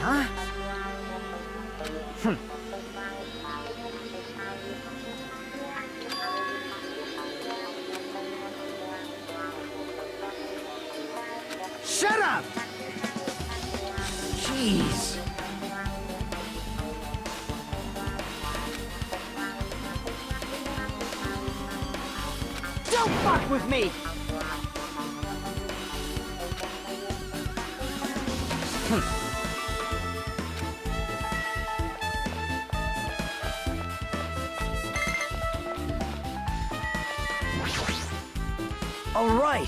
Huh? Shut up! Jeez. Don't fuck with me! All right.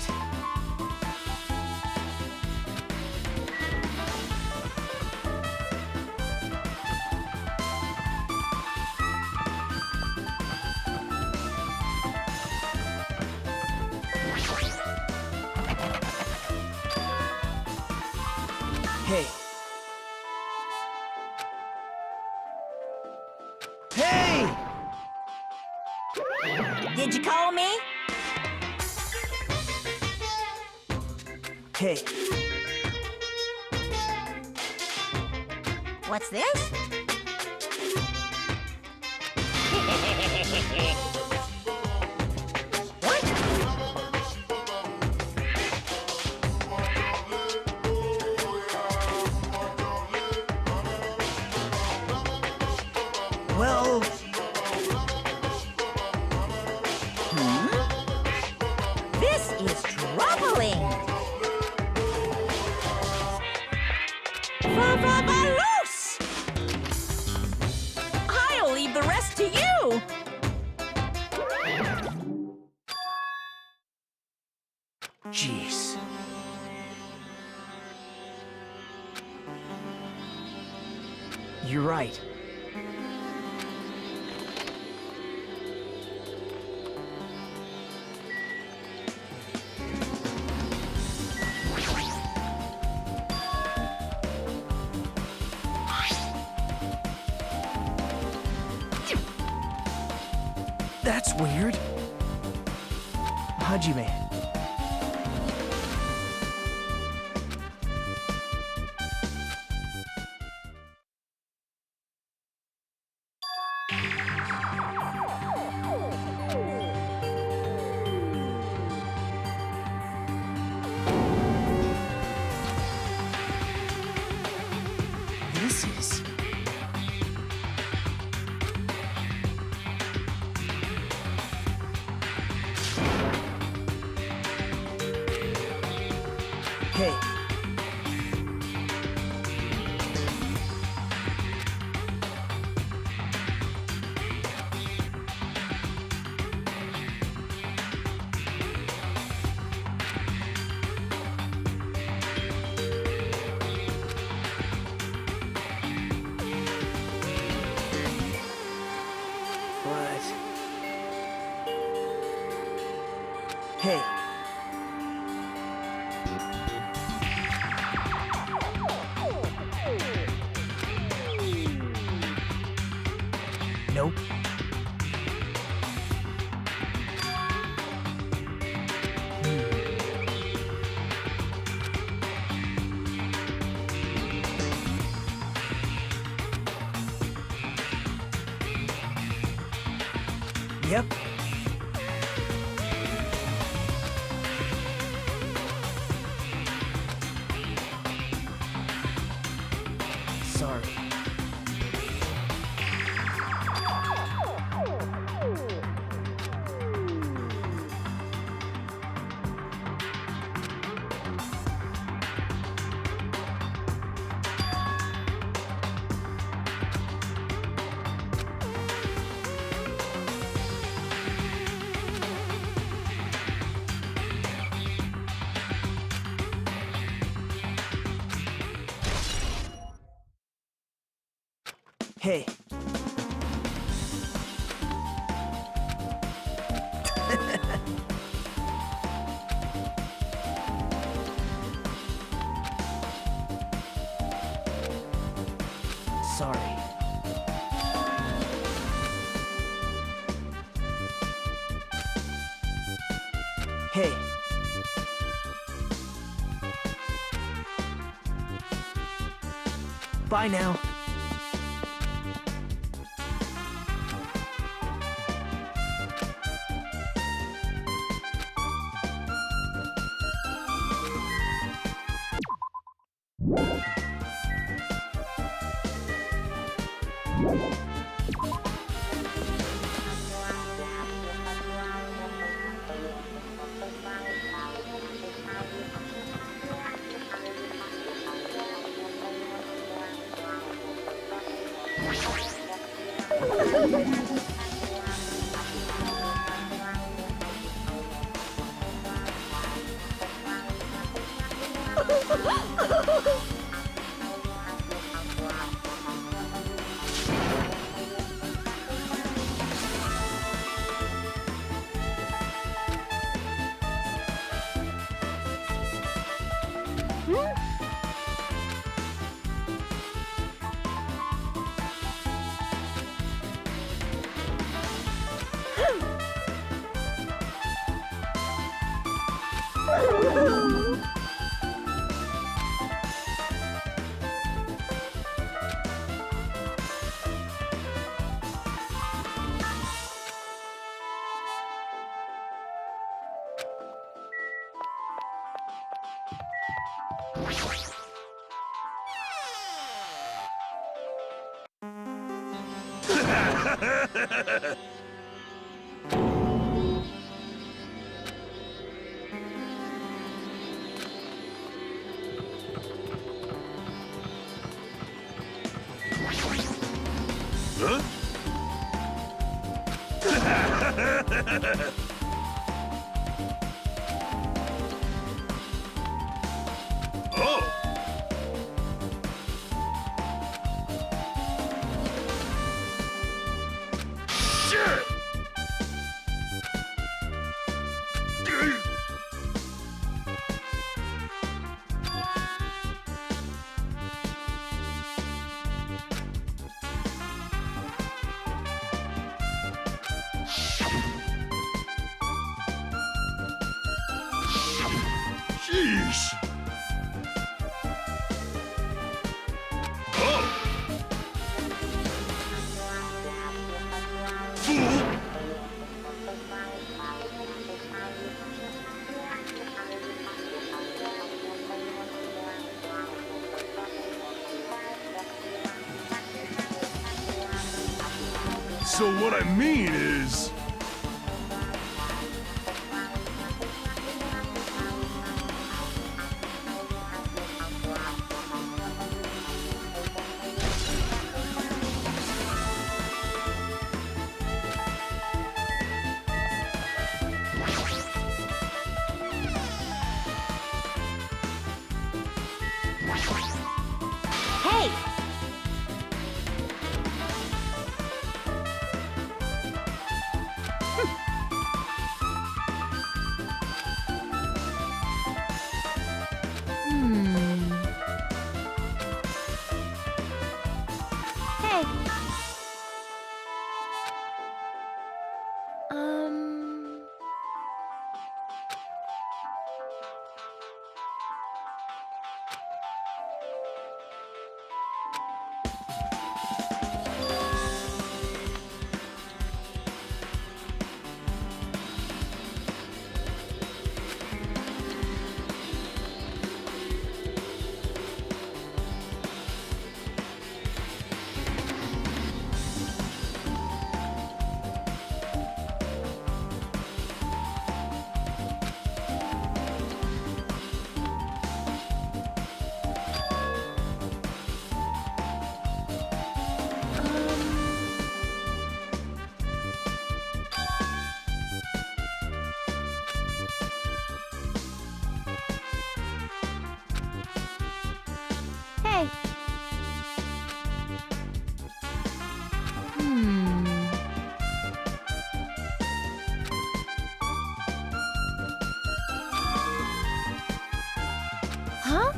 Hey. Hey! Did you call me? Hey. What's this? What? Well... This is troubling. Vavalos! I'll leave the rest to you. Jeez. You're right. That's weird. Hajime. This is... Hey. What? Hey. Nope. Yep. Sorry. Hey. Sorry. Hey. Bye now. Sheesh! Oh! Fool! So what I mean is... Hey! Hey! Hey! Huh?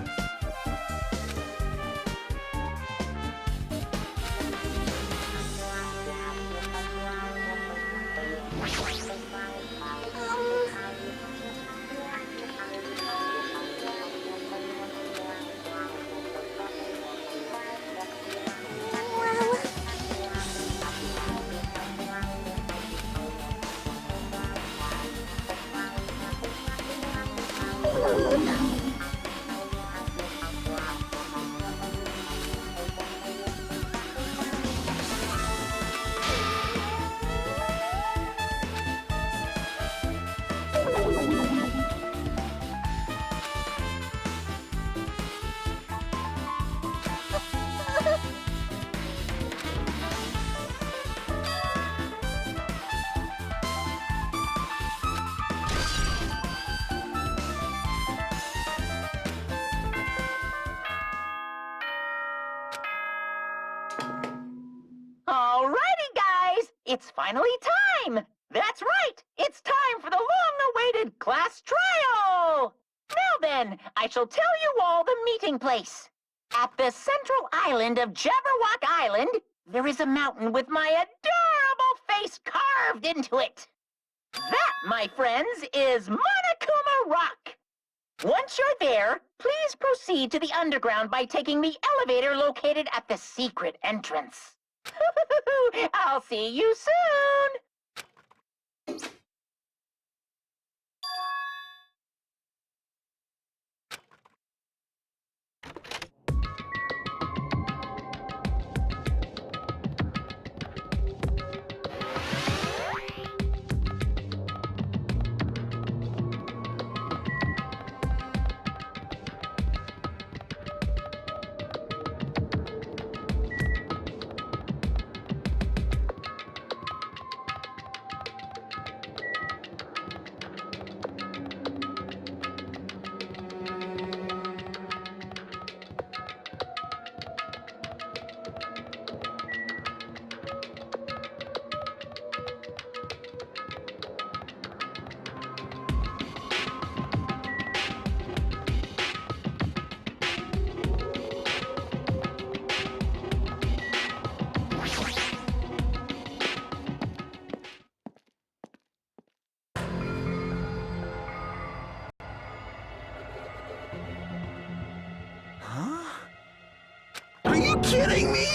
Alrighty, guys! It's finally time! That's right! It's time for the long-awaited class trial! Now then, I shall tell you all the meeting place. At the central island of Jabberwock Island, there is a mountain with my adorable face carved into it. That, my friends, is Monokuma Rock. Once you're there, please proceed to the underground by taking the elevator located at the secret entrance. I'll see you soon! Are you kidding me?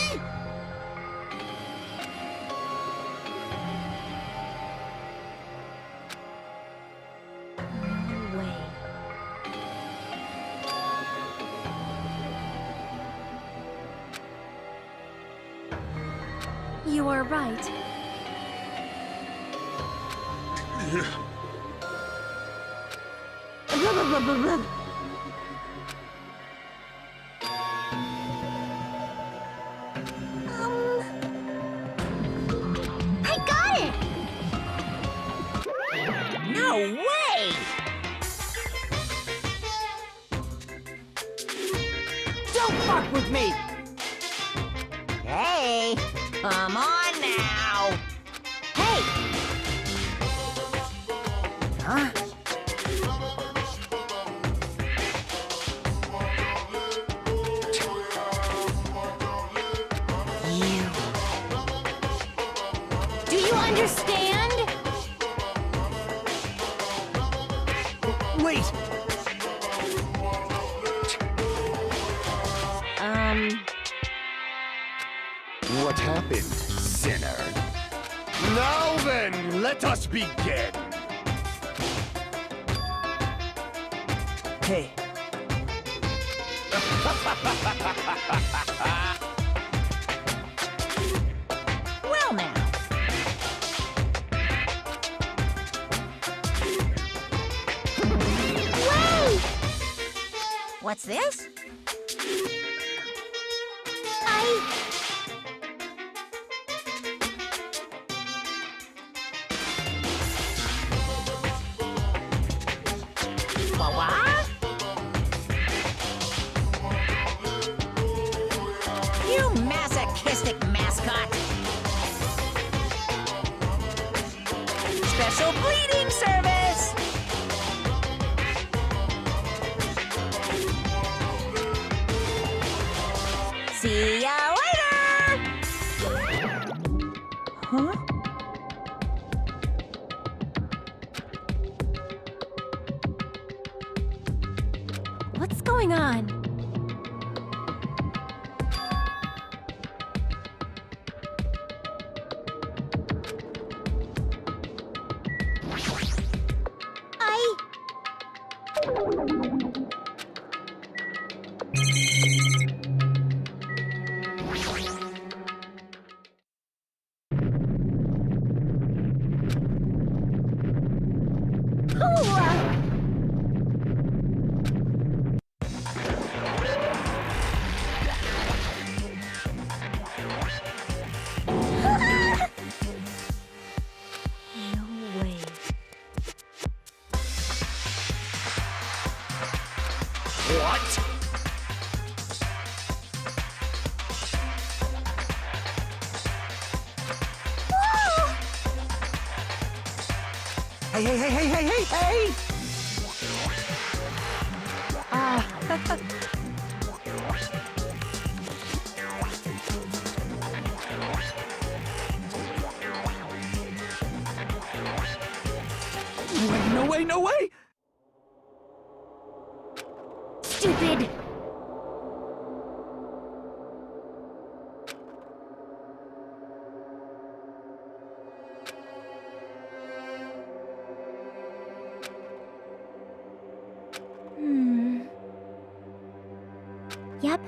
No way. You are right. I got it! No way! Don't fuck with me! Hey, come on now! Hey! Huh? Do you understand? Wait! What happened, sinner? Now then, let us begin. Hey, Well now. Wait! What's this? What? You masochistic mascot! Special bleeding service! See ya later! huh? What's going on? I What? Hey, hey, hey, hey, hey, hey, hey! No way, no way! Stupid! Yep.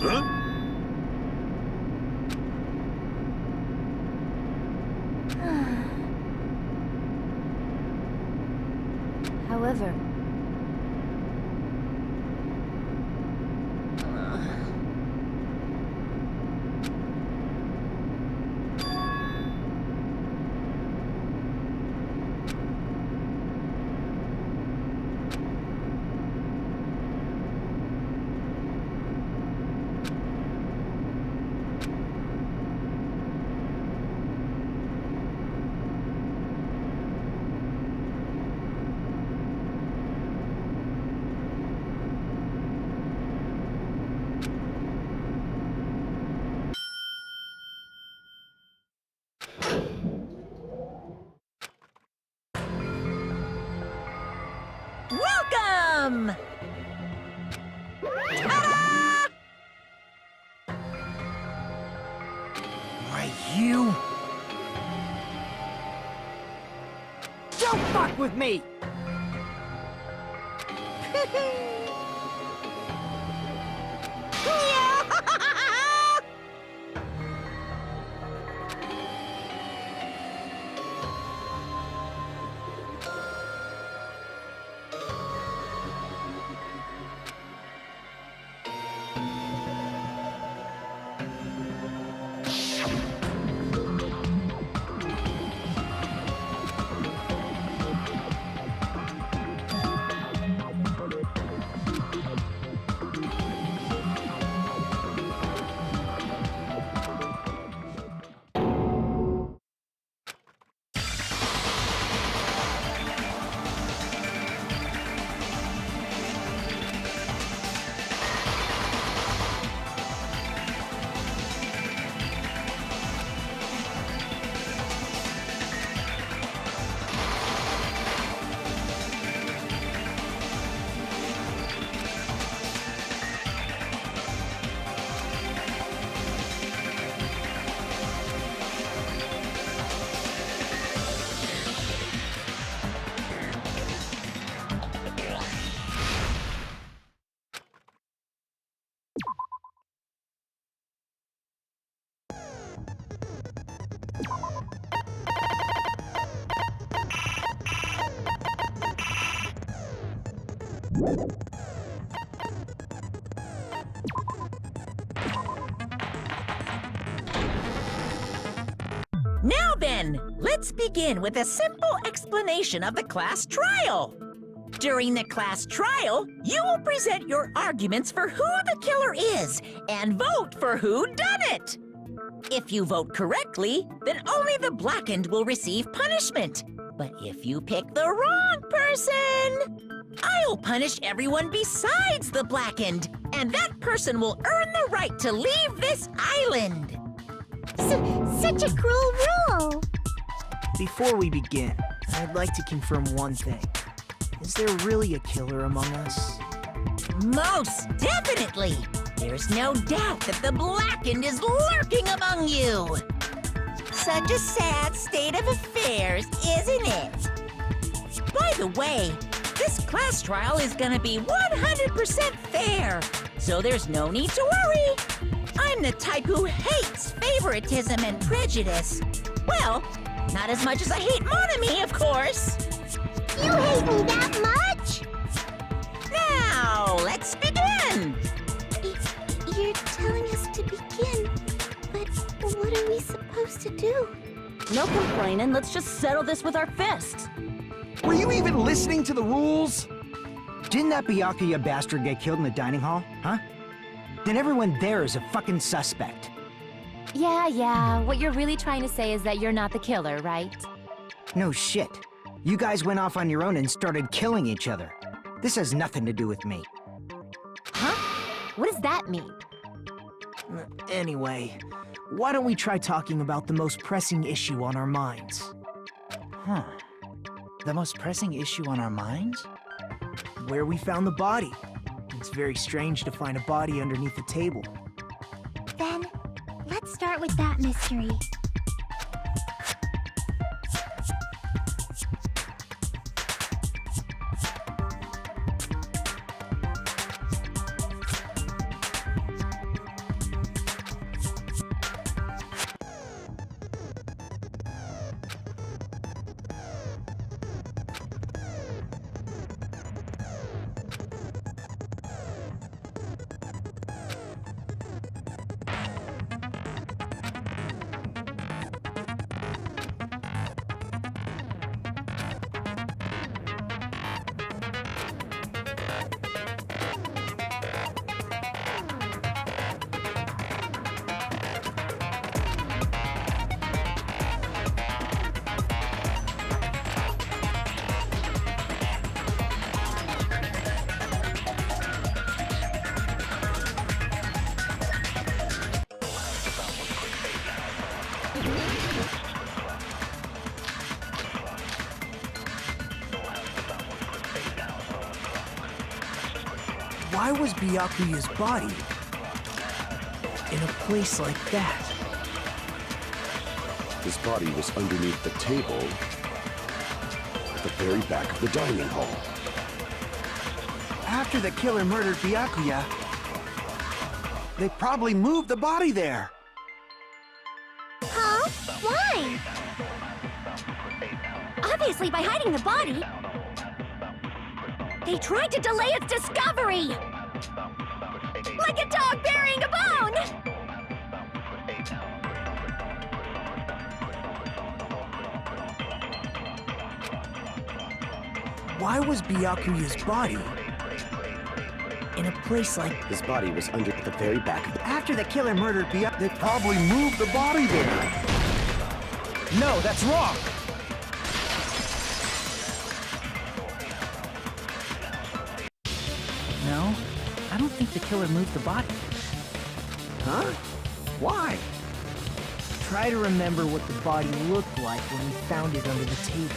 Huh? However, Welcome! Why, you... Don't fuck with me! Now then, let's begin with a simple explanation of the class trial. During the class trial, you will present your arguments for who the killer is and vote for who done it. If you vote correctly, then only the blackened will receive punishment. But if you pick the wrong person, I'll punish everyone besides the blackened, and that person will earn the right to leave this island. Such a cruel rule! Before we begin, I'd like to confirm one thing. Is there really a killer among us? Most definitely! There's no doubt that the blackened is lurking among you! Such a sad state of affairs, isn't it? By the way, this class trial is gonna be 100% fair, so there's no need to worry. I'm the type who hates favoritism and prejudice. Well, not as much as I hate monogamy, of course. You hate me that much? Now, let's begin. You're telling us to begin, but what are we supposed to do? No complaining, let's just settle this with our fists. Were you even listening to the rules? Didn't that Byakuya bastard get killed in the dining hall, huh? Then everyone there is a fucking suspect. Yeah, what you're really trying to say is that you're not the killer, right? No shit. You guys went off on your own and started killing each other. This has nothing to do with me. Huh? What does that mean? Anyway, why don't we try talking about the most pressing issue on our minds? Huh. The most pressing issue on our minds? Where we found the body. It's very strange to find a body underneath the table. Then, let's start with that mystery. Why was Byakuya's body in a place like that? His body was underneath the table at the very back of the dining hall. After the killer murdered Byakuya, they probably moved the body there. Huh? Why? Obviously by hiding the body. They tried to delay its discovery! Like a dog burying a bone! Why was Byakuya's body in a place like... His body was under the very back of the... After the killer murdered Byakuya, they probably moved the body there. No, that's wrong. No, I don't think the killer moved the body. Huh? Why? Try to remember what the body looked like when we found it under the table.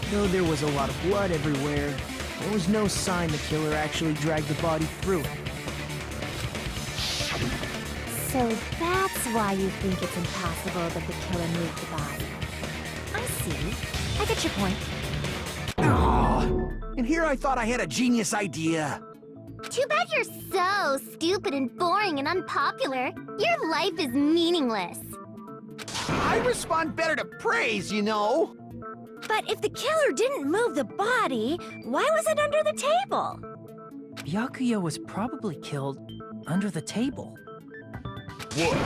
Though there was a lot of blood everywhere, there was no sign the killer actually dragged the body through it. So that's why you think it's impossible that the killer moved the body. I see. I get your point. And here I thought I had a genius idea. Too bad you're so stupid and boring and unpopular. Your life is meaningless. I respond better to praise, you know. But if the killer didn't move the body, why was it under the table? Byakuya was probably killed under the table. What?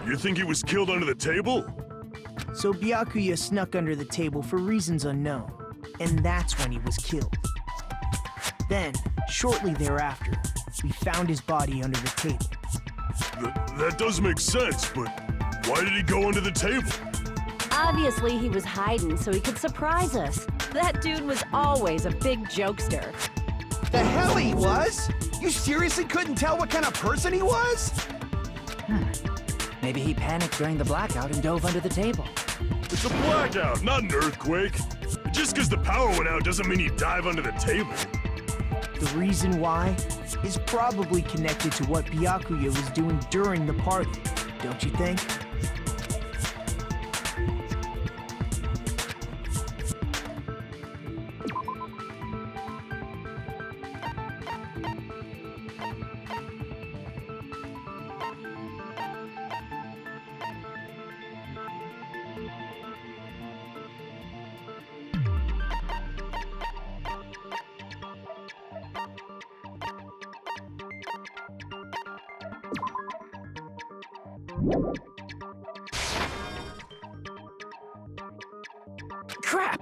You think he was killed under the table? So Byakuya snuck under the table for reasons unknown, and that's when he was killed. Then, shortly thereafter, we found his body under the table. That does make sense, but why did he go under the table? Obviously, he was hiding so he could surprise us. That dude was always a big jokester. The hell he was? You seriously couldn't tell what kind of person he was? Maybe he panicked during the blackout and dove under the table. It's a blackout, not an earthquake. Just because the power went out doesn't mean you dive under the table. The reason why is probably connected to what Byakuya was doing during the party. don't you think? Crap!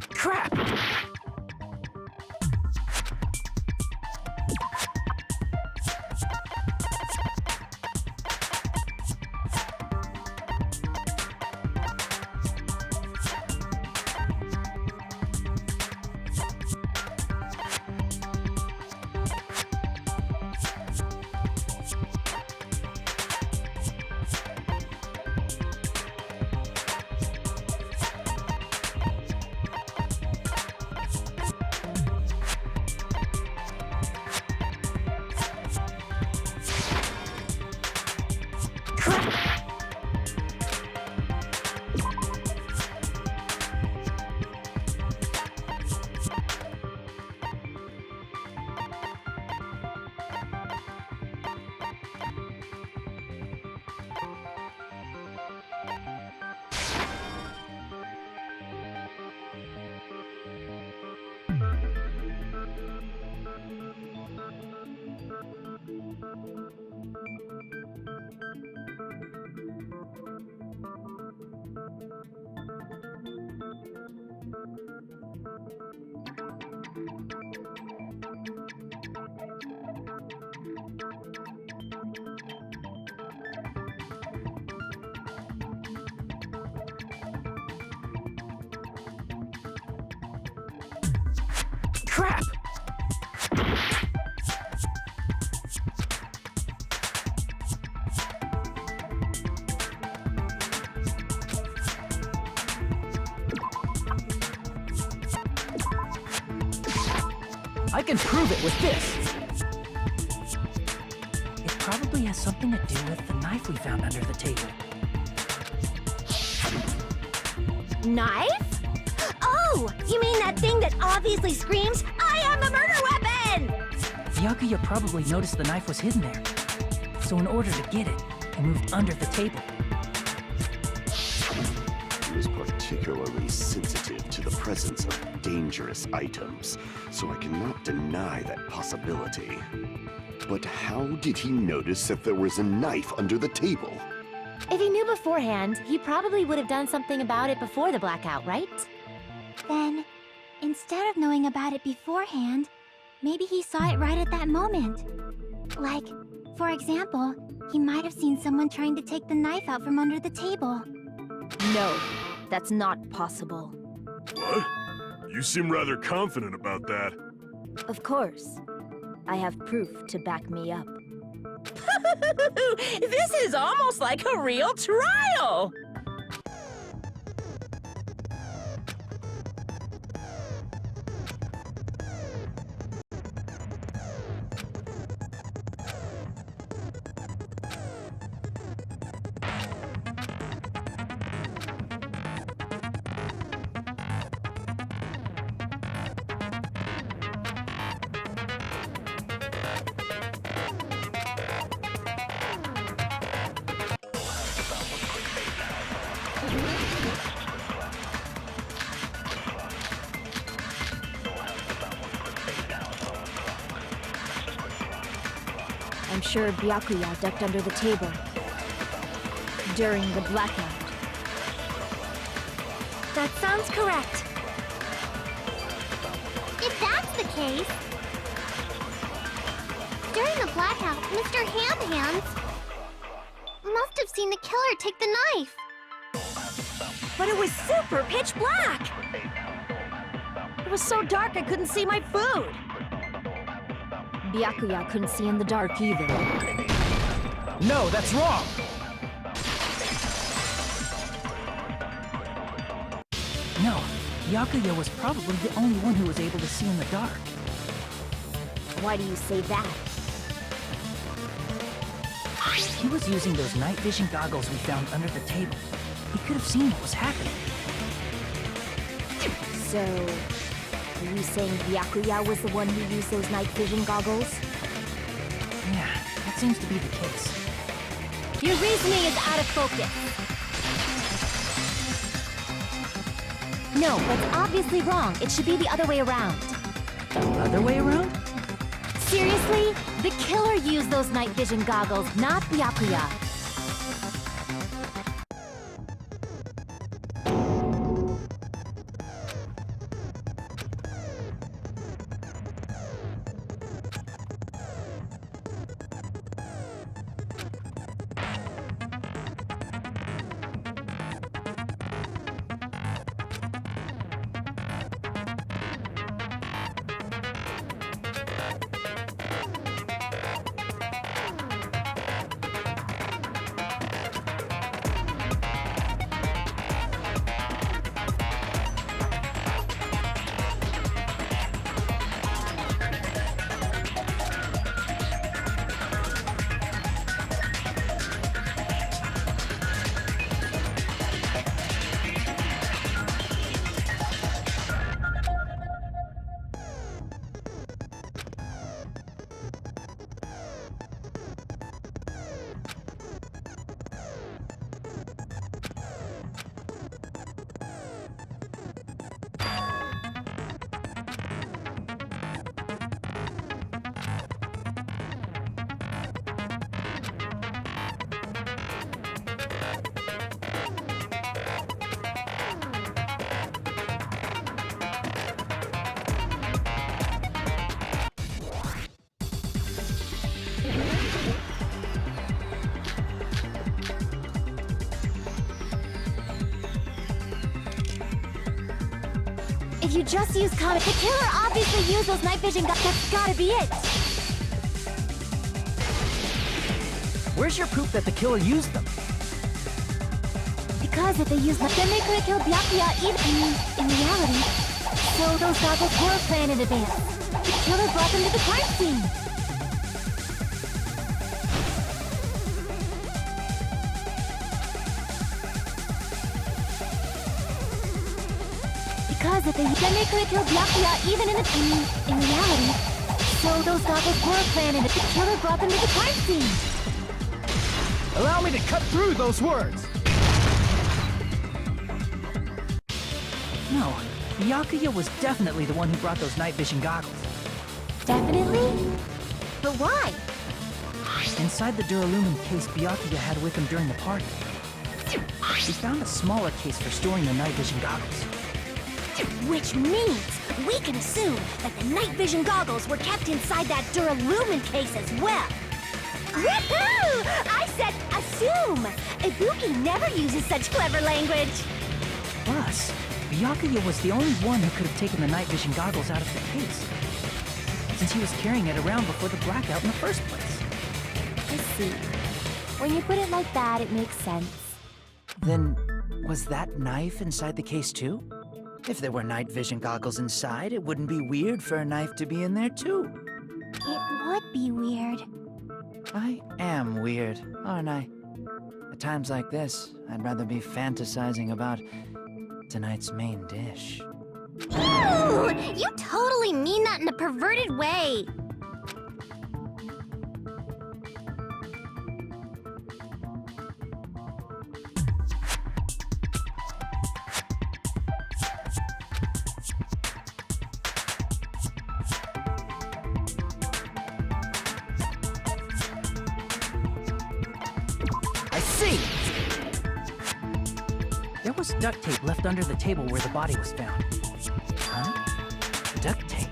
Crap! Crap! I can prove it with this. It probably has something to do with the knife we found under the table. Knife? Oh, you mean that thing that obviously screams, "I am the murder weapon!" Byakuya probably noticed the knife was hidden there. So in order to get it, he moved under the table. He was particularly sensitive to the presence of dangerous items, so I cannot deny that possibility. But how did he notice that there was a knife under the table? If he knew beforehand, he probably would have done something about it before the blackout, right? Then, instead of knowing about it beforehand, maybe he saw it right at that moment. Like, for example, he might have seen someone trying to take the knife out from under the table. No, that's not possible. What? You seem rather confident about that. Of course. I have proof to back me up. This is almost like a real trial! I'm sure Byakuya ducked under the table during the blackout. That sounds correct. If that's the case... During the blackout, Mr. Hand-Hands must have seen the killer take the knife. But it was super pitch black! It was so dark I couldn't see my food. Byakuya couldn't see in the dark either. No, that's wrong! Byakuya was probably the only one who was able to see in the dark. Why do you say that? He was using those night vision goggles we found under the table. He could have seen what was happening. So, are you saying Byakuya was the one who used those night vision goggles? Yeah, that seems to be the case. Your reasoning is out of focus. No, that's obviously wrong. It should be the other way around. Other way around? Seriously? The killer used those night vision goggles, not Byakuya. If you just use comic, the killer obviously used those night vision goggles. That's gotta be it. Where's your proof that the killer used them? Because if they used them, then they could have killed Byakuya even in reality. So those goggles were planned in advance. The killer brought them to the crime scene. Because if then they could have killed Byakuya even in reality. So those goggles were planned and the killer brought them to the crime scene. Allow me to cut through those words! No, Byakuya was definitely the one who brought those night vision goggles. Definitely? But why? Inside the Duralumin case Byakuya had with him during the party, we found a smaller case for storing the night vision goggles. Which means we can assume that the night vision goggles were kept inside that Duralumin case as well. Woohoo! I said assume! Ibuki never uses such clever language. Plus, Byakuya was the only one who could have taken the night vision goggles out of the case, since he was carrying it around before the blackout in the first place. I see. When you put it like that, it makes sense. Then, was that knife inside the case too? If there were night vision goggles inside, it wouldn't be weird for a knife to be in there too. It would be weird. I am weird, aren't I? At times like this, I'd rather be fantasizing about tonight's main dish. Ooh! You totally mean that in a perverted way! There was duct tape left under the table where the body was found. Huh? Duct tape?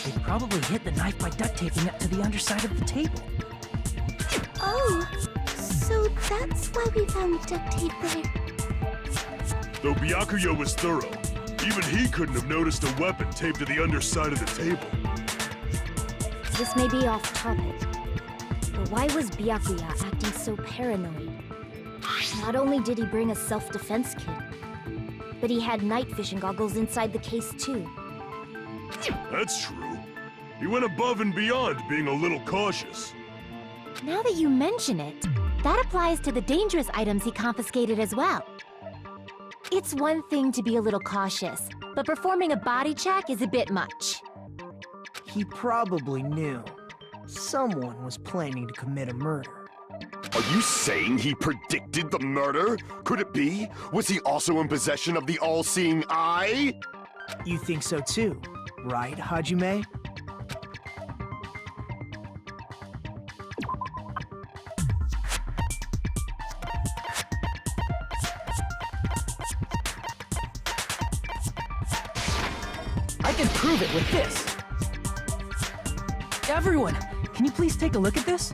They probably hid the knife by duct taping it to the underside of the table. Oh, so that's why we found duct tape there. Though Byakuya was thorough, even he couldn't have noticed a weapon taped to the underside of the table. This may be off topic, but why was Byakuya acting so paranoid? Not only did he bring a self-defense kit, But he had night vision goggles inside the case, too. That's true. He went above and beyond being a little cautious. Now that you mention it, that applies to the dangerous items he confiscated as well. It's one thing to be a little cautious, but performing a body check is a bit much. He probably knew someone was planning to commit a murder. Are you saying he predicted the murder? Could it be? Was he also in possession of the all-seeing eye? You think so too, right, Hajime? I can prove it with this. Everyone, can you please take a look at this?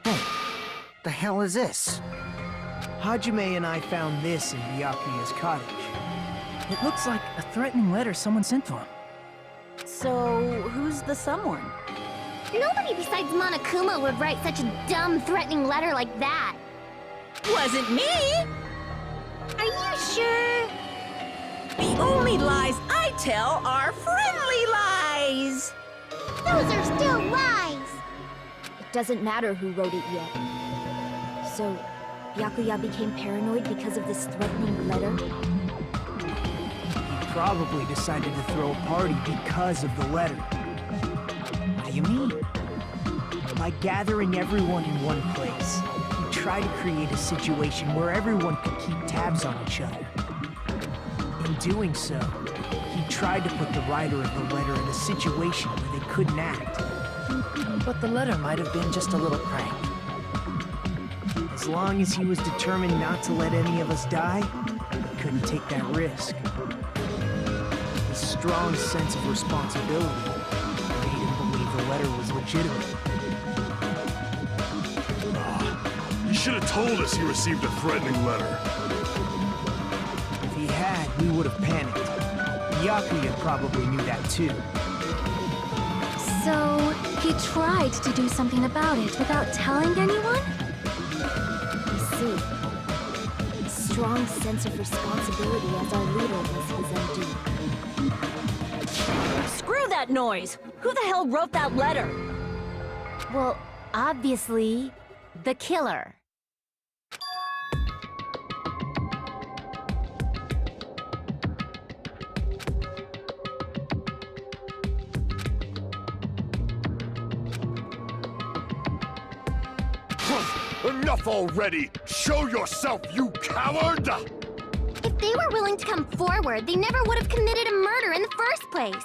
Hey, the hell is this? Hajime and I found this in Byakuya's cottage. It looks like a threatening letter someone sent to him. So, who's the someone? Nobody besides Monokuma would write such a dumb, threatening letter like that. Wasn't me! Are you sure? The only lies I tell are friendly lies! Those are still lies! It doesn't matter who wrote it yet. So, Byakuya became paranoid because of this threatening letter? He probably decided to throw a party because of the letter. What do you mean? By gathering everyone in one place, he tried to create a situation where everyone could keep tabs on each other. In doing so, he tried to put the writer of the letter in a situation where they couldn't act. But the letter might have been just a little prank. As long as he was determined not to let any of us die, he couldn't take that risk. His strong sense of responsibility made him believe the letter was legitimate. He should have told us he received a threatening letter. If he had, we would have panicked. Byakuya probably knew that too. So, he tried to do something about it without telling anyone? I see. Strong sense of responsibility as our leader was his MD. Screw that noise! Who the hell wrote that letter? Well, obviously, the killer. Enough already! Show yourself, you coward! If they were willing to come forward, they never would have committed a murder in the first place.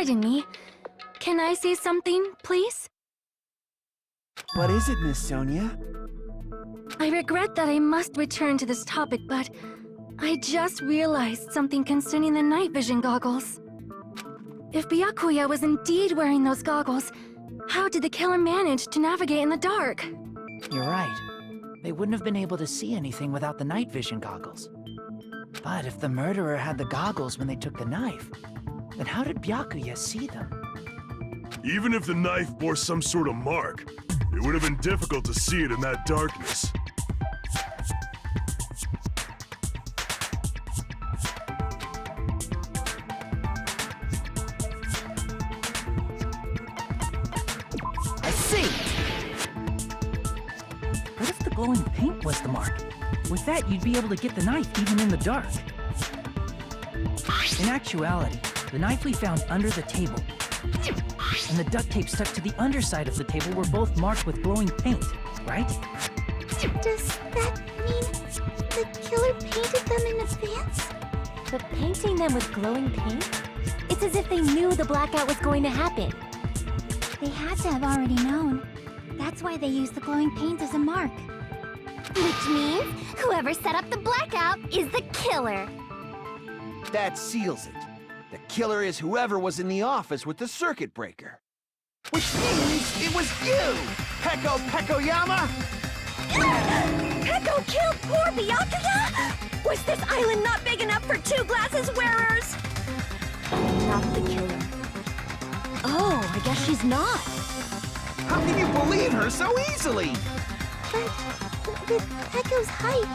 Pardon me. Can I say something, please? What is it, Miss Sonia? I regret that I must return to this topic, but I just realized something concerning the night vision goggles. If Byakuya was indeed wearing those goggles, how did the killer manage to navigate in the dark? You're right. They wouldn't have been able to see anything without the night vision goggles. But if the murderer had the goggles when they took the knife, then how did Byakuya see them? Even if the knife bore some sort of mark, it would have been difficult to see it in that darkness. I see! What if the glowing paint was the mark? With that, you'd be able to get the knife even in the dark. In actuality, the knife we found under the table and the duct tape stuck to the underside of the table were both marked with glowing paint, right? Does that mean the killer painted them in advance? But painting them with glowing paint? It's as if they knew the blackout was going to happen. They had to have already known. That's why they used the glowing paint as a mark. Which means whoever set up the blackout is the killer. That seals it. The killer is whoever was in the office with the circuit breaker. Which means it was you, Peko Pekoyama! Peko killed poor Byakuya? Was this island not big enough for 2 glasses wearers? Not the killer. Oh, I guess she's not. How can you believe her so easily? But with Pecco's height,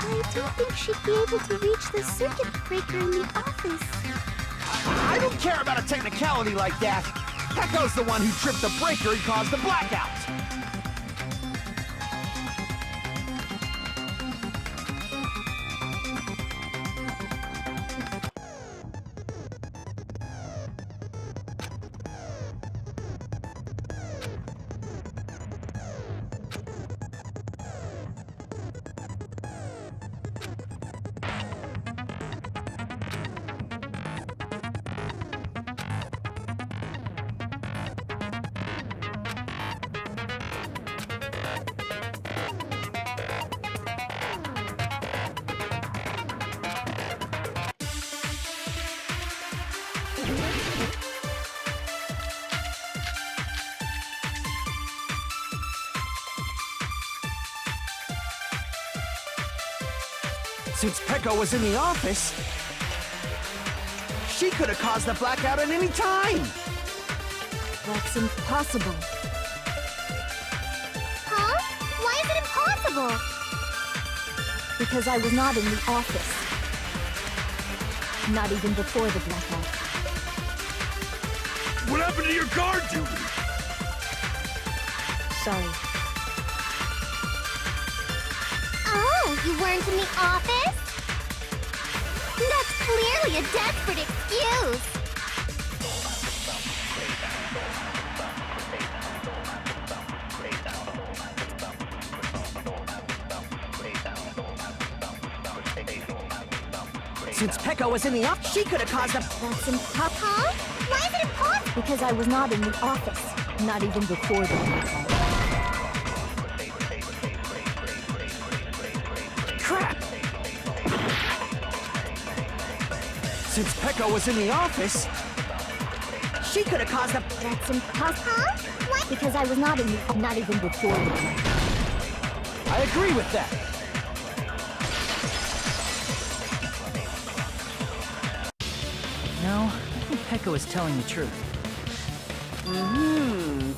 I don't think she'd be able to reach the circuit breaker in the office. I don't care about a technicality like that. Pecco's the one who tripped the breaker and caused the blackout. Since Pecco was in the office, she could have caused the blackout at any time. That's impossible. Huh? Why is it impossible? Because I was not in the office. Not even before the blackout. What happened to your guard duty? Sorry. Oh, you weren't in the office? That's clearly a desperate excuse. Since Pecco was in the office, she could have caused the... That's impossible. Huh? Why is it impossible? Because I was not in the office. Not even before the blackout. Crap! Since Pecco was in the office, she could have caused the... That's impossible. Huh? What? Because I was not in the... Not even before the blackout. I agree with that. No, I think Pecco is telling the truth.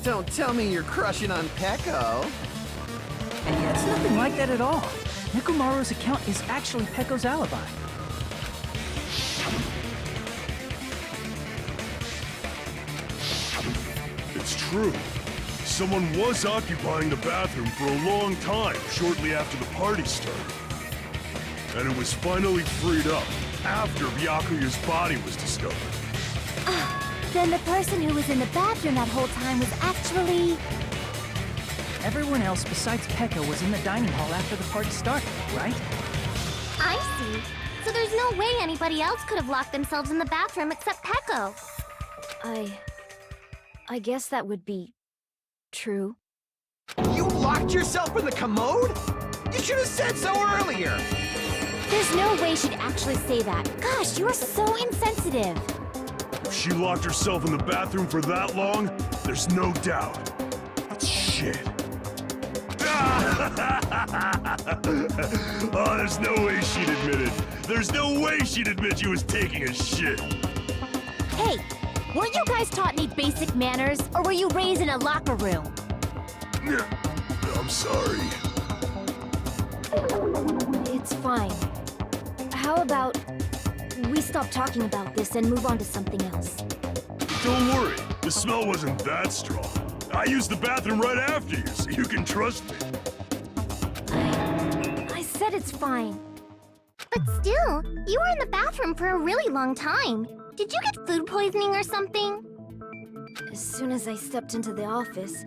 Don't tell me you're crushing on Pecco. It's nothing like that at all. Nekomaru's account is actually Pecco's alibi. It's true. Someone was occupying the bathroom for a long time shortly after the party started. And it was finally freed up after Byakuya's body was discovered. Then the person who was in the bathroom that whole time was actually... Everyone else besides Pecco was in the dining hall after the party started, right? I see. So there's no way anybody else could have locked themselves in the bathroom except Pecco. I guess that would be... true. You locked yourself in the commode? You should have said so earlier! There's no way she'd actually say that. Gosh, you are so insensitive. If she locked herself in the bathroom for that long, there's no doubt. That's shit. Oh, there's no way she'd admit it. There's no way she'd admit she was taking a shit. Hey, weren't you guys taught any basic manners, or were you raised in a locker room? I'm sorry. It's fine. How about we stop talking about this and move on to something else? Don't worry, the smell wasn't that strong. I used the bathroom right after you, so you can trust me. I said it's fine. But still, you were in the bathroom for a really long time. Did you get food poisoning or something? As soon as I stepped into the office,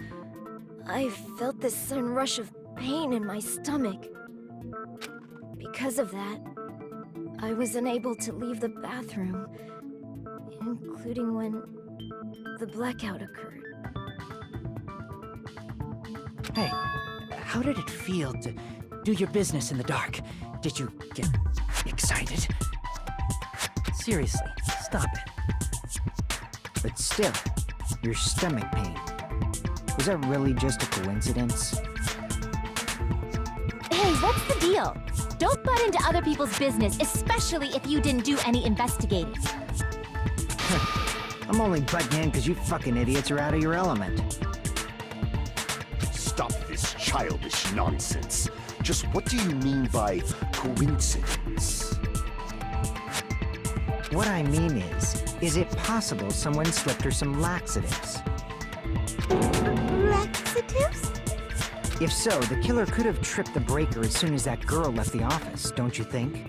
I felt this sudden rush of pain in my stomach. Because of that, I was unable to leave the bathroom, including when the blackout occurred. Hey, how did it feel to do your business in the dark? Did you get excited? Seriously, stop it. But still, your stomach pain. Was that really just a coincidence? Hey, what's the deal? Don't butt into other people's business, especially if you didn't do any investigating. I'm only butting in because you fucking idiots are out of your element. Stop this childish nonsense. Just what do you mean by coincidence? What I mean is it possible someone slipped her some laxatives? Laxatives? If so, the killer could have tripped the breaker as soon as that girl left the office, don't you think?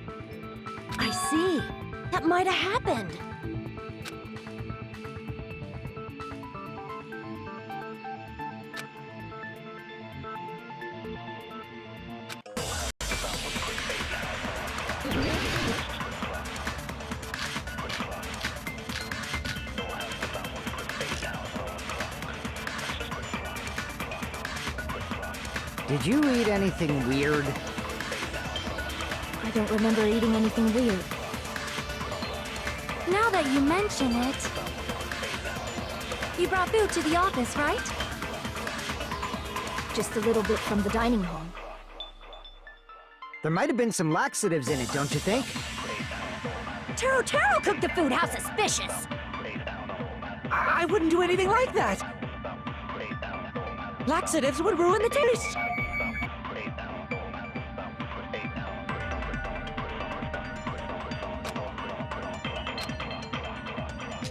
I see. That might have happened. Did you eat anything weird? I don't remember eating anything weird. Now that you mention it... You brought food to the office, right? Just a little bit from the dining hall. There might have been some laxatives in it, don't you think? Taro cooked the food. How suspicious! I wouldn't do anything like that! Laxatives would ruin the taste!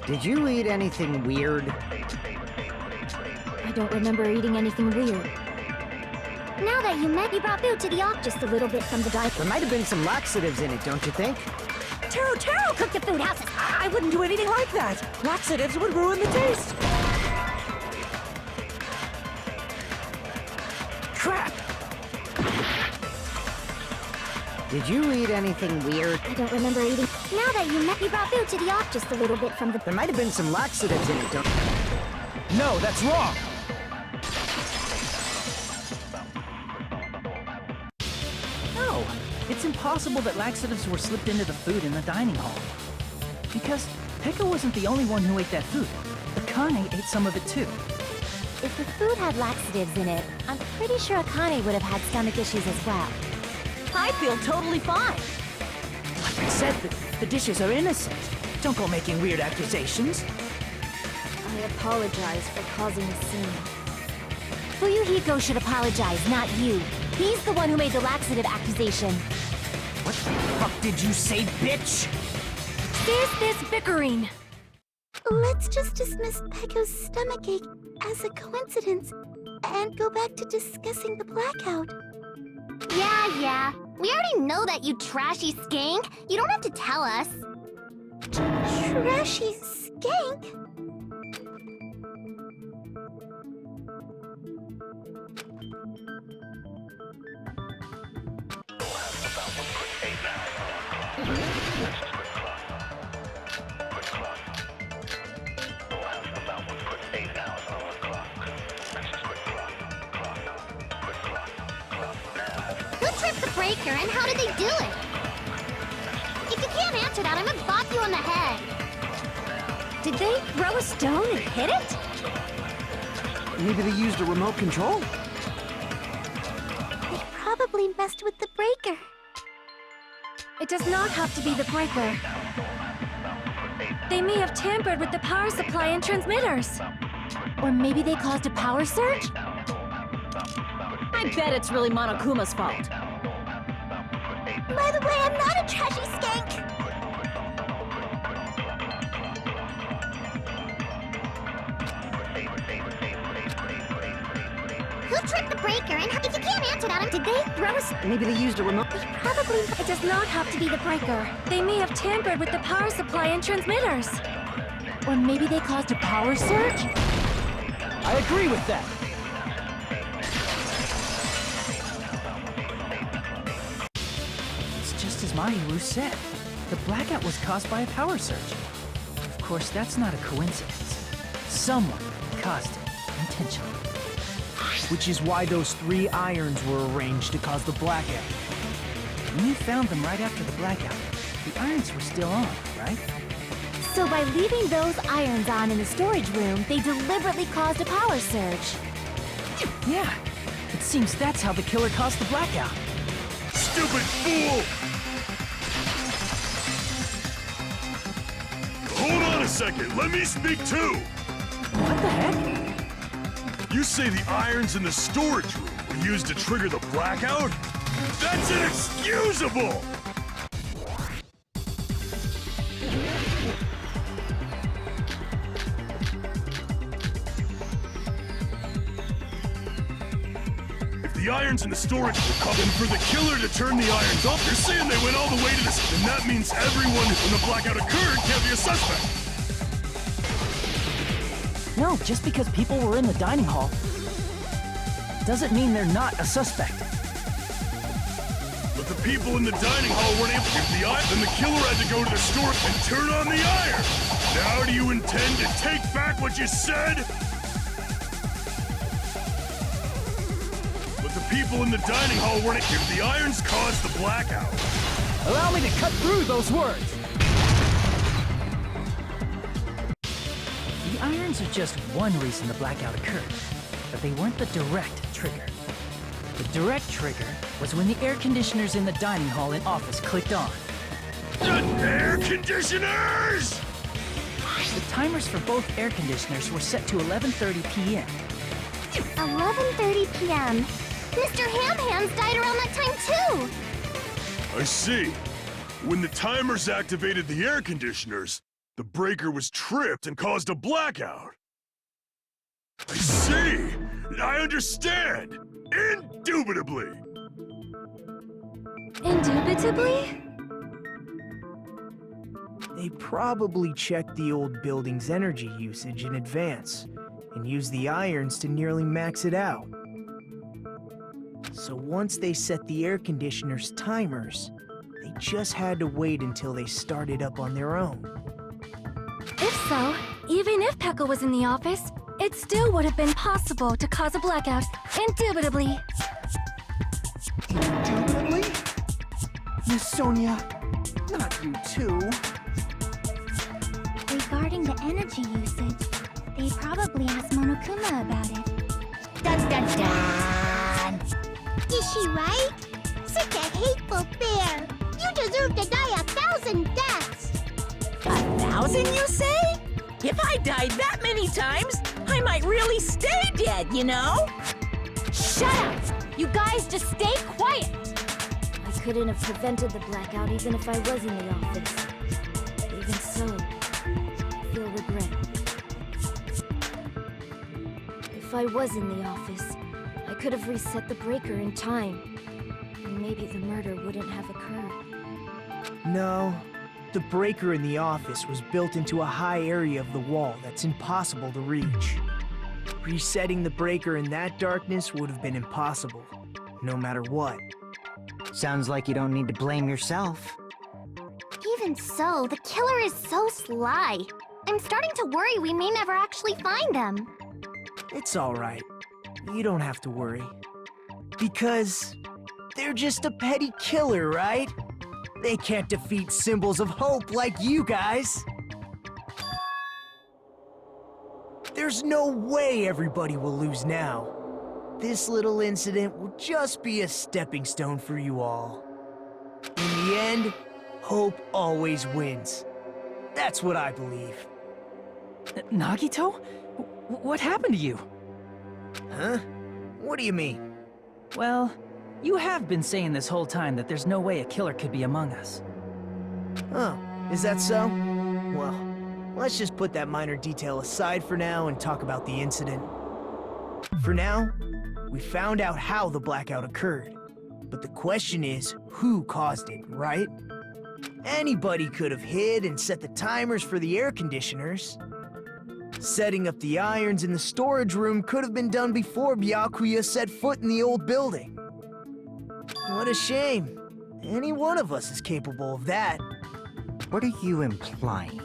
Did you eat anything weird? I don't remember eating anything weird. Now that you brought food to the office, just a little bit from the dining. There might have been some laxatives in it, don't you think? Taro cooked the food. How I wouldn't do anything like that! Laxatives would ruin the taste! Crap! Did you eat anything weird? I don't remember eating. Now that you brought food to the office, just a little bit from the. There might have been some laxatives in it, don't... No, that's wrong! No, it's impossible that laxatives were slipped into the food in the dining hall. Because Pekka wasn't the only one who ate that food. Akane ate some of it too. If the food had laxatives in it, I'm pretty sure Akane would have had stomach issues as well. I feel totally fine. Like I said, the dishes are innocent. Don't go making weird accusations. I apologize for causing a scene. Fuyuhiko should apologize, not you. He's the one who made the laxative accusation. What the fuck did you say, bitch? There's this bickering. Let's just dismiss Pekko's stomachache as a coincidence and go back to discussing the blackout. Yeah. We already know that, you trashy skank. You don't have to tell us. Trashy skank? Who tripped the breaker and how did they do it? If you can't answer that, I'm gonna bop you on the head. Did they throw a stone and hit it? Maybe they used a remote control? They probably messed with the breaker. It does not have to be the breaker. They may have tampered with the power supply and transmitters. Or maybe they caused a power surge? I bet it's really Monokuma's fault. By the way, I'm not a trashy skank! Who tripped the breaker and if you can't answer that, did they throw a... Maybe they used a remote... Probably... It does not have to be the breaker. They may have tampered with the power supply and transmitters. Or maybe they caused a power surge? I agree with that. It's just as Mahiru said. The blackout was caused by a power surge. Of course, that's not a coincidence. Someone caused it intentionally. Which is why those 3 irons were arranged to cause the blackout. When you found them right after the blackout, the irons were still on, right? So by leaving those irons on in the storage room, they deliberately caused a power surge. Yeah, it seems that's how the killer caused the blackout. stupid fool! Hold on a second, let me speak too! What the heck? You say the irons in the storage room were used to trigger the blackout? That's inexcusable! The irons in the storage were coming for the killer to turn the irons off. You're saying they went all the way to this, and that means everyone when the blackout occurred can't be a suspect. No, just because people were in the dining hall doesn't mean they're not a suspect. But the people in the dining hall weren't able to get the iron, then the killer had to go to the store and turn on the iron. Now do you intend to take back what you said? The people in the dining hall weren't if the irons caused the blackout. Allow me to cut through those words. The irons are just one reason the blackout occurred, but they weren't the direct trigger. The direct trigger was when the air conditioners in the dining hall and office clicked on. The air conditioners! The timers for both air conditioners were set to 11:30 p.m. 11:30 p.m. Mr. Ham-Hands died around that time, too! I see. When the timers activated the air conditioners, the breaker was tripped and caused a blackout. I see! I understand! Indubitably! Indubitably? They probably checked the old building's energy usage in advance and used the irons to nearly max it out. So once they set the air conditioner's timers, they just had to wait until they started up on their own. If so, even if Pekka was in the office, it still would have been possible to cause a blackout, indubitably. Indubitably? Miss Sonia, not you too. Regarding the energy usage, they probably asked Monokuma about it. Dun dun dun! Is she right? Such a hateful bear! You deserve to die 1,000 deaths! 1,000, you say? If I died that many times, I might really stay dead, you know? Shut up! You guys just stay quiet! I couldn't have prevented the blackout even if I was in the office. Even so, I feel regret. If I was in the office, I could have reset the breaker in time, and maybe the murder wouldn't have occurred. No, the breaker in the office was built into a high area of the wall that's impossible to reach. Resetting the breaker in that darkness would have been impossible, no matter what. Sounds like you don't need to blame yourself. Even so, the killer is so sly. I'm starting to worry we may never actually find them. It's all right. You don't have to worry. Because they're just a petty killer, right? They can't defeat symbols of hope like you guys. There's no way everybody will lose now. This little incident will just be a stepping stone for you all. In the end, hope always wins. That's what I believe. Nagito? What happened to you? Huh? What do you mean? Well, you have been saying this whole time that there's no way a killer could be among us. Oh, is that so? Well, let's just put that minor detail aside for now and talk about the incident. For now, we found out how the blackout occurred. But the question is, who caused it, right? Anybody could have hid and set the timers for the air conditioners. Setting up the irons in the storage room could have been done before Byakuya set foot in the old building. What a shame. Any one of us is capable of that. What are you implying?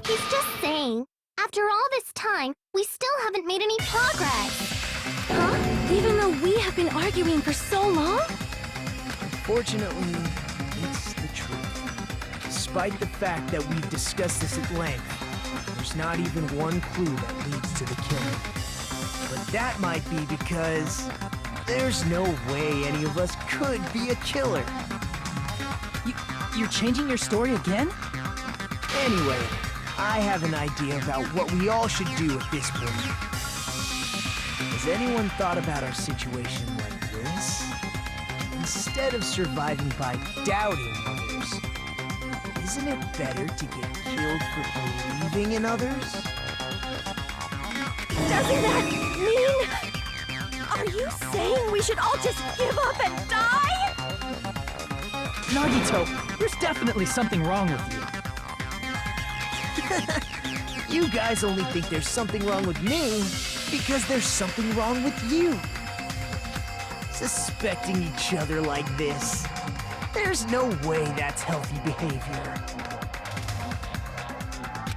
He's just saying, after all this time, we still haven't made any progress. Huh? Even though we have been arguing for so long? Unfortunately, it's the truth. Despite the fact that we've discussed this at length, there's not even one clue that leads to the killing. But that might be because There's no way any of us could be a killer. You're changing your story again? Anyway, I have an idea about what we all should do at this point. Has anyone thought about our situation like this? Instead of surviving by doubting others, isn't it better to get killed for believing in others? Doesn't that mean... Are you saying we should all just give up and die? Nagito, there's definitely something wrong with you. You guys only think there's something wrong with me because there's something wrong with you. Suspecting each other like this. There's no way that's healthy behavior.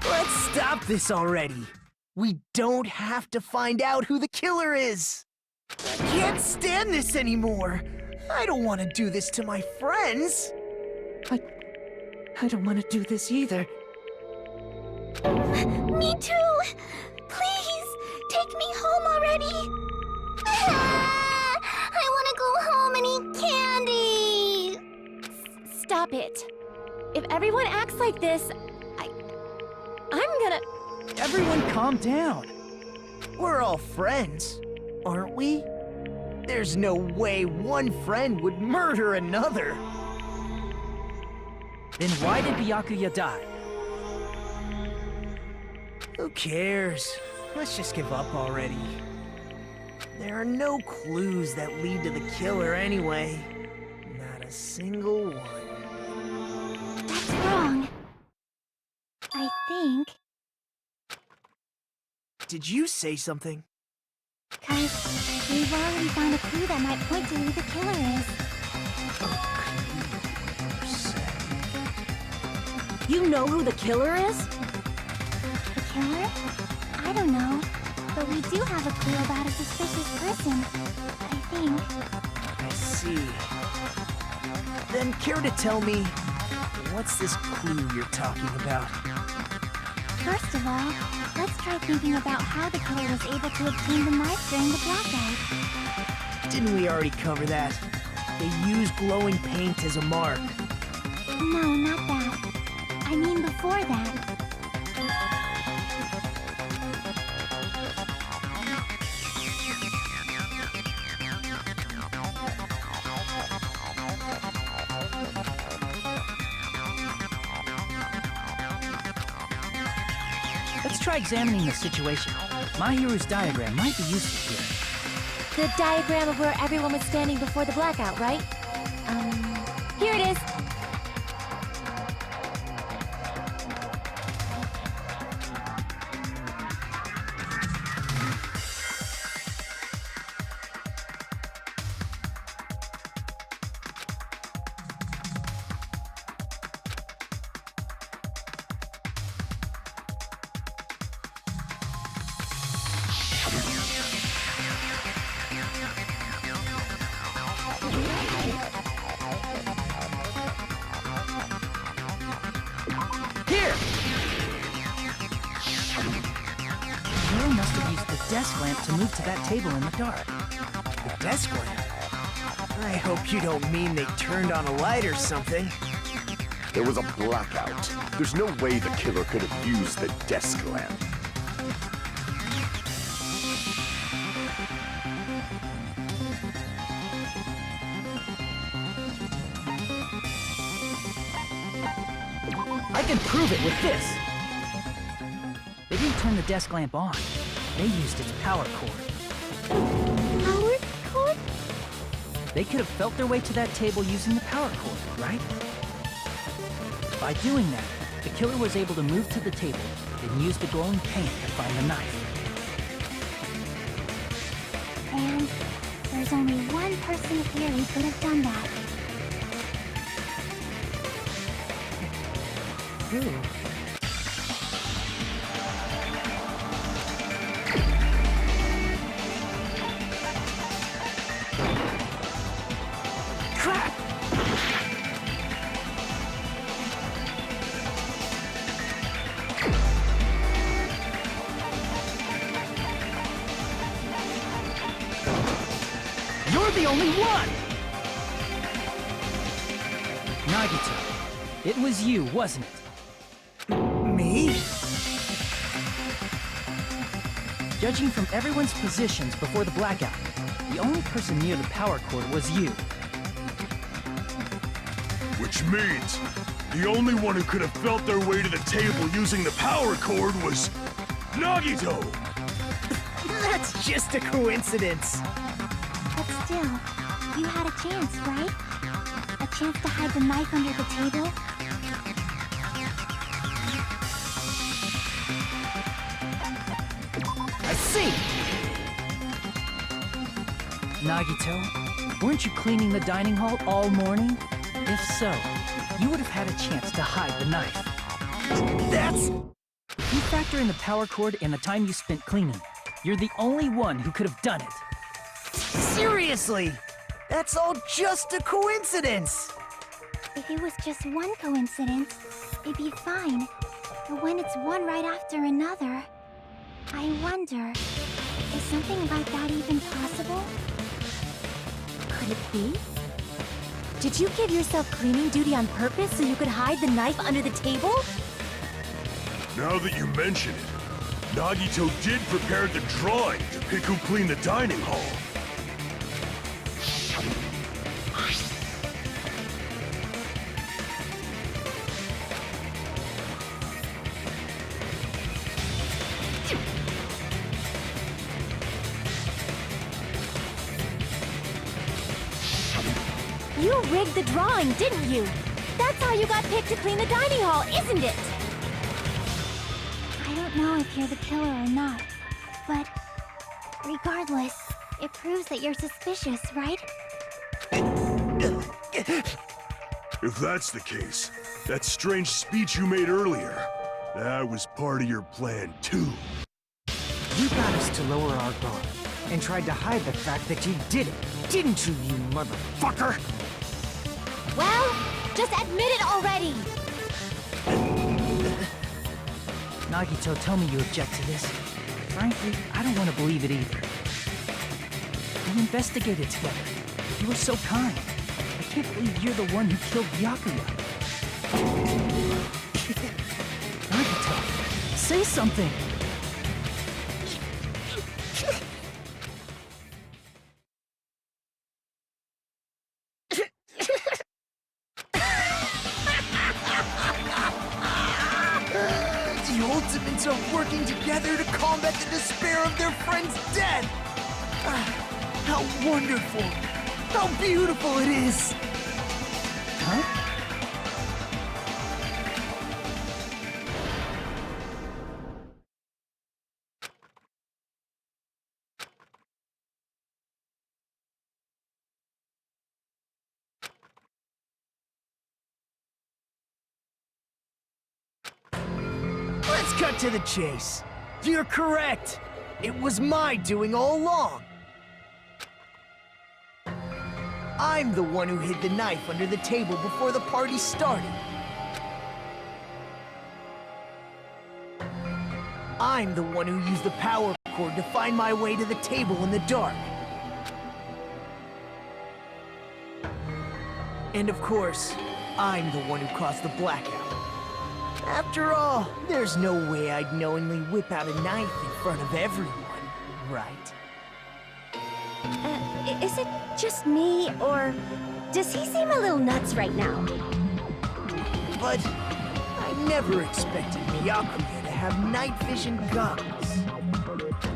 Let's stop this already. We don't have to find out who the killer is. I can't stand this anymore. I don't want to do this to my friends. I don't want to do this either. Me too! Please, take me home already! I want to go home and eat candy! Stop it. If everyone acts like this, I'm gonna... Everyone calm down. We're all friends, aren't we? There's no way one friend would murder another. Then why did Byakuya die? Who cares? Let's just give up already. There are no clues that lead to the killer anyway. Not a single one. That's wrong. I think... Did you say something? 'Cause we've already found a clue that might point to who the killer is. You know who the killer is? The killer? I don't know. But we do have a clue about a suspicious person. I think. I see. Then care to tell me, what's this clue you're talking about? First of all, let's try thinking about how the killer was able to obtain the knife during the blackout. Didn't we already cover that? They use glowing paint as a mark. No, not that. I mean before that. Let's try examining the situation. Mahiru's diagram might be useful here. The diagram of where everyone was standing before the blackout, right? Here it is. Desk lamp to move to that table in the dark. The desk lamp? I hope you don't mean they turned on a light or something. There was a blackout. There's no way the killer could have used the desk lamp. I can prove it with this! They didn't turn the desk lamp on. They used its power cord. Power cord? They could have felt their way to that table using the power cord, right? By doing that, the killer was able to move to the table and use the glowing paint to find the knife. And there's only one person here who could have done that. Who? You're the only one! Nagito, it was you, wasn't it? Me? Judging from everyone's positions before the blackout, the only person near the power cord was you. Which means the only one who could have felt their way to the table using the power cord was Nagito! That's just a coincidence. But still, you had a chance, right? A chance to hide the knife under the table? I see. Nagito, weren't you cleaning the dining hall all morning? If so, you would have had a chance to hide the knife. That's... If you factor in the power cord and the time you spent cleaning, you're the only one who could have done it. Seriously! That's all just a coincidence! If it was just one coincidence, it'd be fine. But when it's one right after another, I wonder, is something like that even possible? Could it be? Did you give yourself cleaning duty on purpose so you could hide the knife under the table? Now that you mention it, Nagito did prepare the drawing to pick who cleaned the dining hall. You rigged the drawing, didn't you? That's how you got picked to clean the dining hall, isn't it? I don't know if you're the killer or not, but regardless, it proves that you're suspicious, right? If that's the case, that strange speech you made earlier, that was part of your plan too. You got us to lower our guard and tried to hide the fact that you did it, didn't you, you motherfucker? Well, just admit it already! Nagito, tell me you object to this. Frankly, I don't want to believe it either. We investigated together. You were so kind. I can't believe you're the one who killed Byakuya. Nagito, say something! The Ultimates are working together to combat the despair of their friend's death! How wonderful! How beautiful it is! Huh? Let's cut to the chase. You're correct. It was my doing all along. I'm the one who hid the knife under the table before the party started. I'm the one who used the power cord to find my way to the table in the dark. And of course, I'm the one who caused the blackout. After all, there's no way I'd knowingly whip out a knife in front of everyone, right? Is it just me, or does he seem a little nuts right now? But I never expected Byakuya to have night vision goggles.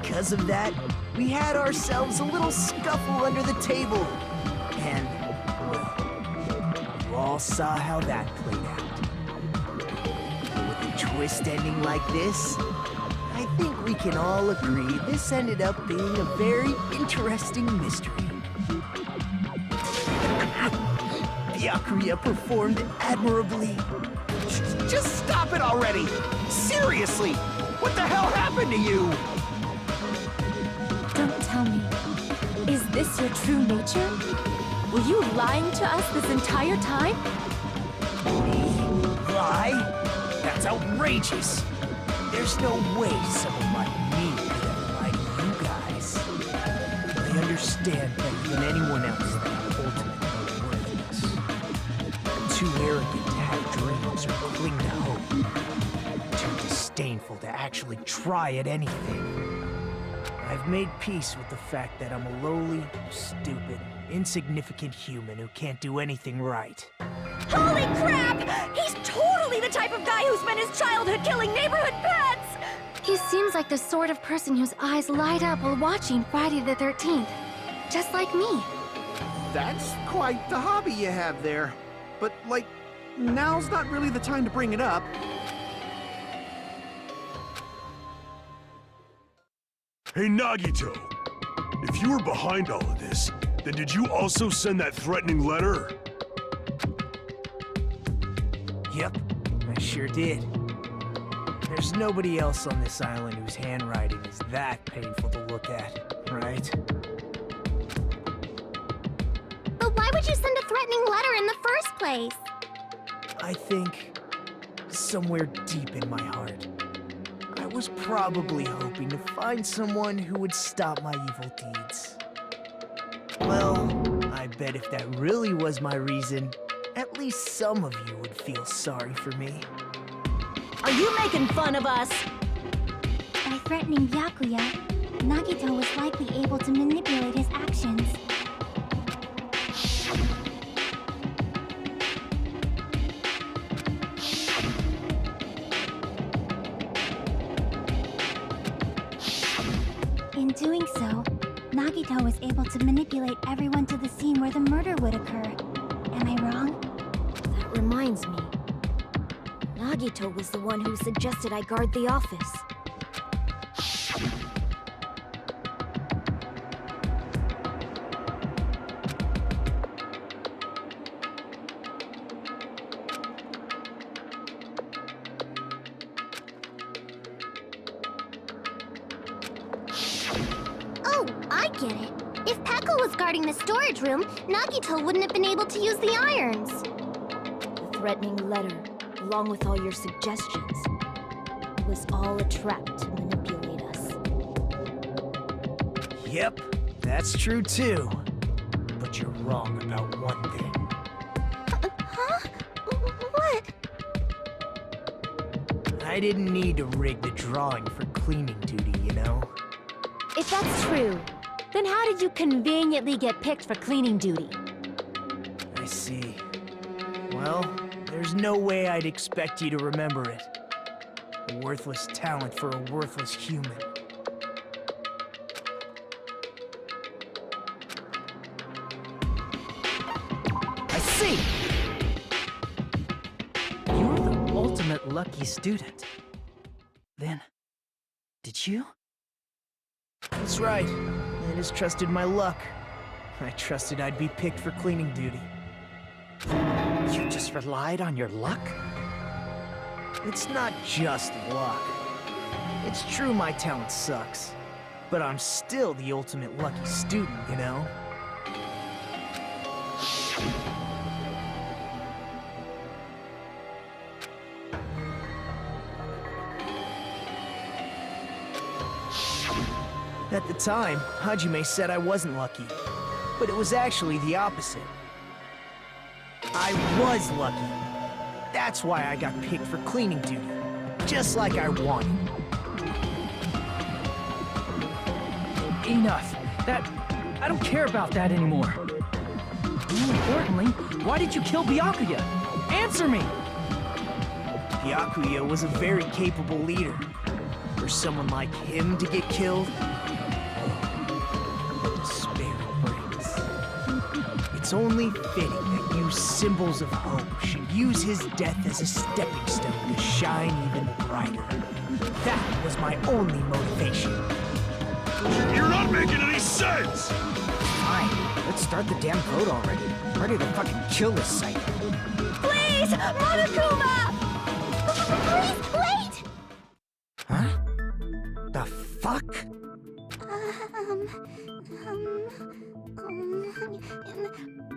Because of that, we had ourselves a little scuffle under the table. And, well, you all saw how that played out. With a twist ending like this, I think we can all agree this ended up being a very interesting mystery. Byakuya performed admirably. Just stop it already! Seriously! What the hell happened to you? Don't tell me. Is this your true nature? Were you lying to us this entire time? Me? Lie? That's outrageous! There's no way someone like me could ever lie to you guys. I understand better than anyone else that ultimate worthiness. I'm too arrogant to have dreams or cling to hope. Too disdainful to actually try at anything. I've made peace with the fact that I'm a lowly, stupid, insignificant human who can't do anything right. Holy crap! He's totally the type of guy who spent his childhood killing neighborhood pets! He seems like the sort of person whose eyes light up while watching Friday the 13th. Just like me. That's quite the hobby you have there. But, like, now's not really the time to bring it up. Hey, Nagito! If you were behind all of this, then did you also send that threatening letter? Yep, I sure did. There's nobody else on this island whose handwriting is that painful to look at, right? But why would you send a threatening letter in the first place? I think, somewhere deep in my heart, I was probably hoping to find someone who would stop my evil deeds. Well, I bet if that really was my reason, at least some of you would feel sorry for me. Are you making fun of us? By threatening Byakuya, Nagito was likely able to manipulate his actions. In doing so, Nagito was able to manipulate everyone to the scene where the murder would occur. Am I wrong? That reminds me. Nagito was the one who suggested I guard the office. Oh, I get it. If Pekka was guarding the storage room, Nagito wouldn't have been able to use the irons. The threatening letter, along with all your suggestions, it was all a trap to manipulate us. Yep, that's true too. But you're wrong about one thing. Huh? What? I didn't need to rig the drawing for cleaning duty, you know? If that's true, then how did you conveniently get picked for cleaning duty? I see. Well, there's no way I'd expect you to remember it. A worthless talent for a worthless human. I see! You're the ultimate lucky student. Then, did you? That's right. I just trusted my luck. I trusted I'd be picked for cleaning duty. You just relied on your luck? It's not just luck. It's true my talent sucks. But I'm still the ultimate lucky student, you know? At the time, Hajime said I wasn't lucky. But it was actually the opposite. I was lucky. That's why I got picked for cleaning duty. Just like I wanted. Enough. I don't care about that anymore. More importantly, why did you kill Byakuya? Answer me! Byakuya was a very capable leader. For someone like him to get killed, despair brings. It's only fitting that you symbols of hope should use his death as a stepping stone to shine even brighter. That was my only motivation. You're not making any sense! Fine, let's start the damn vote already. I'm ready to fucking kill this site. Please! Monokuma! Please, wait! Huh? The fuck?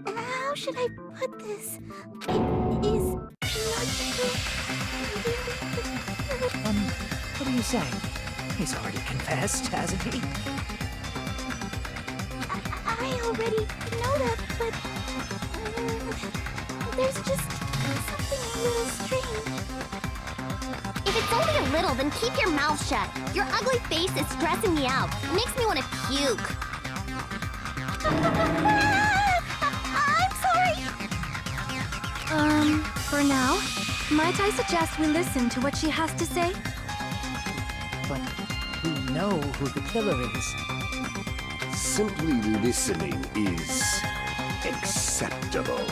How should I put this? Is What are you saying? He's already confessed, hasn't he? already know that, but there's just something a little strange. If it's only a little, then keep your mouth shut. Your ugly face is stressing me out. It makes me want to puke. I'm sorry. For now, might I suggest we listen to what she has to say? But we know who the killer is. Simply listening is acceptable.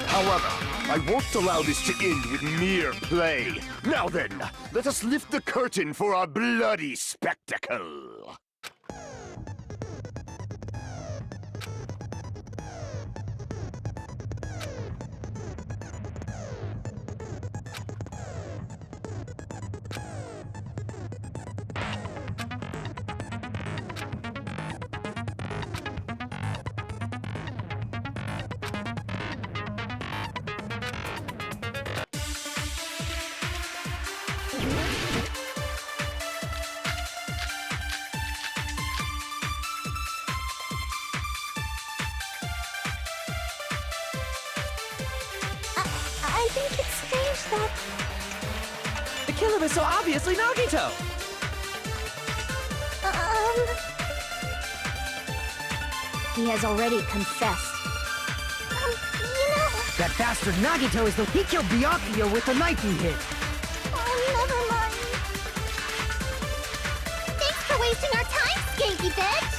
However, I won't allow this to end with mere play. Now then, let us lift the curtain for our bloody spectacle. I think it's strange that... The killer is so obviously Nagito! He has already confessed. That bastard Nagito is the... He killed Byakuya with the knife he hit. Never mind. Thanks for wasting our time, skanky bitch!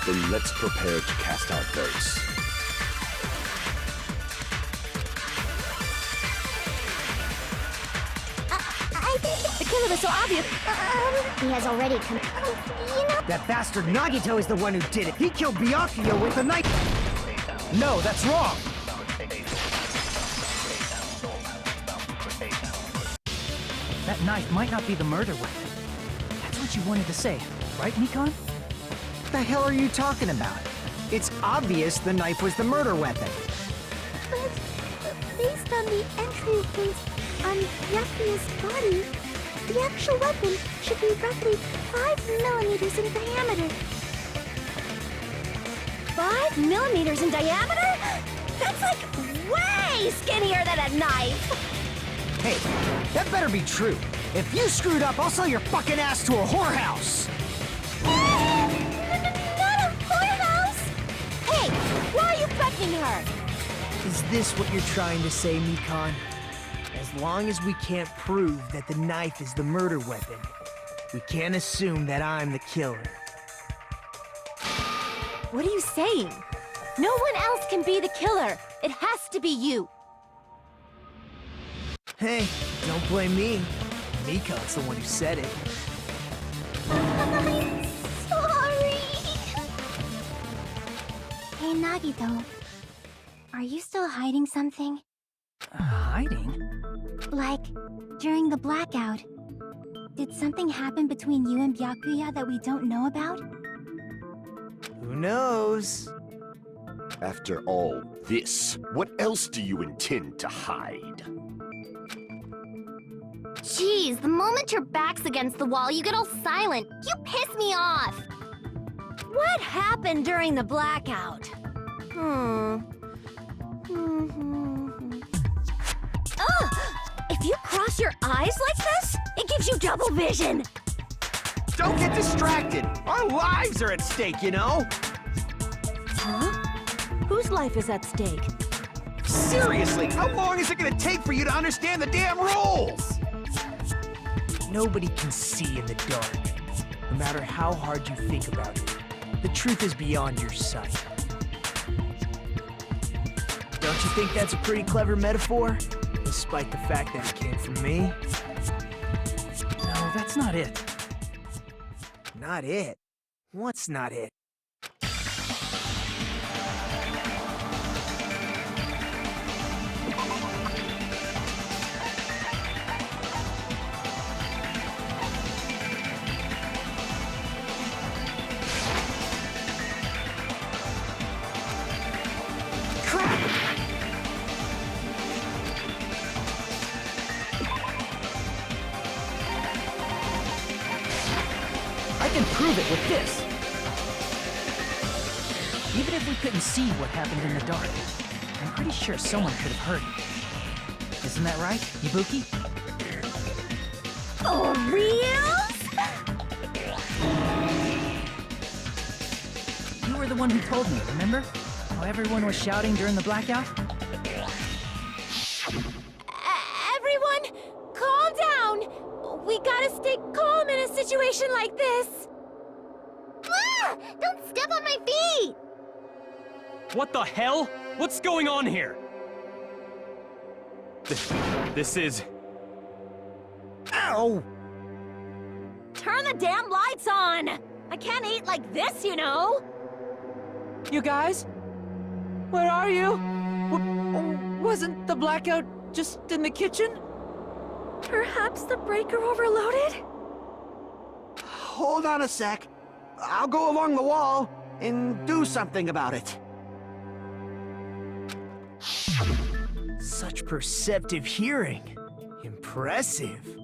Then let's prepare to cast our votes. I think The killer is so obvious. he has already That bastard Nagito is the one who did it. He killed Byakuya with the knife. No, that's wrong. That knife might not be the murder weapon. That's what you wanted to say, right, Nikon? What the hell are you talking about? It's obvious the knife was the murder weapon. But based on the entry points on Byakuya's body, the actual weapon should be roughly 5 millimeters in diameter. 5 millimeters in diameter? That's like way skinnier than a knife! Hey, that better be true. If you screwed up, I'll sell your fucking ass to a whorehouse! Not a whorehouse! Hey, why are you threatening her? Is this what you're trying to say, Nikon? As long as we can't prove that the knife is the murder weapon, we can't assume that I'm the killer. What are you saying? No one else can be the killer. It has to be you. Hey, don't blame me. Nikon's the one who said it. I'm sorry! Hey, Nagito. Are you still hiding something? Hiding? Like, during the blackout, did something happen between you and Byakuya that we don't know about? Who knows? After all this, what else do you intend to hide? Jeez, the moment your back's against the wall, you get all silent. You piss me off! What happened during the blackout? If you cross your eyes like this, it gives you double vision. Don't get distracted. Our lives are at stake, you know? Huh? Whose life is at stake? Seriously, how long is it gonna take for you to understand the damn rules? Nobody can see in the dark, no matter how hard you think about it. The truth is beyond your sight. Don't you think that's a pretty clever metaphor? Despite the fact that it came from me? No, that's not it. Not it? What's not it? I can prove it with this. Even if we couldn't see what happened in the dark, I'm pretty sure someone could have heard it. Isn't that right, Ibuki? Oh, reals? You were the one who told me, remember? How everyone was shouting during the blackout? Everyone, calm down. We gotta stay calm in a situation like this. Ah! Don't step on my feet! What the hell? What's going on here? This is... Ow! Turn the damn lights on! I can't eat like this, you know! You guys? Where are you? Wasn't the blackout just in the kitchen? Perhaps the breaker overloaded? Hold on a sec. I'll go along the wall and do something about it. Such perceptive hearing. Impressive.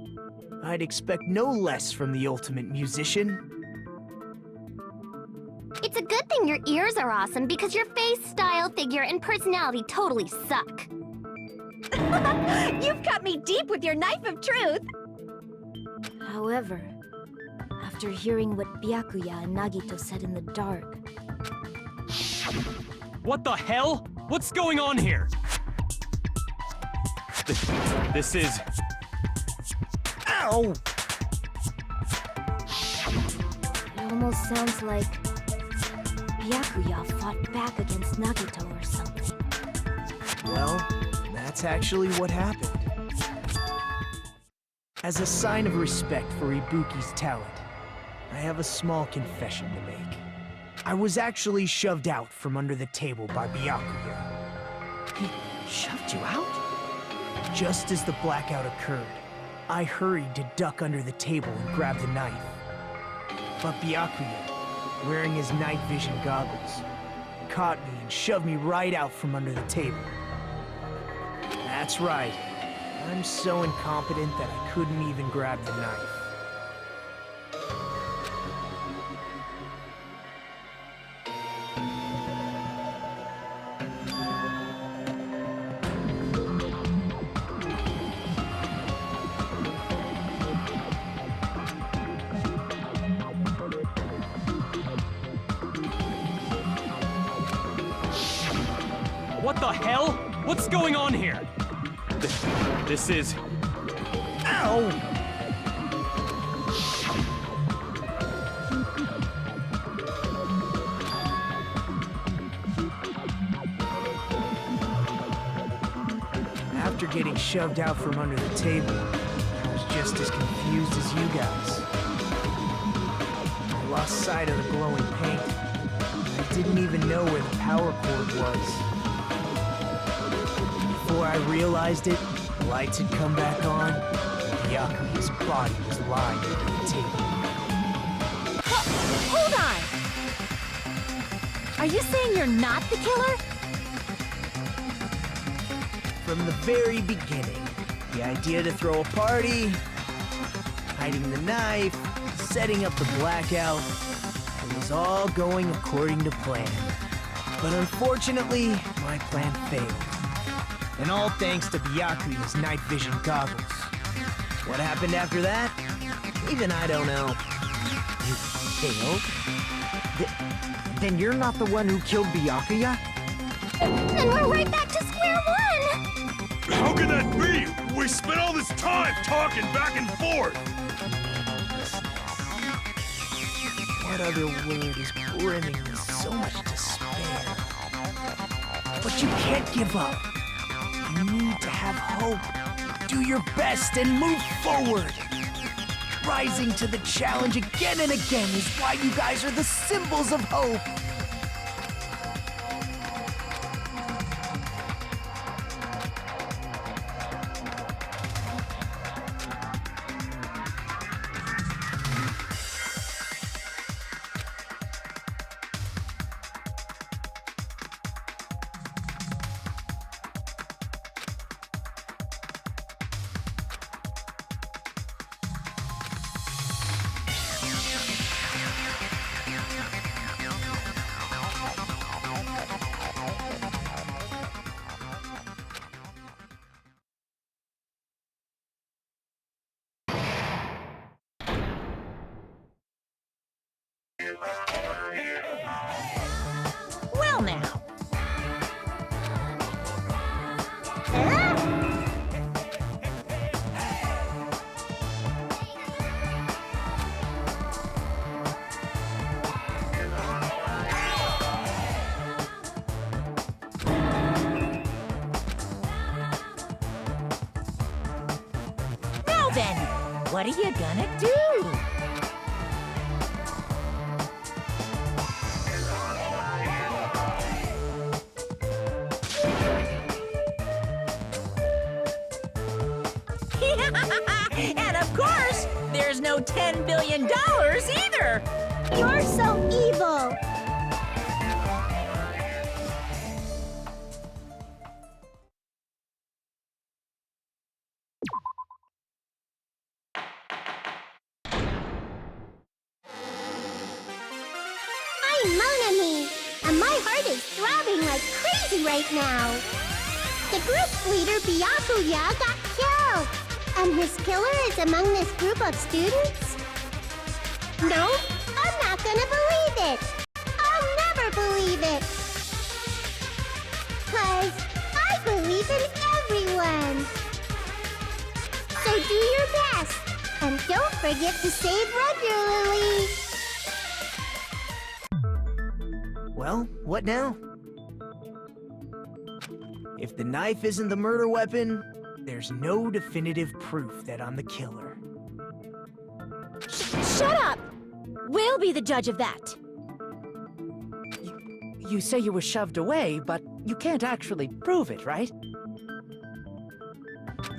I'd expect no less from the ultimate musician. It's a good thing your ears are awesome because your face, style, figure, and personality totally suck. You've cut me deep with your knife of truth! However, after hearing what Byakuya and Nagito said in the dark, What the hell? What's going on here? This is... Ow! it almost sounds like Byakuya fought back against Nagito or something. Well, that's actually what happened. As a sign of respect for Ibuki's talent, I have a small confession to make. I was actually shoved out from under the table by Byakuya. He shoved you out? Just as the blackout occurred, I hurried to duck under the table and grab the knife. But Byakuya, wearing his night vision goggles, caught me and shoved me right out from under the table. That's right. I'm so incompetent that I couldn't even grab the knife. What the hell? What's going on here? This is... Ow! After getting shoved out from under the table, I was just as confused as you guys. I lost sight of the glowing paint. I didn't even know where the power cord was. Before I realized it, the lights had come back on, and Byakuya's body was lying under the table. Hold on! Are you saying you're not the killer? From the very beginning, the idea to throw a party, hiding the knife, setting up the blackout, it was all going according to plan. But unfortunately, my plan failed. And all thanks to Byakuya's night vision goggles. What happened after that? Even I don't know. You failed? Then you're not the one who killed Byakuya? Then we're right back to square one! How can that be? We spent all this time talking back and forth! What other word is brimming with so much despair? But you can't give up. You need to have hope. Do your best and move forward. Rising to the challenge again and again is why you guys are the symbols of hope. Well now. Now then, what are you gonna do? And of course, there's no $10 billion either! You're so evil! I'm Monami, and my heart is throbbing like crazy right now. The group's leader, Byakuya, got killed. And his killer is among this group of students? No, I'm not gonna believe it. I'll never believe it. 'Cause I believe in everyone. So do your best. And don't forget to save regularly. Well, what now? If the knife isn't the murder weapon, there's no definitive proof that I'm the killer. Shut up! We'll be the judge of that. You say you were shoved away, but you can't actually prove it, right?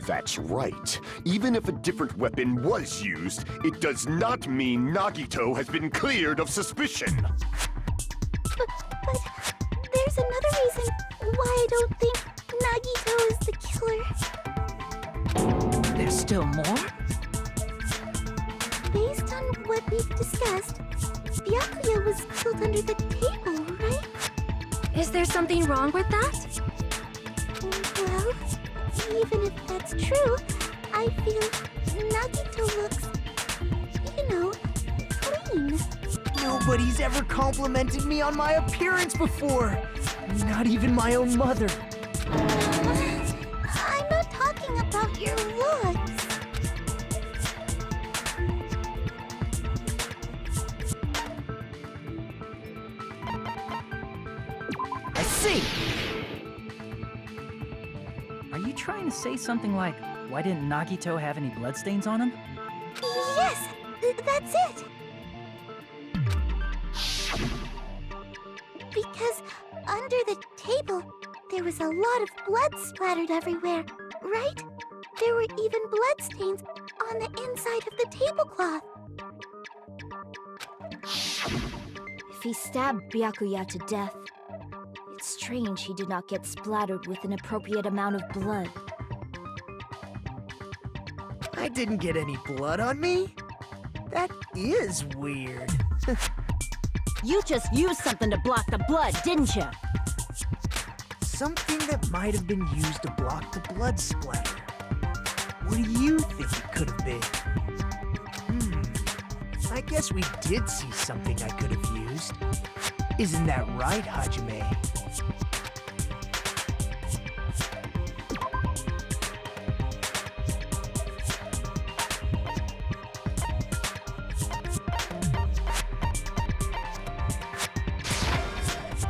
That's right. Even if a different weapon was used, it does not mean Nagito has been cleared of suspicion. But there's another reason why I don't think Nagito is the killer. There's still more? Based on what we've discussed, Byakuya was killed under the table, right? Is there something wrong with that? Well, even if that's true, I feel Nagito looks, clean. Nobody's ever complimented me on my appearance before. Not even my own mother. I'm not talking about your looks. I see! Are you trying to say something like, why didn't Nagito have any bloodstains on him? Yes, that's it. Because under the table, there was a lot of blood splattered everywhere, right? There were even bloodstains on the inside of the tablecloth. If he stabbed Byakuya to death, it's strange he did not get splattered with an appropriate amount of blood. I didn't get any blood on me? That is weird. You just used something to block the blood, didn't you? Something that might have been used to block the blood splatter. What do you think it could have been? I guess we did see something I could have used. Isn't that right, Hajime?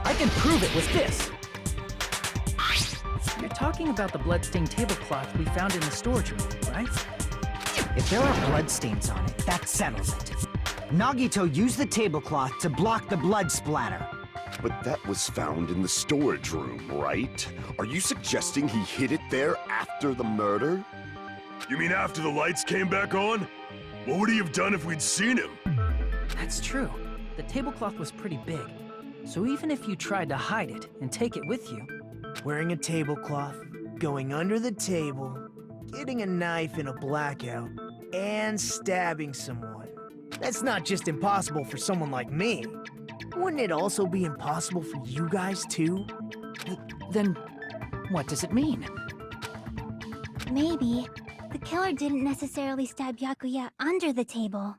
I can prove it with this! You're talking about the bloodstained tablecloth we found in the storage room, right? If there are bloodstains on it, that settles it. Nagito used the tablecloth to block the blood splatter. But that was found in the storage room, right? Are you suggesting he hid it there after the murder? You mean after the lights came back on? What would he have done if we'd seen him? That's true. The tablecloth was pretty big. So even if you tried to hide it and take it with you... Wearing a tablecloth, going under the table, getting a knife in a blackout, and stabbing someone. That's not just impossible for someone like me. Wouldn't it also be impossible for you guys too? Then what does it mean? Maybe the killer didn't necessarily stab Byakuya under the table.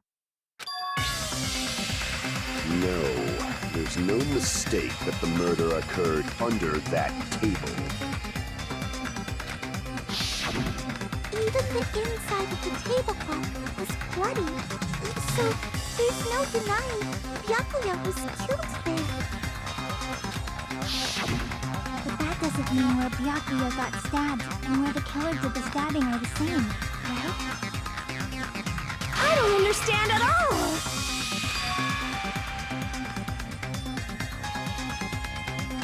No, there's no mistake that the murder occurred under that table. Even the inside of the tablecloth was bloody. So there's no denying Byakuya was killed there. But that doesn't mean where Byakuya got stabbed and where the killer did the stabbing are the same, right? I don't understand at all!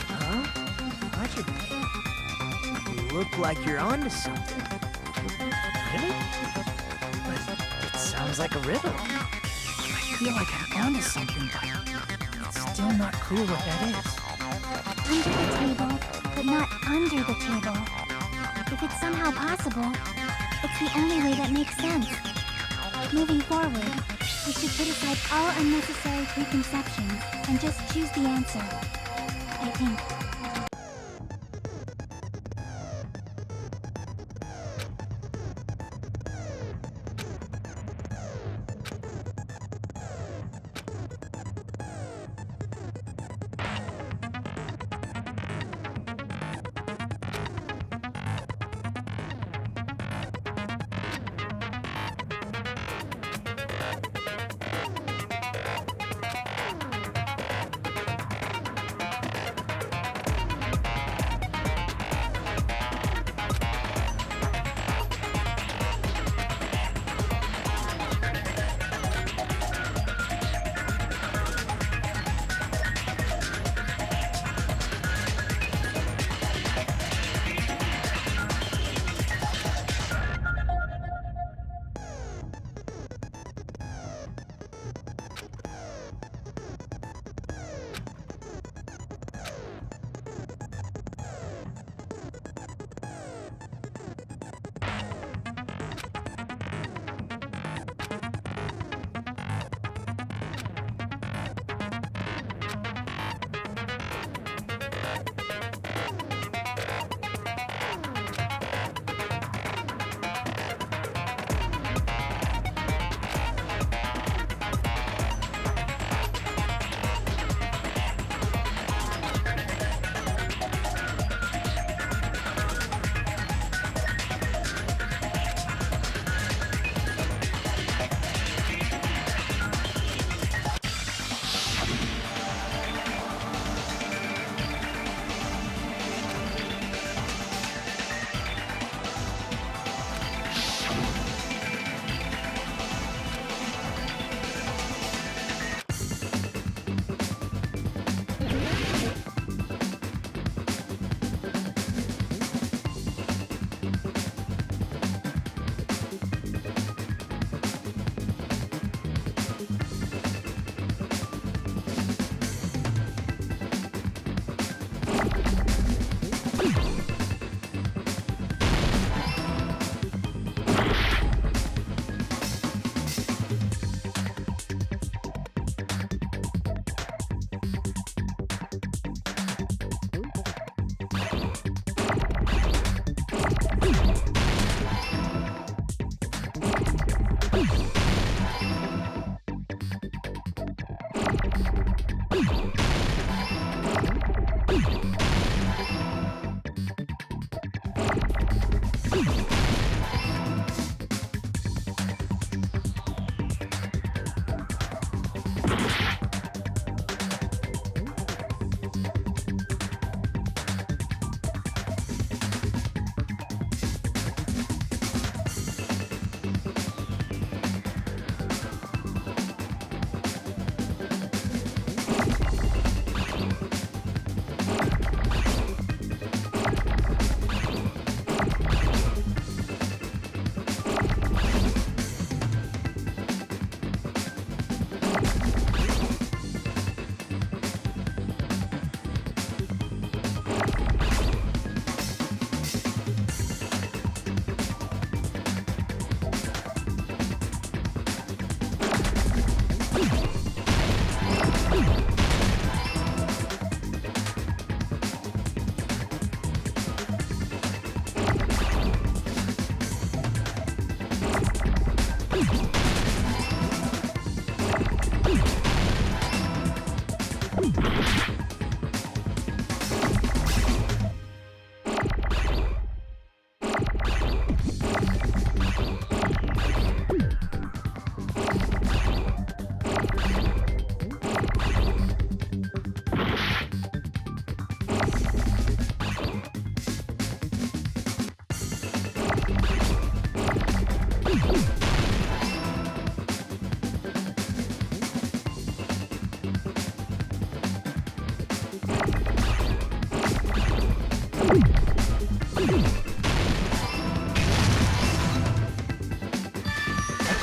Huh? Majima, you look like you're onto something. Really? But it sounds like a riddle. I feel like I'm onto something, but it's still not clear what that is. Under the table, but not under the table. If it's somehow possible, it's the only way that makes sense. Moving forward, we should put aside all unnecessary preconceptions and just choose the answer. I think.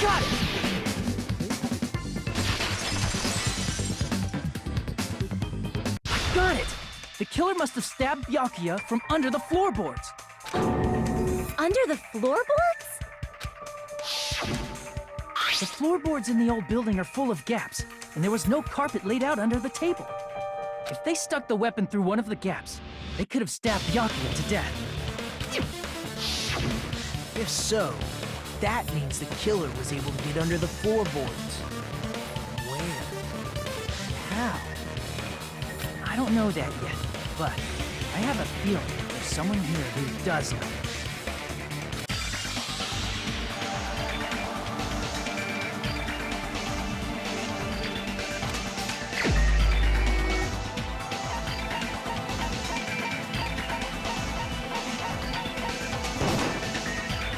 Got it! Got it! The killer must have stabbed Byakuya from under the floorboards. Under the floorboards? The floorboards in the old building are full of gaps, and there was no carpet laid out under the table. If they stuck the weapon through one of the gaps, they could have stabbed Byakuya to death. If so, that means the killer was able to get under the floorboards. Where? How? I don't know that yet, but I have a feeling there's someone here who does know.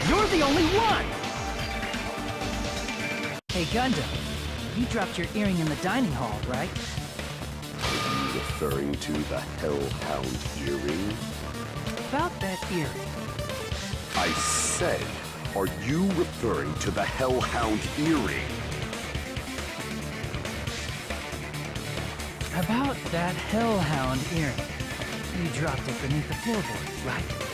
You're the only one! Hey, Gundam, you dropped your earring in the dining hall, right? Referring to the Hellhound earring? About that earring. I said, are you referring to the Hellhound earring? About that Hellhound earring. You dropped it beneath the floorboard, right?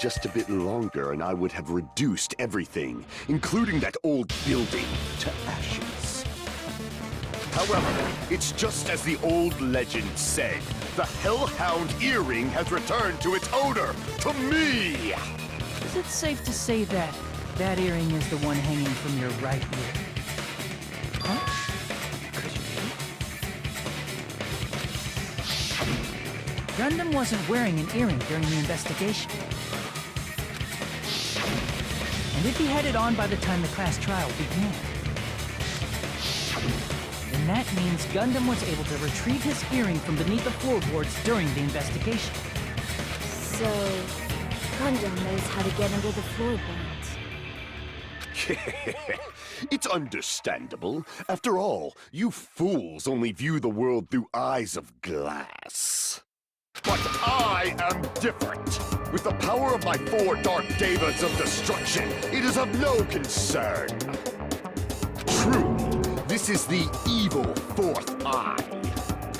Just a bit longer and I would have reduced everything, including that old building, to ashes. However, it's just as the old legend said. The Hellhound earring has returned to its owner, to me! Is it safe to say that that earring is the one hanging from your right ear? Huh? Could you be? Gundam wasn't wearing an earring during the investigation. And if he had it on by the time the class trial began, then that means Gundam was able to retrieve his earring from beneath the floorboards during the investigation. So, Gundam knows how to get under the floorboards. It's understandable. After all, you fools only view the world through eyes of glass. But I am different. With the power of my 4 Dark Devas of destruction, it is of no concern. Truly, this is the evil 4th eye.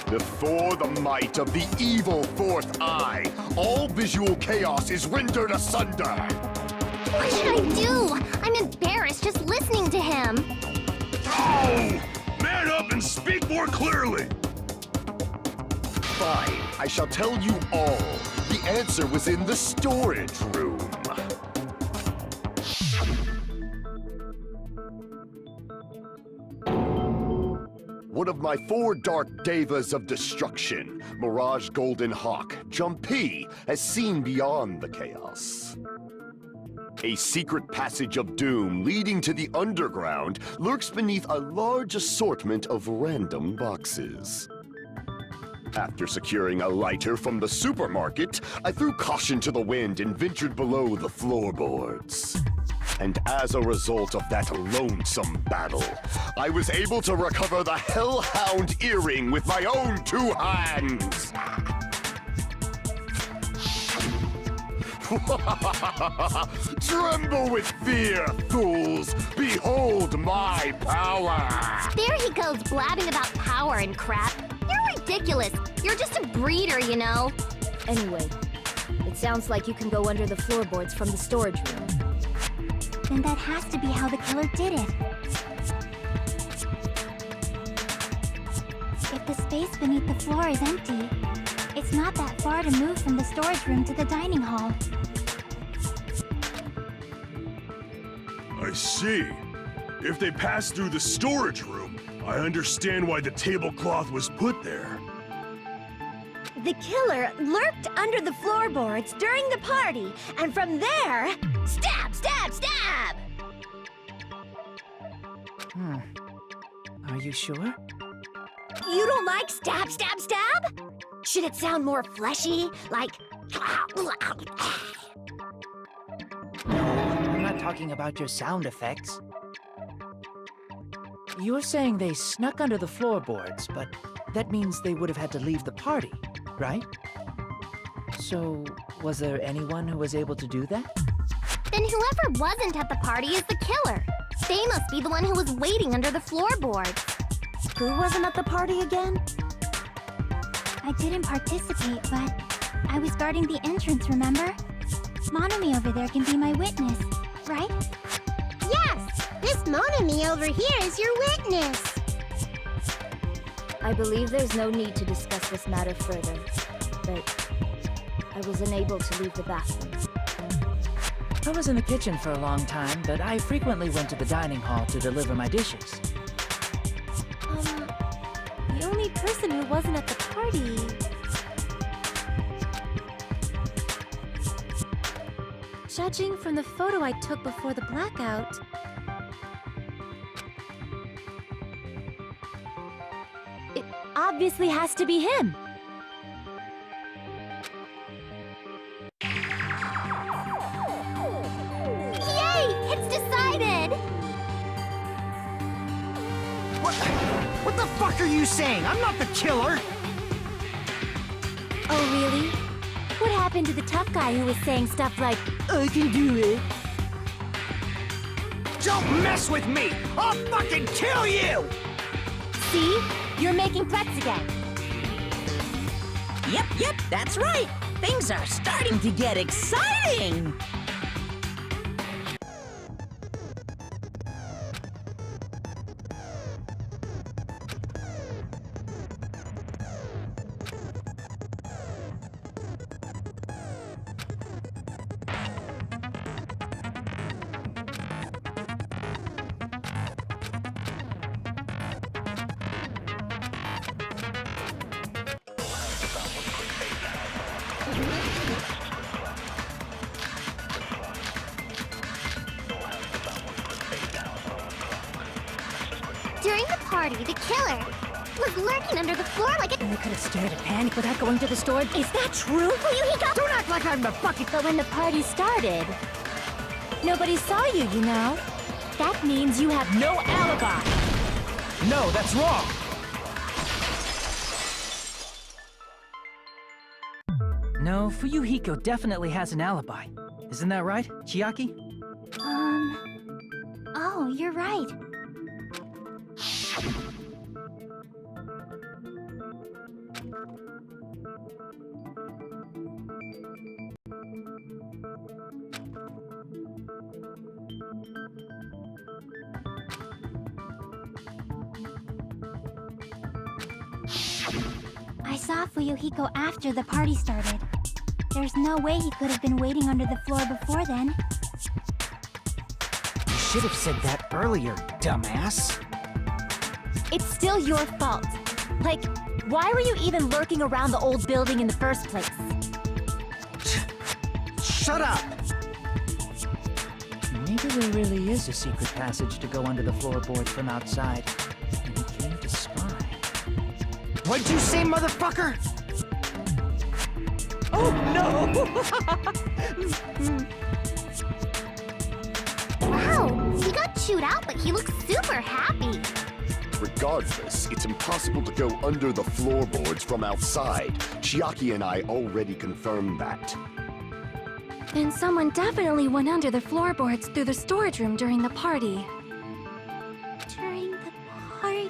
Before the might of the evil 4th eye, all visual chaos is rendered asunder. What should I do? I'm embarrassed just listening to him. Oh! Man up and speak more clearly! Fine, I shall tell you all. The answer was in the storage room. One of my 4 Dark Devas of destruction, Mirage Golden Hawk, Jumpy, has seen beyond the chaos. A secret passage of doom leading to the underground lurks beneath a large assortment of random boxes. After securing a lighter from the supermarket, I threw caution to the wind and ventured below the floorboards. And as a result of that lonesome battle, I was able to recover the Hellhound earring with my own 2 hands! Tremble with fear, fools! Behold my power! There he goes blabbing about power and crap. You're ridiculous. You're just a breeder, you know. Anyway, it sounds like you can go under the floorboards from the storage room. Then that has to be how the killer did it. If the space beneath the floor is empty, it's not that far to move from the storage room to the dining hall. I see. If they passed through the storage room, I understand why the tablecloth was put there. The killer lurked under the floorboards during the party, and from there, stab, stab, stab! Are you sure? You don't like stab, stab, stab? Should it sound more fleshy? Like... I'm not talking about your sound effects. You were saying they snuck under the floorboards, but that means they would have had to leave the party, right? So, was there anyone who was able to do that? Then whoever wasn't at the party is the killer. They must be the one who was waiting under the floorboards. Who wasn't at the party again? I didn't participate, but I was guarding the entrance, remember? Monomi over there can be my witness, right? Yes! This Monomi over here is your witness! I believe there's no need to discuss this matter further, but I was unable to leave the bathroom. I was in the kitchen for a long time, but I frequently went to the dining hall to deliver my dishes. The only person who wasn't at the party... Judging from the photo I took before the blackout... it obviously has to be him. Yay! It's decided! What the fuck are you saying? I'm not the killer! Oh, really? What happened to the tough guy who was saying stuff like, I can do it? Don't mess with me! I'll fucking kill you! See? You're making threats again. Yep, that's right. Things are starting to get exciting. During the party, the killer was lurking under the floor like a... And they could have stirred a panic without going to the store. Is that true? Don't act like I'm the fucking... But when the party started, nobody saw you, you know? That means you have no alibi. No, that's wrong! No, Fuyuhiko definitely has an alibi. Isn't that right, Chiaki? Oh, you're right. I saw Fuyuhiko after the party started. There's no way he could have been waiting under the floor before then. You should have said that earlier, dumbass. It's still your fault. Like, why were you even lurking around the old building in the first place? Shut up! Maybe there really is a secret passage to go under the floorboards from outside, and he came to spy. What'd you say, motherfucker? Oh, no! Wow, he got chewed out, but he looks super happy. Regardless, it's impossible to go under the floorboards from outside. Chiaki and I already confirmed that. Then someone definitely went under the floorboards through the storage room during the party. During the party?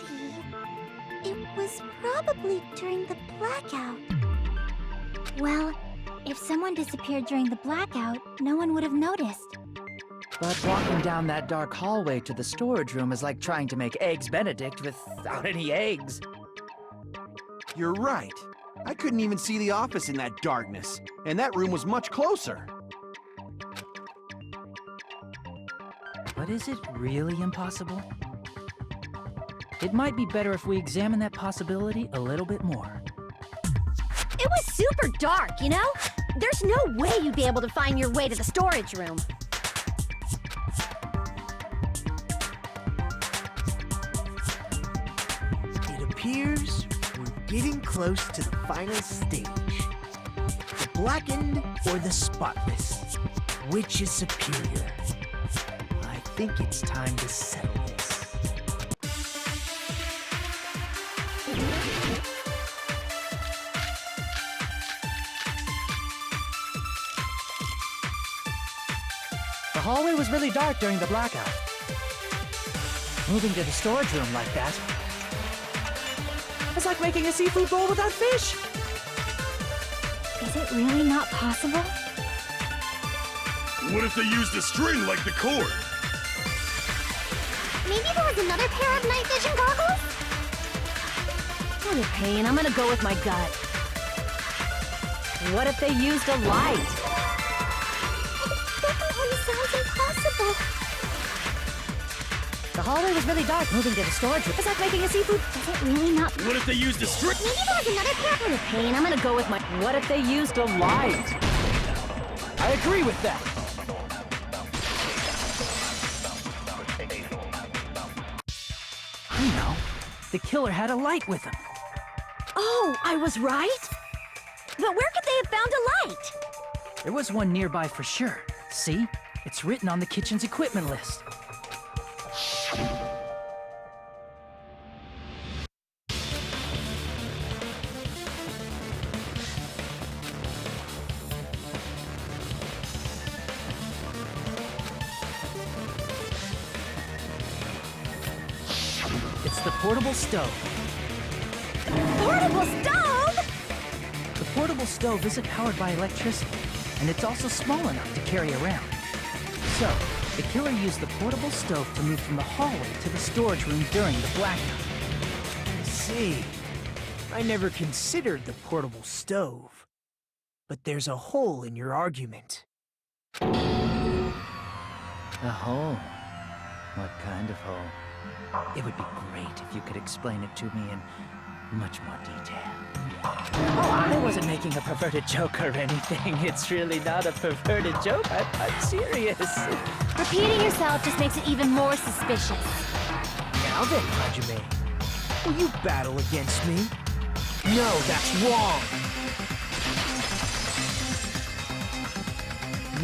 It was probably during the blackout. Well, if someone disappeared during the blackout, no one would have noticed. But walking down that dark hallway to the storage room is like trying to make Eggs Benedict without any eggs. You're right. I couldn't even see the office in that darkness, and that room was much closer. But is it really impossible? It might be better if we examine that possibility a little bit more. It was super dark, you know? There's no way you'd be able to find your way to the storage room. appears we're getting close to the final stage. The blackened or the spotless? Which is superior? I think it's time to settle this. The hallway was really dark during the blackout. Moving to the storage room like that, it's like making a seafood bowl without fish. Is it really not possible? What if they used a string like the cord? Maybe there was another pair of night vision goggles? What a pain. I'm gonna go with my gut. What if they used a light? It definitely sounds impossible. The hallway was really dark. Moving to the storage room, it's like making a seafood. Is it really not? What if they used a string? Maybe there was another pair. What a pain. I'm gonna go with my... What if they used a light? I agree with that. I know. The killer had a light with him. Oh, I was right? But where could they have found a light? There was one nearby for sure. See? It's written on the kitchen's equipment list. It's the portable stove. Portable stove? The portable stove isn't powered by electricity, and it's also small enough to carry around. So, the killer used the portable stove to move from the hallway to the storage room during the blackout. I see. I never considered the portable stove. But there's a hole in your argument. A hole? What kind of hole? It would be great if you could explain it to me in much more detail. Oh, I wasn't making a perverted joke or anything. It's really not a perverted joke. I'm serious. Repeating yourself just makes it even more suspicious. Now then, Hajime, will you battle against me? No, that's wrong!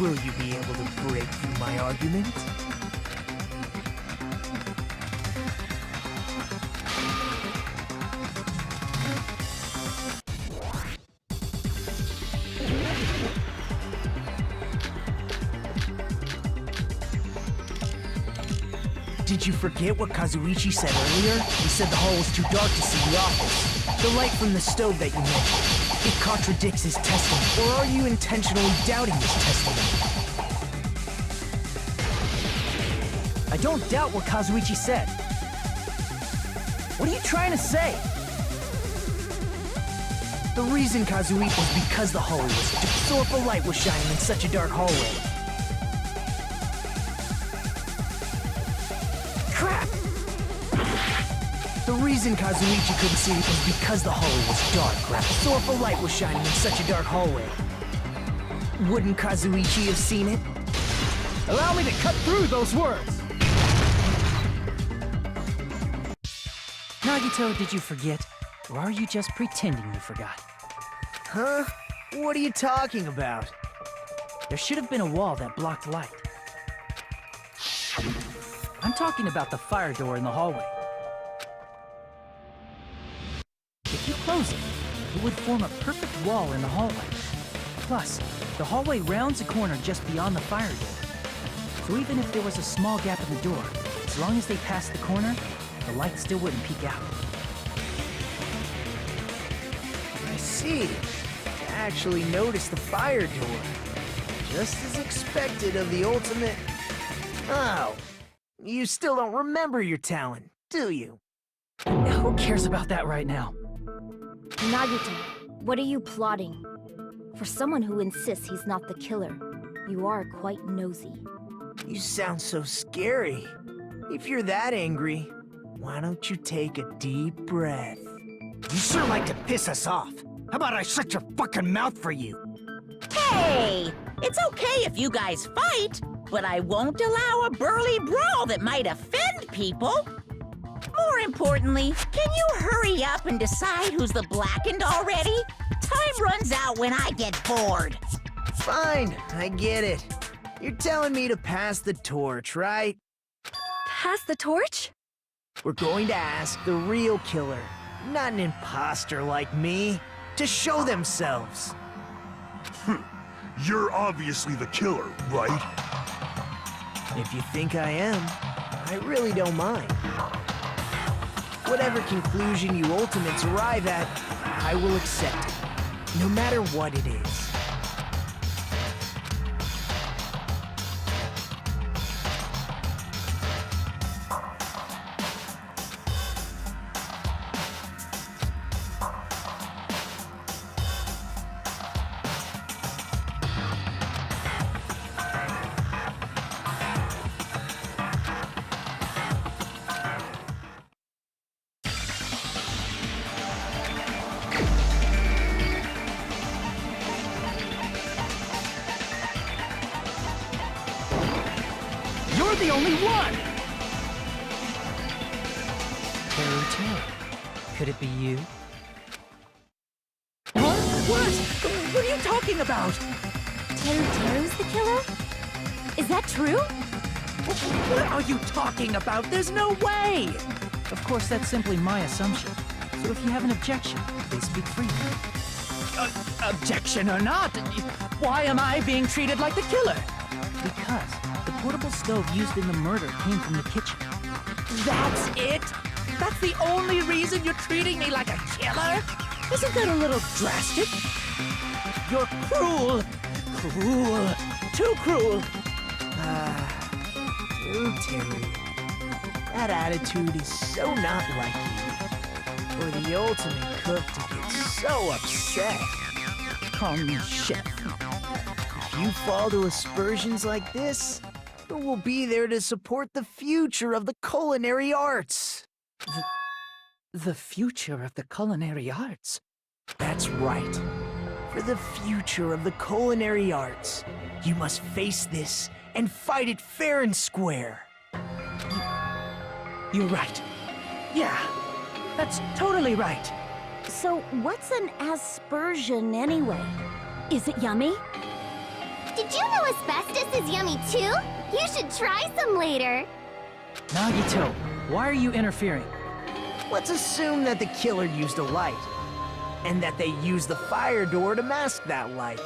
Will you be able to break through my argument? Did you forget what Kazuichi said earlier? He said the hall was too dark to see the office. The light from the stove that you mentioned. It contradicts his testimony. Or are you intentionally doubting his testimony? I don't doubt what Kazuichi said. What are you trying to say? The reason Kazuichi was because the hallway was dark. So if a light was shining in such a dark hallway. Crap! The reason Kazuichi couldn't see it was because the hallway was dark, right? So if a light was shining in such a dark hallway, wouldn't Kazuichi have seen it? Allow me to cut through those words. Nagito, did you forget? Or are you just pretending you forgot? Huh? What are you talking about? There should have been a wall that blocked light. I'm talking about the fire door in the hallway. If you close it, it would form a perfect wall in the hallway. Plus, the hallway rounds a corner just beyond the fire door. So even if there was a small gap in the door, as long as they passed the corner, the light still wouldn't peek out. I see. You actually noticed the fire door. Just as expected of the ultimate... Oh. You still don't remember your talent, do you? Who cares about that right now? Nagito, what are you plotting? For someone who insists he's not the killer, you are quite nosy. You sound so scary. If you're that angry, why don't you take a deep breath? You sure like to piss us off. How about I shut your fucking mouth for you? Hey! It's okay if you guys fight, but I won't allow a burly brawl that might offend people. More importantly, can you hurry up and decide who's the blackened already? Time runs out when I get bored. Fine, I get it. You're telling me to pass the torch, right? Pass the torch? We're going to ask the real killer, not an imposter like me, to show themselves. You're obviously the killer, right? If you think I am, I really don't mind. Whatever conclusion you ultimates arrive at, I will accept it, no matter what it is. You're the only one! Teru, could it be you? What? What are you talking about? Teru's the killer? Is that true? What are you talking about? There's no way! Of course, that's simply my assumption. So if you have an objection, please speak freely. Objection or not, why am I being treated like the killer? Because the portable stove used in the murder came from the kitchen. That's it? That's the only reason you're treating me like a killer? Isn't that a little drastic? You're cruel. Cruel. Too cruel. Teru. That attitude is so not like you. For the ultimate cook to get so upset. Call me chef. If you fall to aspersions like this, who will be there to support the future of the culinary arts? The future of the culinary arts? That's right. For the future of the culinary arts, you must face this and fight it fair and square. You're right. Yeah, that's totally right. So what's an aspersion anyway? Is it yummy? Did you know asbestos is yummy too? You should try some later. Nagito, why are you interfering? Let's assume that the killer used a light, and that they used the fire door to mask that light,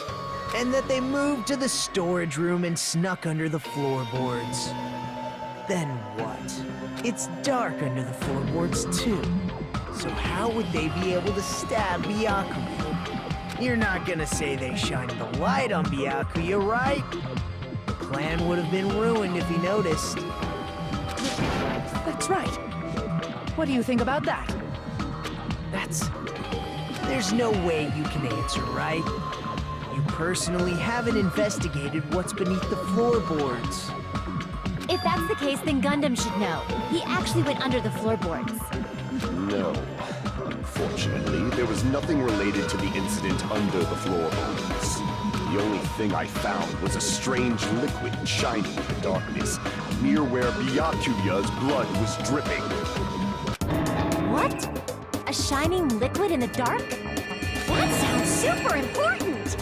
and that they moved to the storage room and snuck under the floorboards. Then what? It's dark under the floorboards too. So how would they be able to stab Byakuya? You're not gonna say they shined the light on Byakuya, right? The plan would have been ruined if he noticed. That's right. What do you think about that? There's no way you can answer, right? You personally haven't investigated what's beneath the floorboards. If that's the case, then Gundam should know. He actually went under the floorboards. No. Unfortunately, there was nothing related to the incident under the floorboards. The only thing I found was a strange liquid shining in the darkness, near where Byakuya's blood was dripping. What? A shining liquid in the dark? That sounds super important!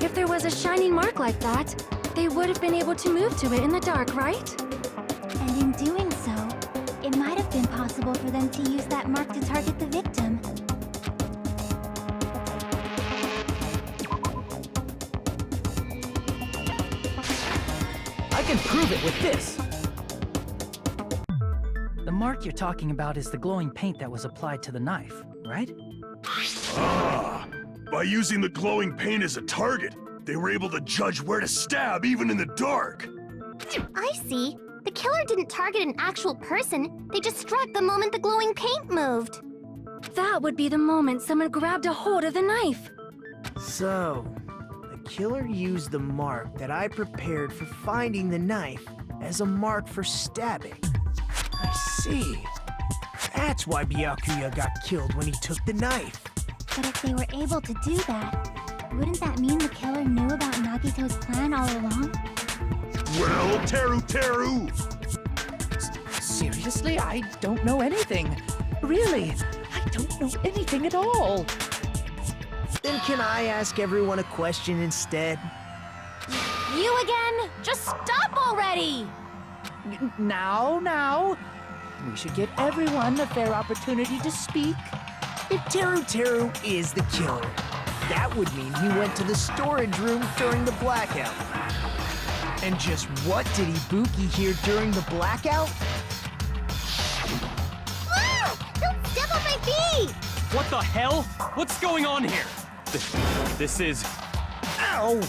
If there was a shining mark like that, they would have been able to move to it in the dark, right? And in doing so, it might have been possible for them to use that mark to target the victim. I can prove it with this! The mark you're talking about is the glowing paint that was applied to the knife, right? Ah! By using the glowing paint as a target, they were able to judge where to stab even in the dark. I see. The killer didn't target an actual person. They just struck the moment the glowing paint moved. That would be the moment someone grabbed a hold of the knife. So, the killer used the mark that I prepared for finding the knife as a mark for stabbing. I see. That's why Byakuya got killed when he took the knife. But if they were able to do that, wouldn't that mean the killer knew about Nagito's plan all along? Well, Teru! Seriously, I don't know anything. Really, I don't know anything at all. Then can I ask everyone a question instead? You again? Just stop already! Now. We should give everyone a fair opportunity to speak. If Teru Teru is the killer, that would mean he went to the storage room during the blackout. And just what did Ibuki hear during the blackout? Ah! Don't step on my feet! What the hell? What's going on here? This is... Ow!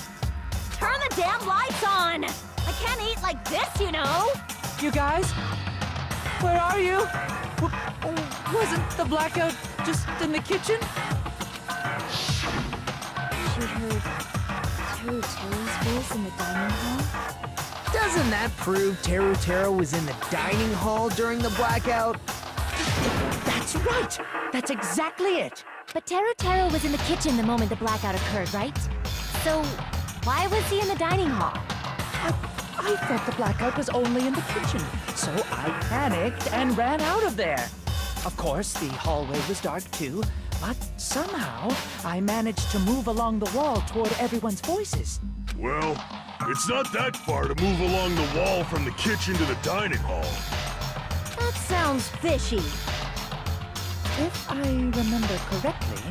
Turn the damn lights on! I can't eat like this, you know! You guys? Where are you? Wasn't the blackout just in the kitchen? She heard Teru Teru's voice in the dining hall. Doesn't that prove Teru Teru was in the dining hall during the blackout? That's right! That's exactly it! But Teru Teru was in the kitchen the moment the blackout occurred, right? So, why was he in the dining hall? I thought the blackout was only in the kitchen, so I panicked and ran out of there. Of course, the hallway was dark too, but somehow I managed to move along the wall toward everyone's voices. Well, it's not that far to move along the wall from the kitchen to the dining hall. That sounds fishy. If I remember correctly,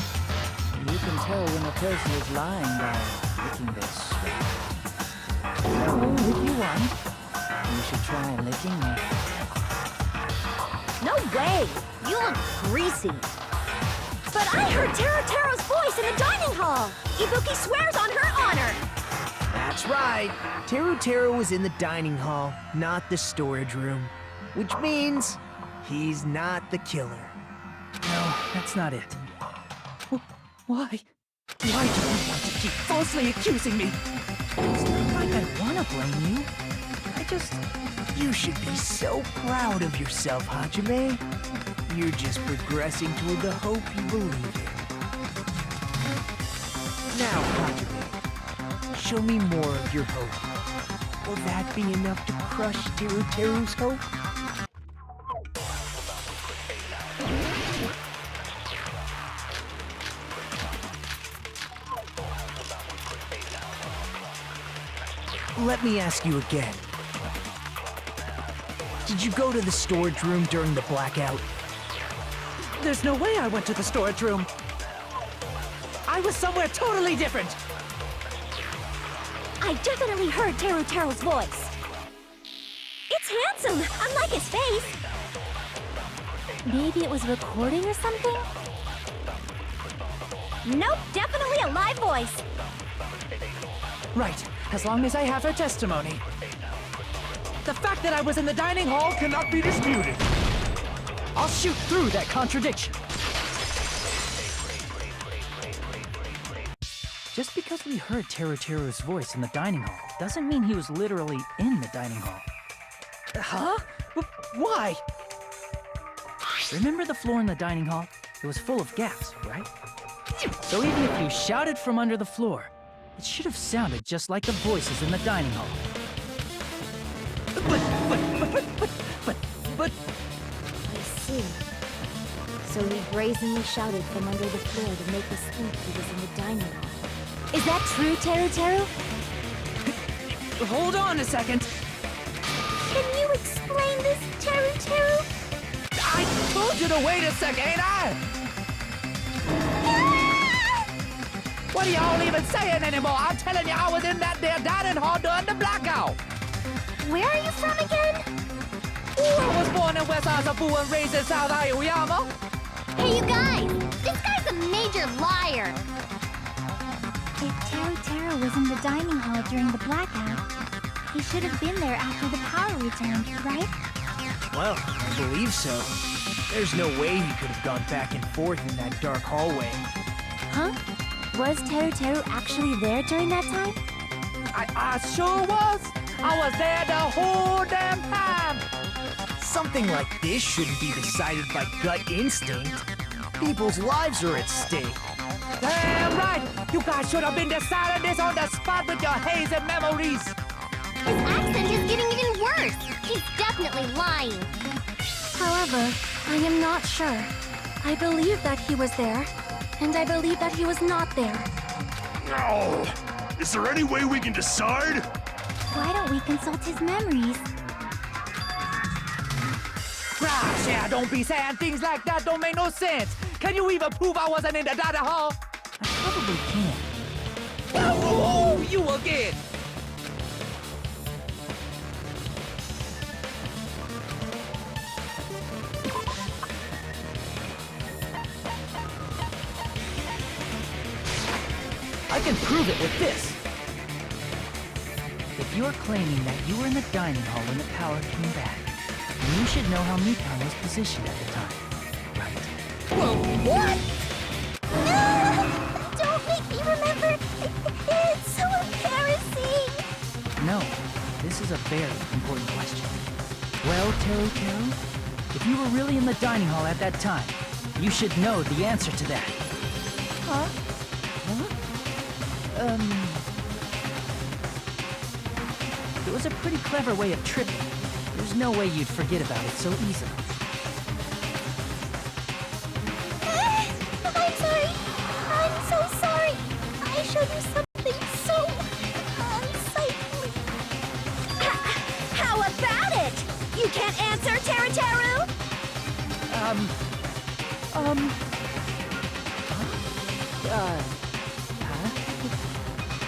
you can tell when a person is lying by licking their sweat. So, if you want, you should try licking me. No way! You look greasy. But I heard Teru Teru's voice in the dining hall! Ibuki swears on her honor! That's right. Teru Teru was in the dining hall, not the storage room. Which means he's not the killer. No, that's not it. Why? Why do you want to keep falsely accusing me? It's not like I want to blame you. You should be so proud of yourself, Hajime. You're just progressing toward the hope you believe in. Now, Hajime, show me more of your hope. Will that be enough to crush Teru Teru's hope? Let me ask you again. Did you go to the storage room during the blackout? There's no way I went to the storage room. I was somewhere totally different. I definitely heard Teru Teru's voice. It's handsome, unlike his face. Maybe it was recording or something? Nope, definitely a live voice. Right, as long as I have her testimony. The fact that I was in the dining hall cannot be disputed. I'll shoot through that contradiction. Just because we heard Teru Teru's voice in the dining hall doesn't mean he was literally in the dining hall. Huh? Why? Remember the floor in the dining hall? It was full of gaps, right? So even if you shouted from under the floor, it should have sounded just like the voices in the dining hall. But... I see. So he brazenly shouted from under the floor to make us think he was in the dining hall. Is that true, Teru Teru? Hold on a second. Can you explain this, Teru Teru? I told you to wait a second, ain't I? What are y'all even saying anymore? I'm telling you, I was in that there dining hall during the blackout. Where are you from again? I was born in West Azabu and raised in South Aoyama. Hey, you guys! This guy's a major liar! If Teru Teru was in the dining hall during the blackout, he should have been there after the power returned, right? Well, I believe so. There's no way he could have gone back and forth in that dark hallway. Huh? Was Teru Teru actually there during that time? I sure was. I was there the whole damn time. Something like this shouldn't be decided by gut instinct. People's lives are at stake. Damn right. You guys should have been deciding this on the spot with your hazy memories. His accent is getting even worse. He's definitely lying. However, I am not sure. I believe that he was there, and I believe that he was not there. No! Is there any way we can decide? Why don't we consult his memories? Gosh, yeah, don't be saying things like that. Don't make no sense. Can you even prove I wasn't in the data hall? I probably can. Oh, you again! I can prove it with this. If you're claiming that you were in the dining hall when the power came back, then you should know how Mikan was positioned at the time, right? Whoa, what? Don't make me remember. It's so embarrassing. No, this is a very important question. Well, Teru, if you were really in the dining hall at that time, you should know the answer to that. Huh? It was a pretty clever way of tripping. There's no way you'd forget about it so easily. I'm sorry. I'm so sorry. I showed you something so unsightly. How about it? You can't answer, Teru?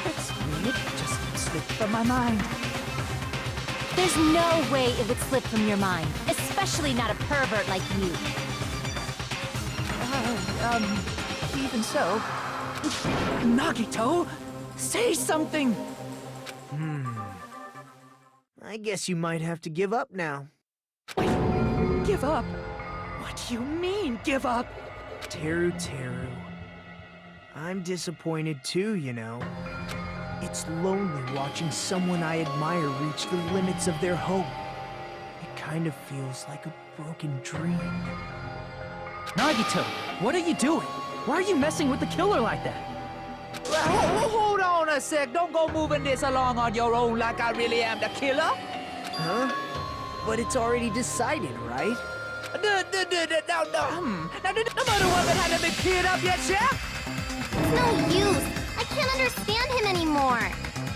That's weird. Just slipped from my mind. There's no way it would slip from your mind, especially not a pervert like you. Even so. Nagito, say something! I guess you might have to give up now. Give up? What do you mean, give up? Teru. I'm disappointed too, you know. It's lonely watching someone I admire reach the limits of their hope. It kind of feels like a broken dream. Nagito, what are you doing? Why are you messing with the killer like that? Hold on a sec. Don't go moving this along on your own like I really am the killer. Huh? But it's already decided, right? No. Now, the murder weapon hasn't been cleared up yet, Chef? It's no use. I can't understand him anymore.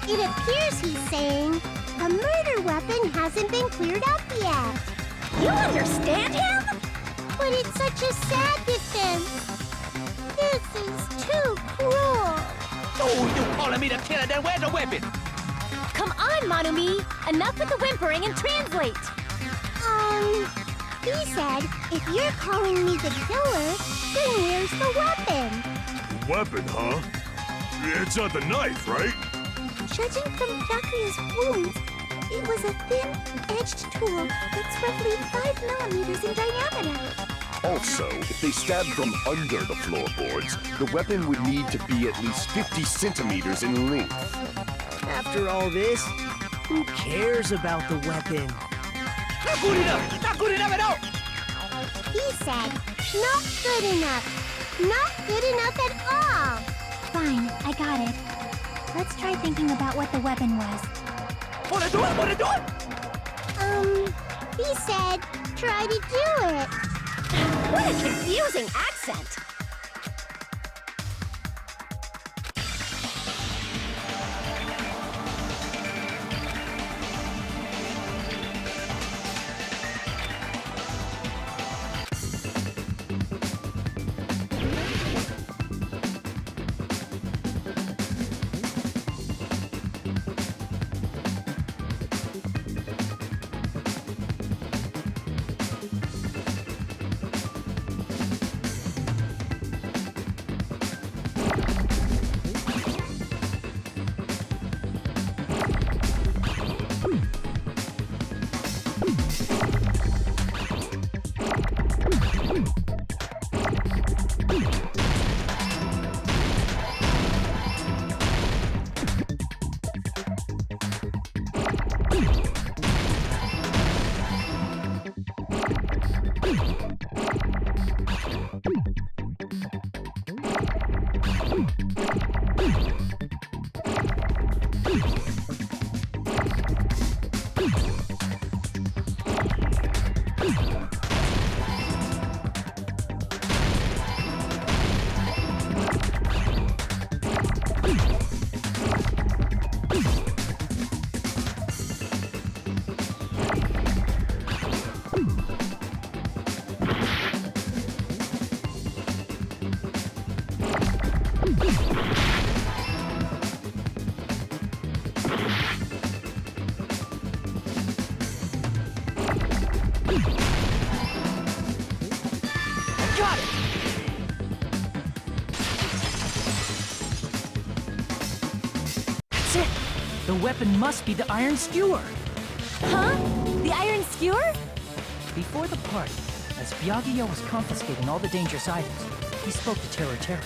It appears he's saying the murder weapon hasn't been cleared up yet. You understand him? But it's such a sad defense. This is too cruel. Oh, you calling me the killer? Then where's the weapon? Come on, Manumi. Enough with the whimpering and translate. He said, if you're calling me the killer, then where's the weapon? Weapon, huh? It's not the knife, right? Judging from Byakuya's wounds, it was a thin-edged tool that's roughly 5 millimeters in diameter. Also, if they stabbed from under the floorboards, the weapon would need to be at least 50 centimeters in length. After all this, who cares about the weapon? Not good enough! Not good enough at all! He said, not good enough. Not good enough at all. Fine, I got it. Let's try thinking about what the weapon was. Wanna do it? He said, try to do it. What a confusing accent. Got it! That's it! The weapon must be the iron skewer! Huh? The iron skewer? Before the party, as Byakuya was confiscating all the dangerous items, he spoke to Teru Teru.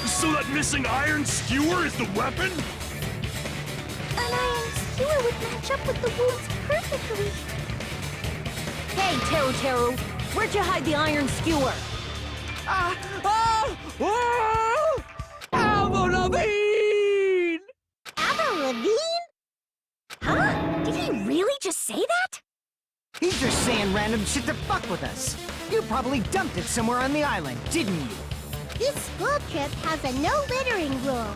So that missing iron skewer is the weapon? An iron skewer would match up with the wounds perfectly. Hey, Teru Teru, where'd you hide the iron skewer? Avril Lavigne! Avril Lavigne? Huh? Did he really just say that? He's just saying random shit to fuck with us. You probably dumped it somewhere on the island, didn't you? This school trip has a no littering rule.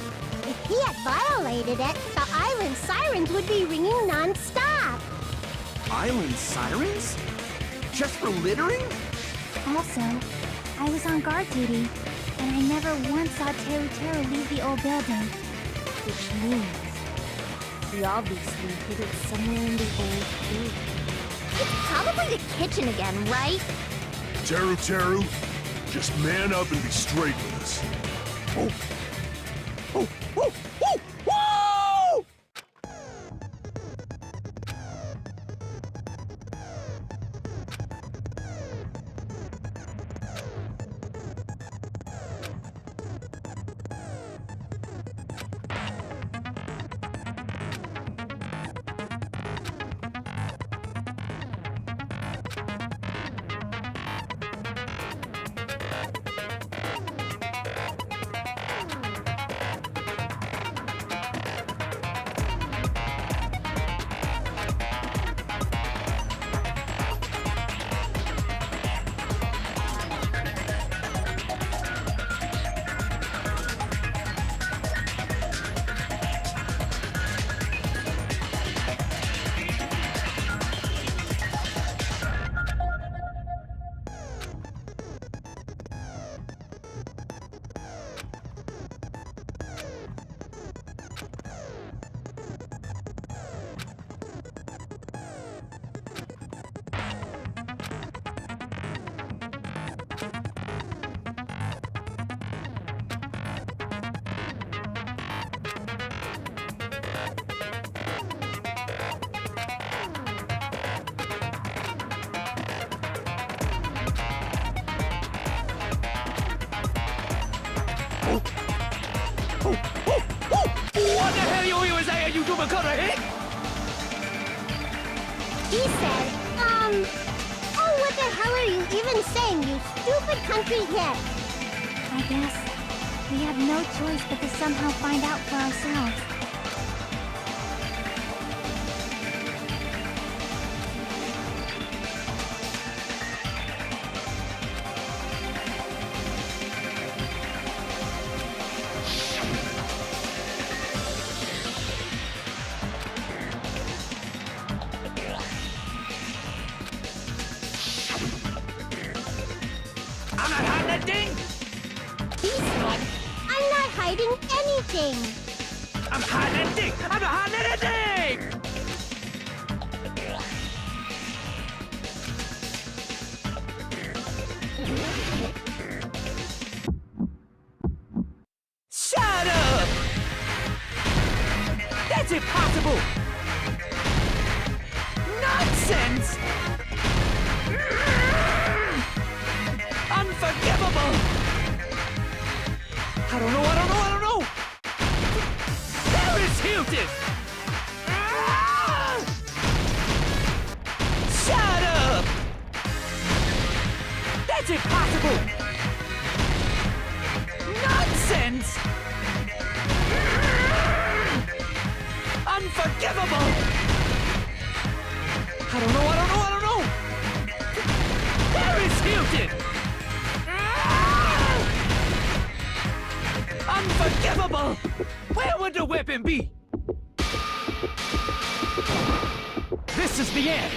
If he had violated it, the island sirens would be ringing non-stop. Island sirens? Just for littering? Also, I was on guard duty, and I never once saw Teru Teru leave the old building. Which means he obviously hid it somewhere in the old building. It's probably the kitchen again, right? Teru Teru, just man up and be straight with us. Oh! Oh! Oh! Oh! Whoa! What the hell you always say, you do because of hit? He said, oh, what the hell are you even saying, you stupid country kid? I guess we have no choice but to somehow find out for ourselves. I'm not hiding that thing! He said, I'm not hiding anything. I'm not hiding that thing! I'm not hiding anything! Shut up! That's impossible! Nonsense! Unforgivable! I don't know! Paris Hilton! Ah! Shut up! That's impossible! Nonsense! Unforgivable! I don't know! Paris Hilton! Unforgivable! Where would the weapon be? This is the end!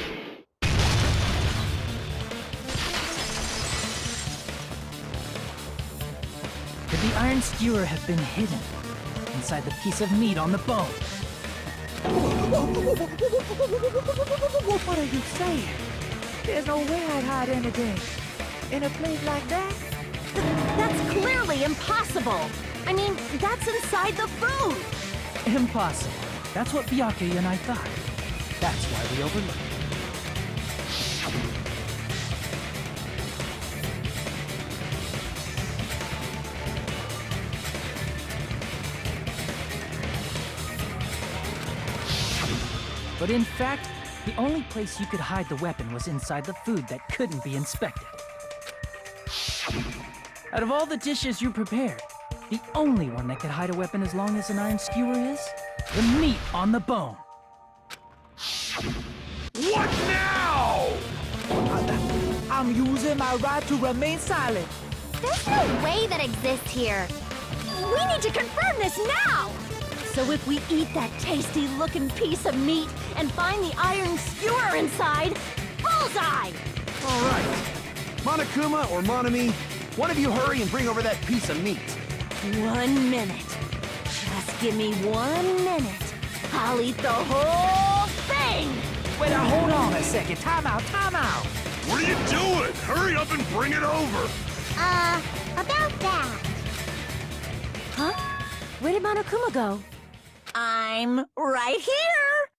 iron skewer have been hidden inside the piece of meat on the bone. What are you saying? There's no way I'd hide anything in a place like that. That's clearly impossible. I mean, that's inside the food. Impossible. That's what Byakuya and I thought. That's why we overlooked it. But in fact, the only place you could hide the weapon was inside the food that couldn't be inspected. Out of all the dishes you prepared, the only one that could hide a weapon as long as an iron skewer is the meat on the bone. What now? I'm using my right to remain silent. There's no way that exists here. We need to confirm this now! So if we eat that tasty-looking piece of meat and find the iron skewer inside, bullseye! All right. Monokuma or Monami, one of you hurry and bring over that piece of meat. 1 minute. Just give me 1 minute. I'll eat the whole thing! Wait, now hold on a second. Time out, time out. What are you doing? Hurry up and bring it over! About that. Huh? Where did Monokuma go? I'm right here!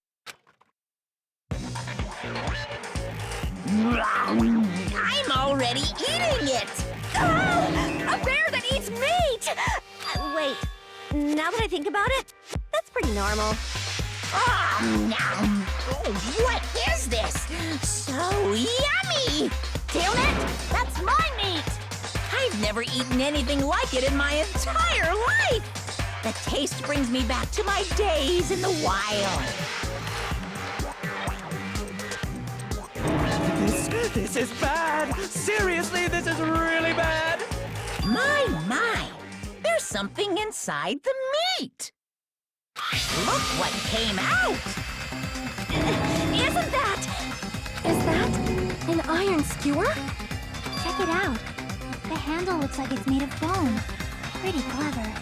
I'm already eating it! A bear that eats meat! Wait, now that I think about it, that's pretty normal. What is this? So yummy! Damn it! That's my meat! I've never eaten anything like it in my entire life! The taste brings me back to my days in the wild. This is bad. Seriously, this is really bad. My, there's something inside the meat! Look what came out! Is that an iron skewer? Check it out. The handle looks like it's made of bone. Pretty clever.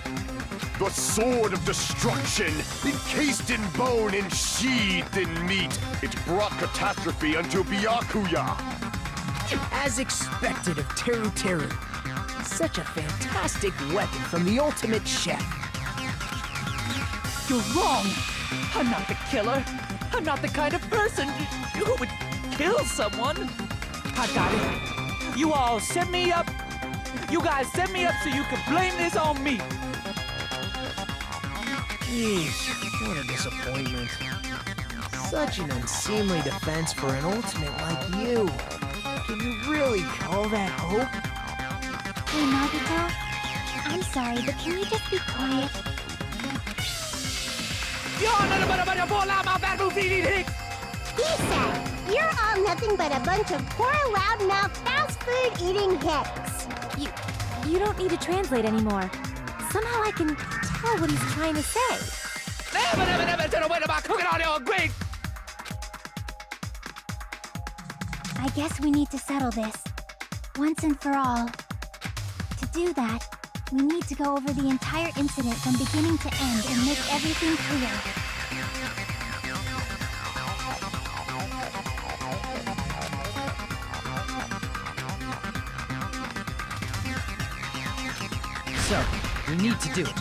The sword of destruction, encased in bone and sheathed in meat. It brought catastrophe unto Byakuya. As expected of Teru Teru. Such a fantastic weapon from the ultimate chef. You're wrong. I'm not the killer. I'm not the kind of person who would kill someone. I got it. You all set me up. You guys set me up so you could blame this on me. Jeez, what a disappointment. Such an unseemly defense for an ultimate like you. Can you really call that hope? Hey, Nagito. I'm sorry, but can you just be quiet? You're nothing but a bunch of poor loudmouth bad move eating hicks. He said, you're all nothing but a bunch of poor loudmouth fast food eating hicks. You don't need to translate anymore. Somehow I can tell what he's trying to say. Never turn away about cooking all your great. I guess we need to settle this. Once and for all. To do that, we need to go over the entire incident from beginning to end and make everything clear. So, we need to do it.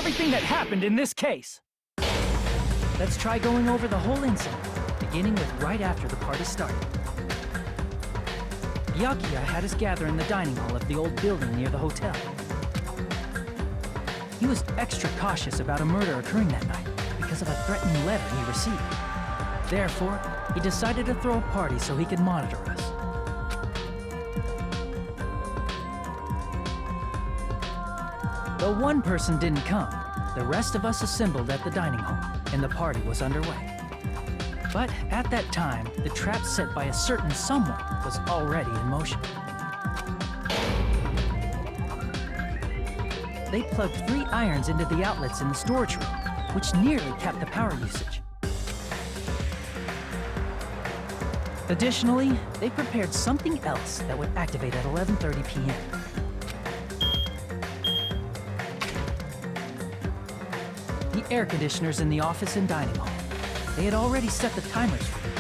everything that happened in this case. Let's try going over the whole incident, beginning with right after the party started. Byakuya had us gather in the dining hall of the old building near the hotel. He was extra cautious about a murder occurring that night because of a threatening letter he received. Therefore, he decided to throw a party so he could monitor us. Though one person didn't come, the rest of us assembled at the dining hall, and the party was underway. But at that time, the trap set by a certain someone was already in motion. They plugged 3 irons into the outlets in the storage room, which nearly capped the power usage. Additionally, they prepared something else that would activate at 11:30 p.m. The air conditioners in the office and dining hall. They had already set the timers for them.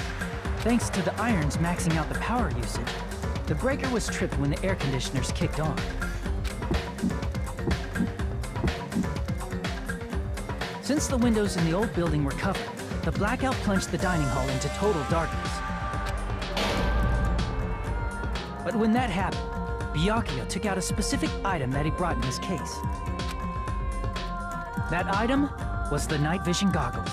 Thanks to the irons maxing out the power usage, the breaker was tripped when the air conditioners kicked on. Since the windows in the old building were covered, the blackout plunged the dining hall into total darkness. But when that happened, Byakuya took out a specific item that he brought in his case. That item was the night vision goggles.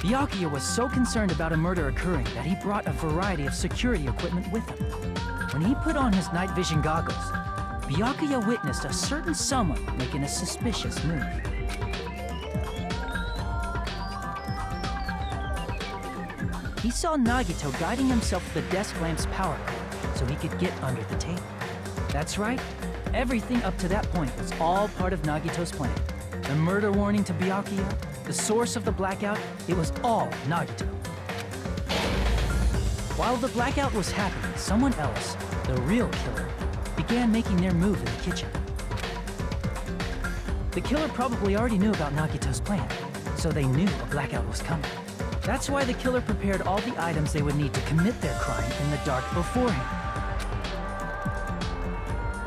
Byakuya was so concerned about a murder occurring that he brought a variety of security equipment with him. When he put on his night vision goggles, Byakuya witnessed a certain someone making a suspicious move. He saw Nagito guiding himself with the desk lamp's power cord so he could get under the table. That's right, everything up to that point was all part of Nagito's plan. The murder warning to Byakuya, the source of the blackout, it was all Nagito. While the blackout was happening, someone else, the real killer, began making their move in the kitchen. The killer probably already knew about Nagito's plan, so they knew a blackout was coming. That's why the killer prepared all the items they would need to commit their crime in the dark beforehand.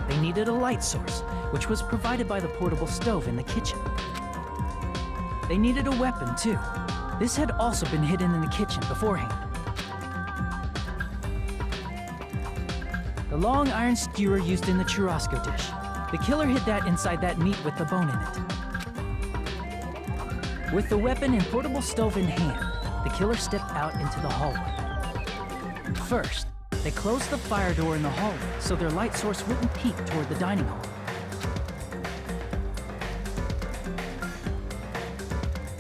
They needed a light source, which was provided by the portable stove in the kitchen. They needed a weapon, too. This had also been hidden in the kitchen beforehand. The long iron skewer used in the churrasco dish. The killer hid that inside that meat with the bone in it. With the weapon and portable stove in hand, the killer stepped out into the hallway. First, they closed the fire door in the hallway so their light source wouldn't peek toward the dining hall.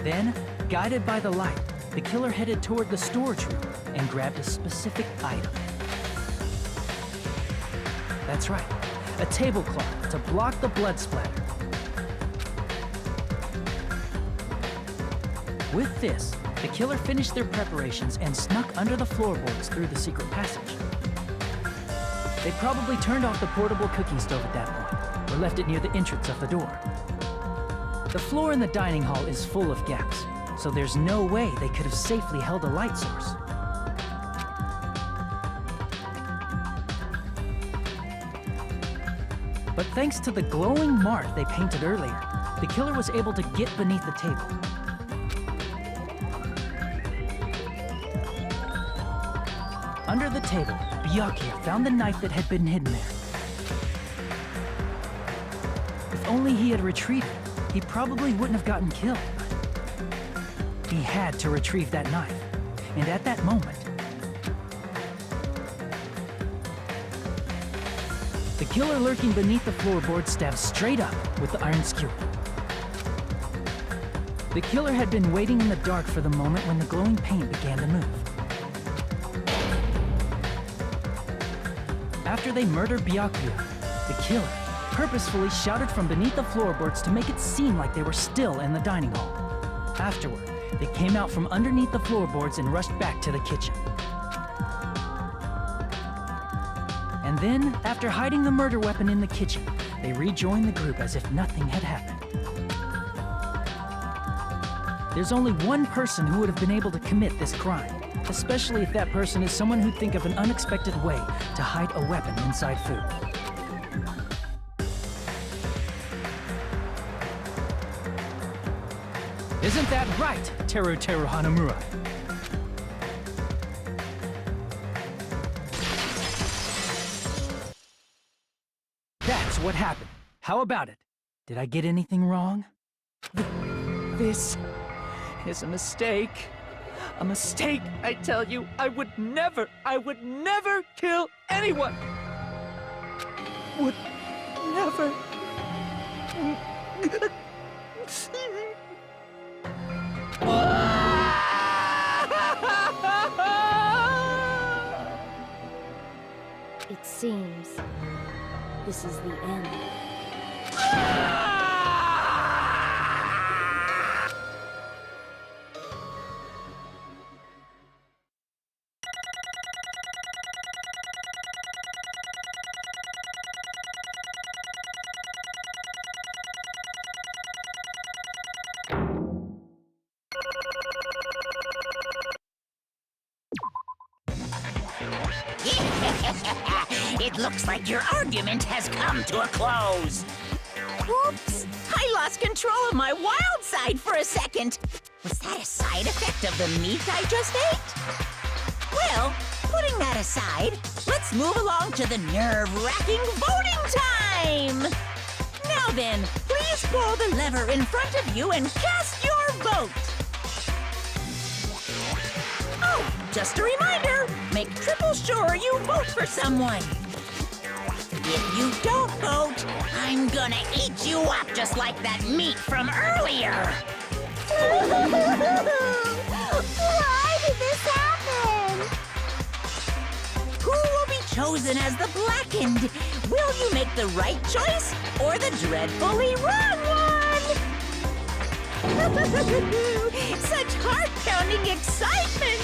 Then, guided by the light, the killer headed toward the storage room and grabbed a specific item. That's right, a tablecloth to block the blood splatter. With this, the killer finished their preparations and snuck under the floorboards through the secret passage. They probably turned off the portable cooking stove at that point, or left it near the entrance of the door. The floor in the dining hall is full of gaps, so there's no way they could have safely held a light source. But thanks to the glowing mark they painted earlier, the killer was able to get beneath the table. Under the table, Byakuya found the knife that had been hidden there. If only he had retreated, he probably wouldn't have gotten killed. But he had to retrieve that knife, and at that moment, the killer lurking beneath the floorboard stabbed straight up with the iron skewer. The killer had been waiting in the dark for the moment when the glowing paint began to move. After they murdered Byakuya, the killer purposefully shouted from beneath the floorboards to make it seem like they were still in the dining hall. Afterward, they came out from underneath the floorboards and rushed back to the kitchen. And then, after hiding the murder weapon in the kitchen, they rejoined the group as if nothing had happened. There's only one person who would have been able to commit this crime, especially if that person is someone who'd think of an unexpected way to hide a weapon inside food. Isn't that right, Teru Teru Hanamura? That's what happened. How about it? Did I get anything wrong? This is a mistake. A mistake, I tell you. I would never kill anyone. Would never. It seems this is the end. It looks like your argument has come to a close. Oops! I lost control of my wild side for a second. Was that a side effect of the meat I just ate? Well, putting that aside, let's move along to the nerve-wracking voting time! Now then, please pull the lever in front of you and cast your vote! Oh, just a reminder, make triple sure you vote for someone. If you don't vote, I'm gonna eat you up just like that meat from earlier. Why did this happen? Who will be chosen as the blackened? Will you make the right choice or the dreadfully wrong one? Such heart-pounding excitement!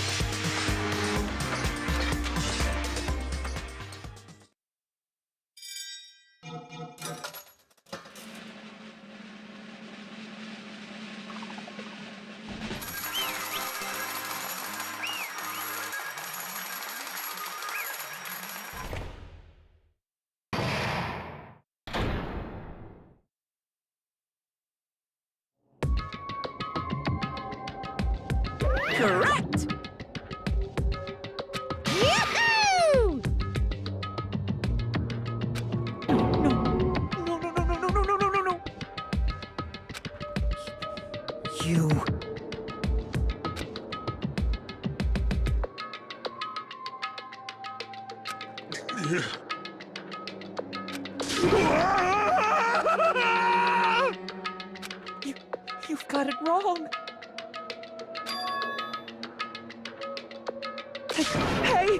Correct! Yoo-hoo! No. You... You've got it wrong. Hey!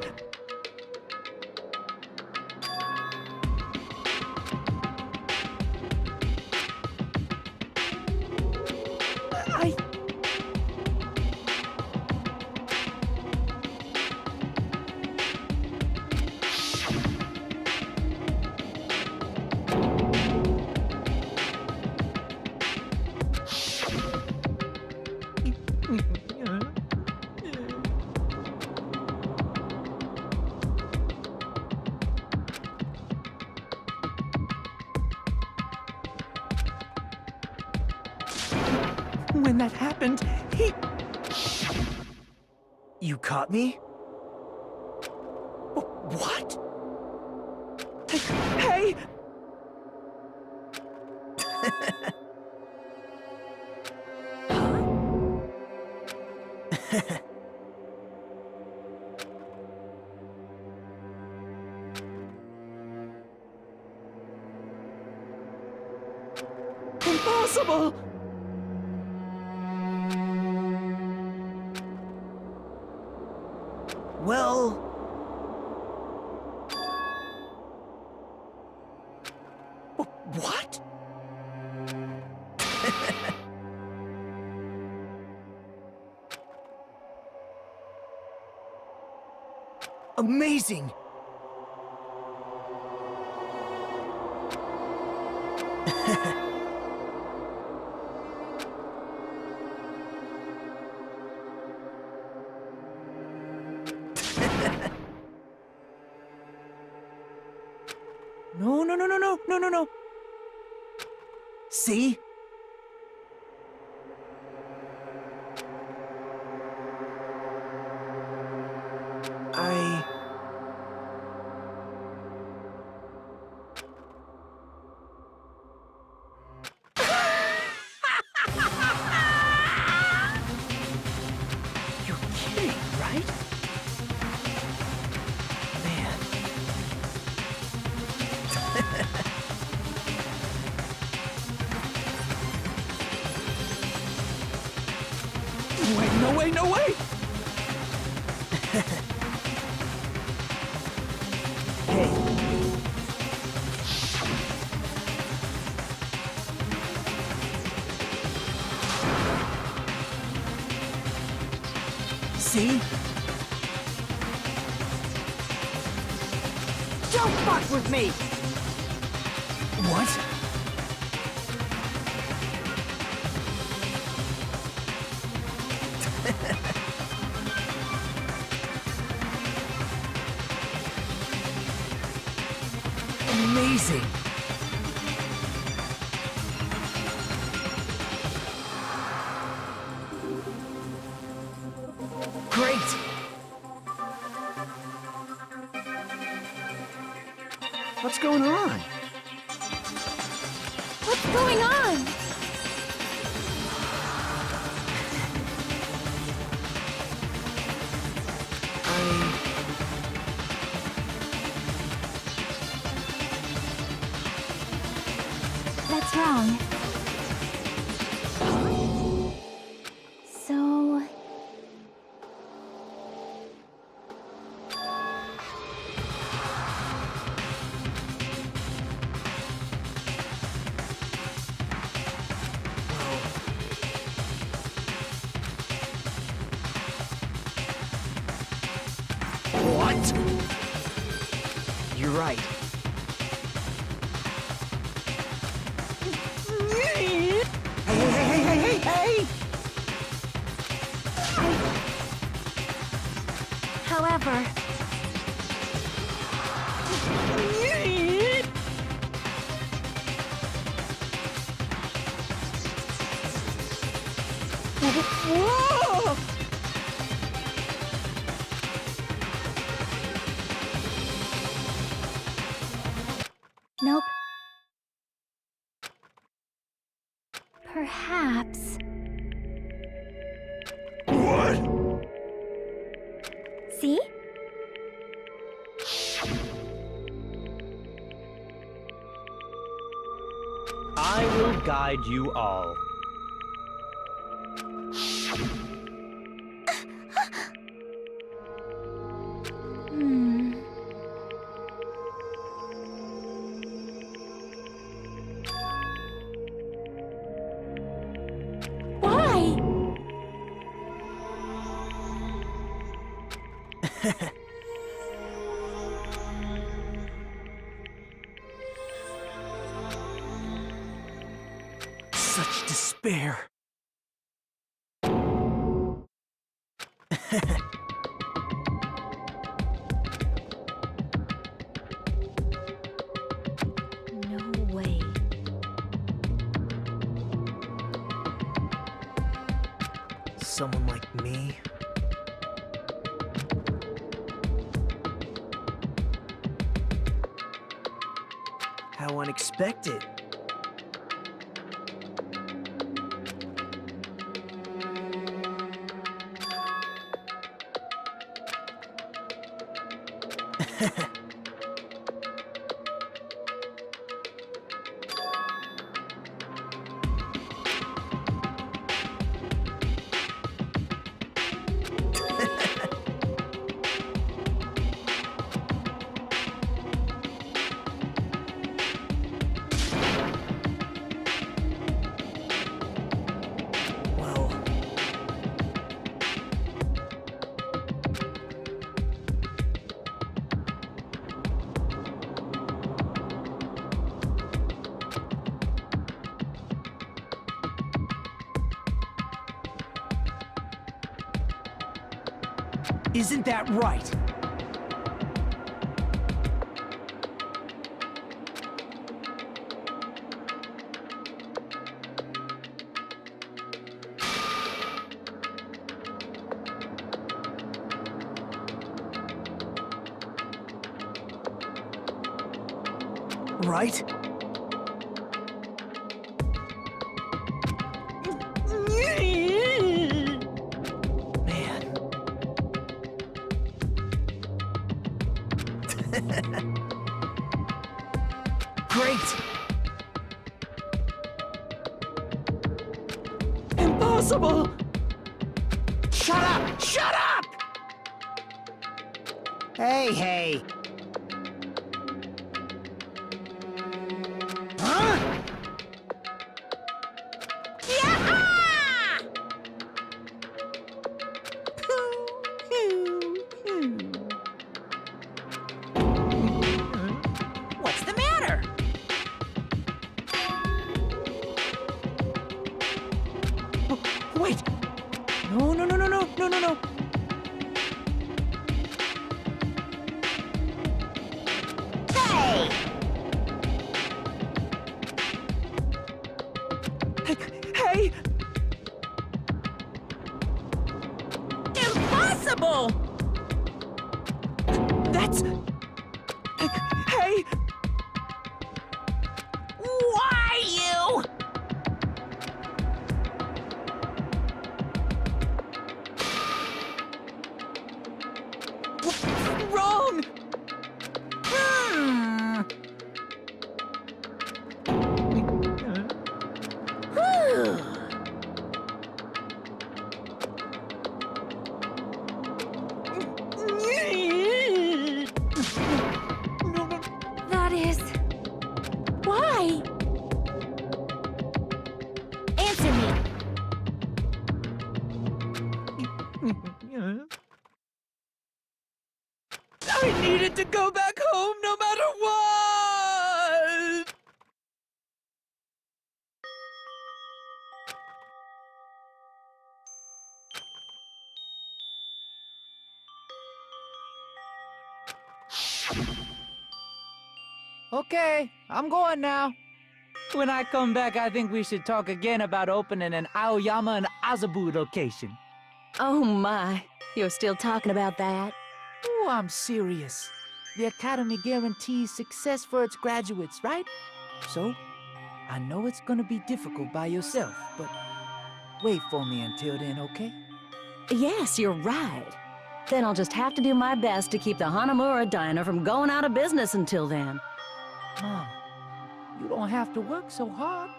When that happened, he... You caught me? What? Hey! Impossible! Well... What? Amazing! No. See? You're kidding, right? Man. Wait, no way, no way! See? Don't fuck with me! What? Amazing! Great! What's going on? What's going on? That's wrong. So... What? You're right. Hey! However... Whoa! Nope. Perhaps... What? See? I will guide you all. Hmm... Why? Such despair. No way. Someone like me? How unexpected. Well... Isn't that right? right? Man. Great! Impossible! Shut up! Shut up! Hey. Huh? What's the matter? Wait! No. Hey! Hey! Impossible! That's... Hey! Why you? Wrong! Whew. That is... Why? Answer me. I needed to go back home no matter what! Okay, I'm going now. When I come back, I think we should talk again about opening an Aoyama and Azabu location. Oh my, you're still talking about that? Oh, I'm serious. The Academy guarantees success for its graduates, right? So, I know it's gonna be difficult by yourself, but wait for me until then, okay? Yes, you're right. Then I'll just have to do my best to keep the Hanamura Diner from going out of business until then. Mom, you don't have to work so hard.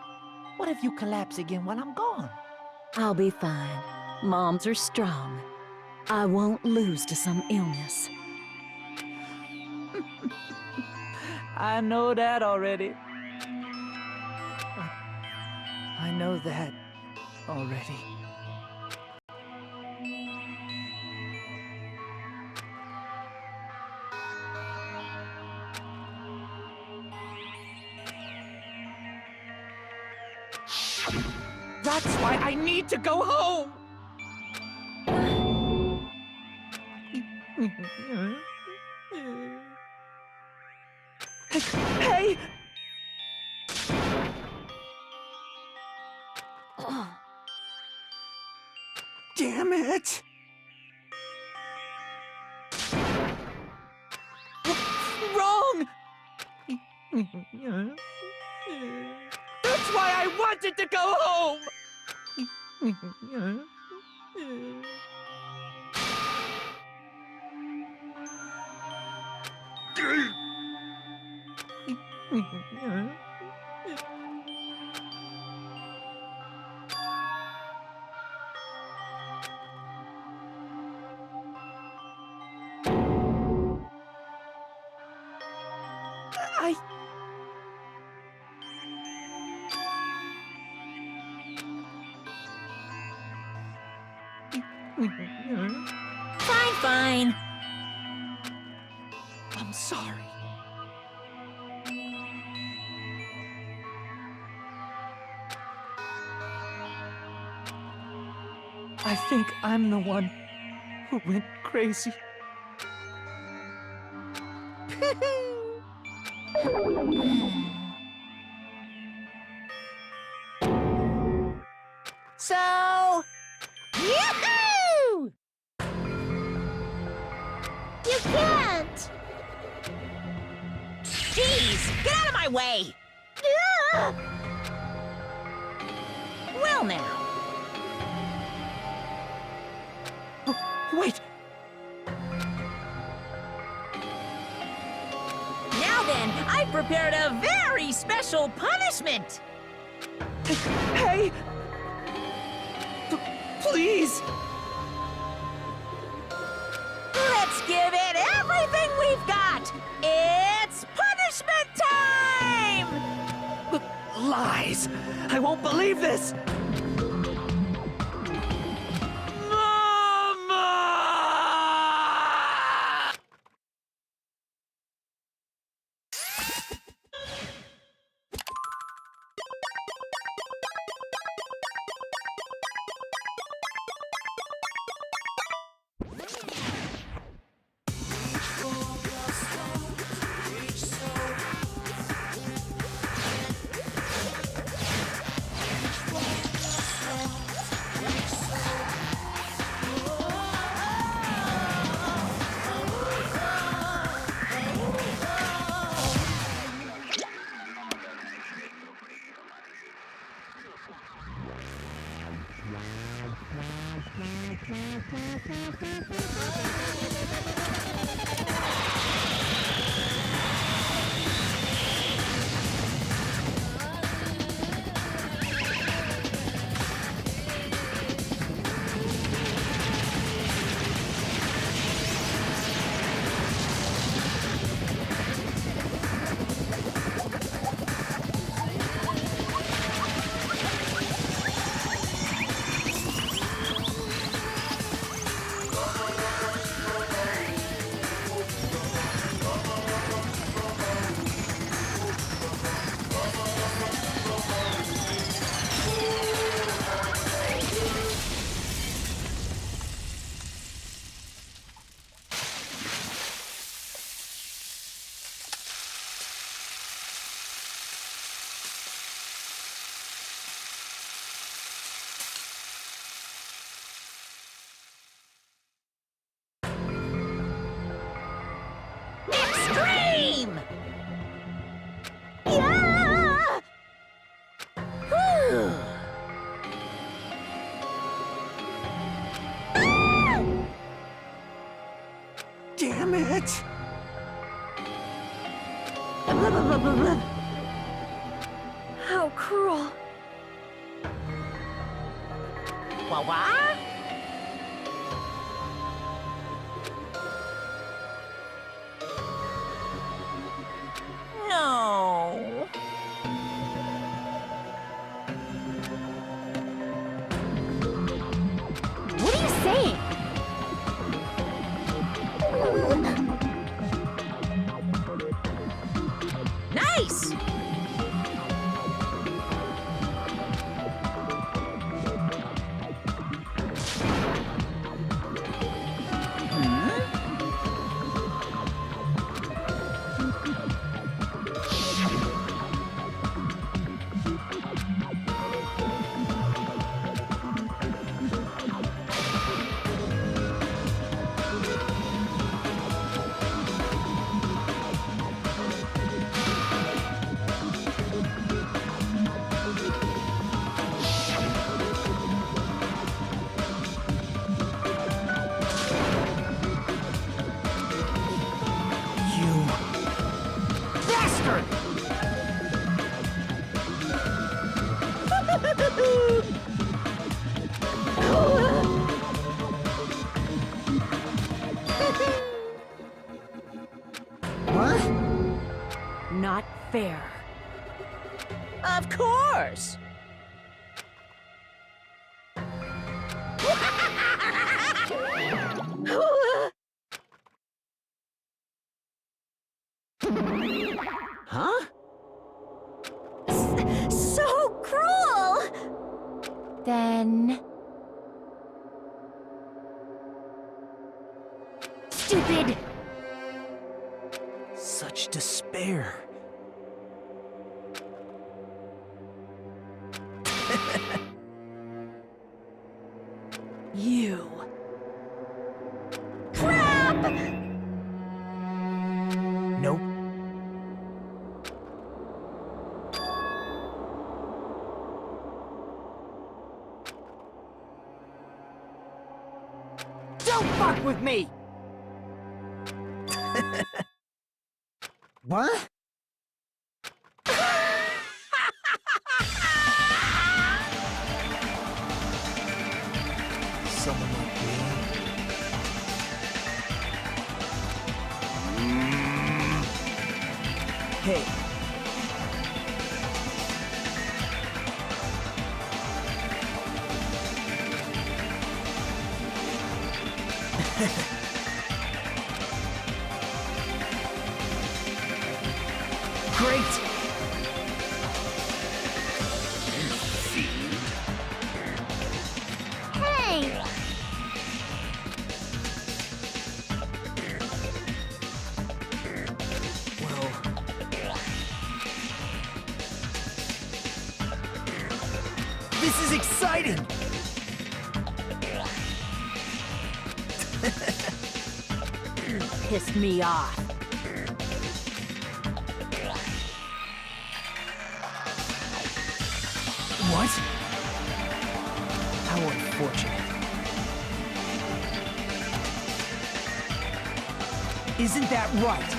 What if you collapse again while I'm gone? I'll be fine. Moms are strong. I won't lose to some illness. I know that already. I know that already. That's why I need to go home! Hey! Damn it! Wrong! That's why I wanted to go home! Fine. I'm sorry. I think I'm the one who went crazy. So... Yoo-hoo! You can't! Jeez, get out of my way! Well now. Wait! Now then, I've prepared a very special punishment! Hey! Please! Let's give it everything we've got! It's punishment time! Lies! I won't believe this! Mama! Extreme! Yeah! Whew. Damn it! How cruel. Wah-wah? No. What are you saying? Nice! You bastard! What? Not fair. Of course! Huh? So cruel! Then... Stupid! Such despair. You. Crap! Nope. with me! What? Someone like me. Hey. Great! Hey! Well... This is exciting! Pissed me off. What? How unfortunate. Isn't that right?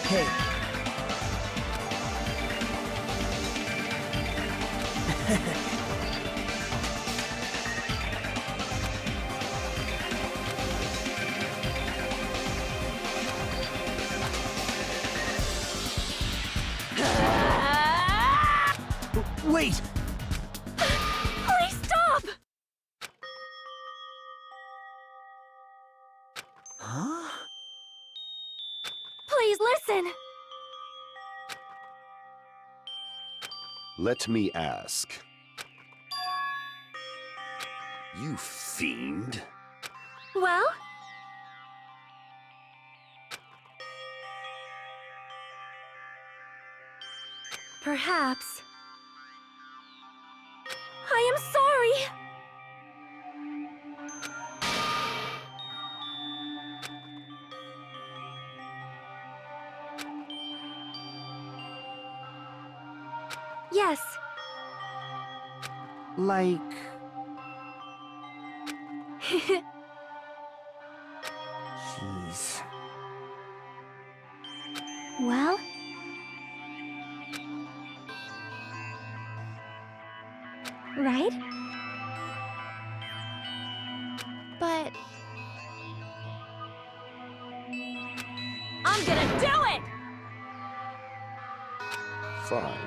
Hey. Wait! Please stop! Huh? Please listen! Let me ask. You fiend. Well? Perhaps. I am sorry! Yes. Like... Jeez. Well? Right? But... I'm gonna do it! Fine.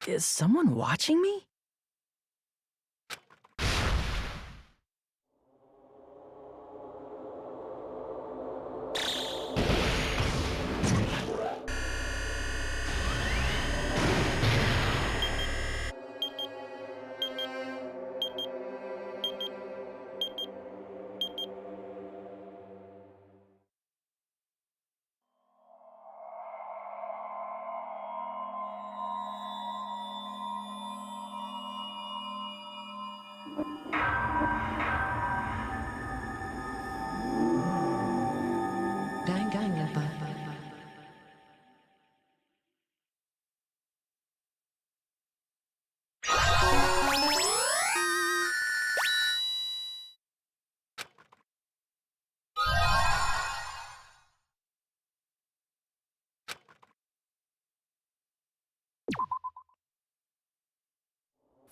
Is someone watching me?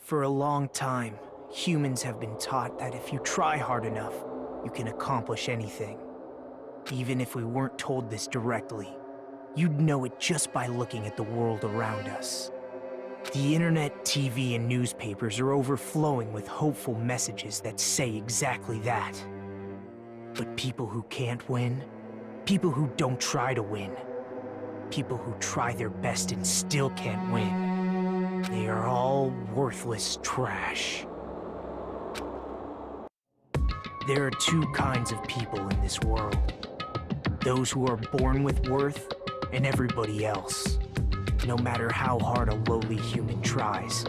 For a long time, humans have been taught that if you try hard enough, you can accomplish anything. Even if we weren't told this directly, you'd know it just by looking at the world around us. The internet, TV, and newspapers are overflowing with hopeful messages that say exactly that. But people who can't win, people who don't try to win, people who try their best and still can't win, they are all worthless trash. There are two kinds of people in this world. Those who are born with worth, and everybody else. No matter how hard a lowly human tries,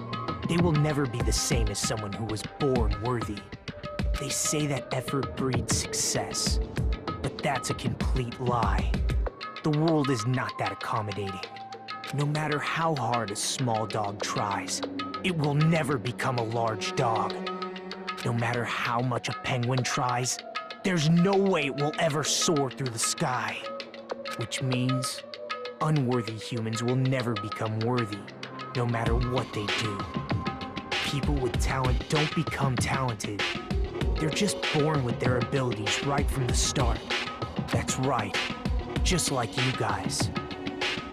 they will never be the same as someone who was born worthy. They say that effort breeds success, but that's a complete lie. The world is not that accommodating. No matter how hard a small dog tries, it will never become a large dog. No matter how much a penguin tries, there's no way it will ever soar through the sky. Which means unworthy humans will never become worthy, no matter what they do. People with talent don't become talented. They're just born with their abilities right from the start. That's right, just like you guys.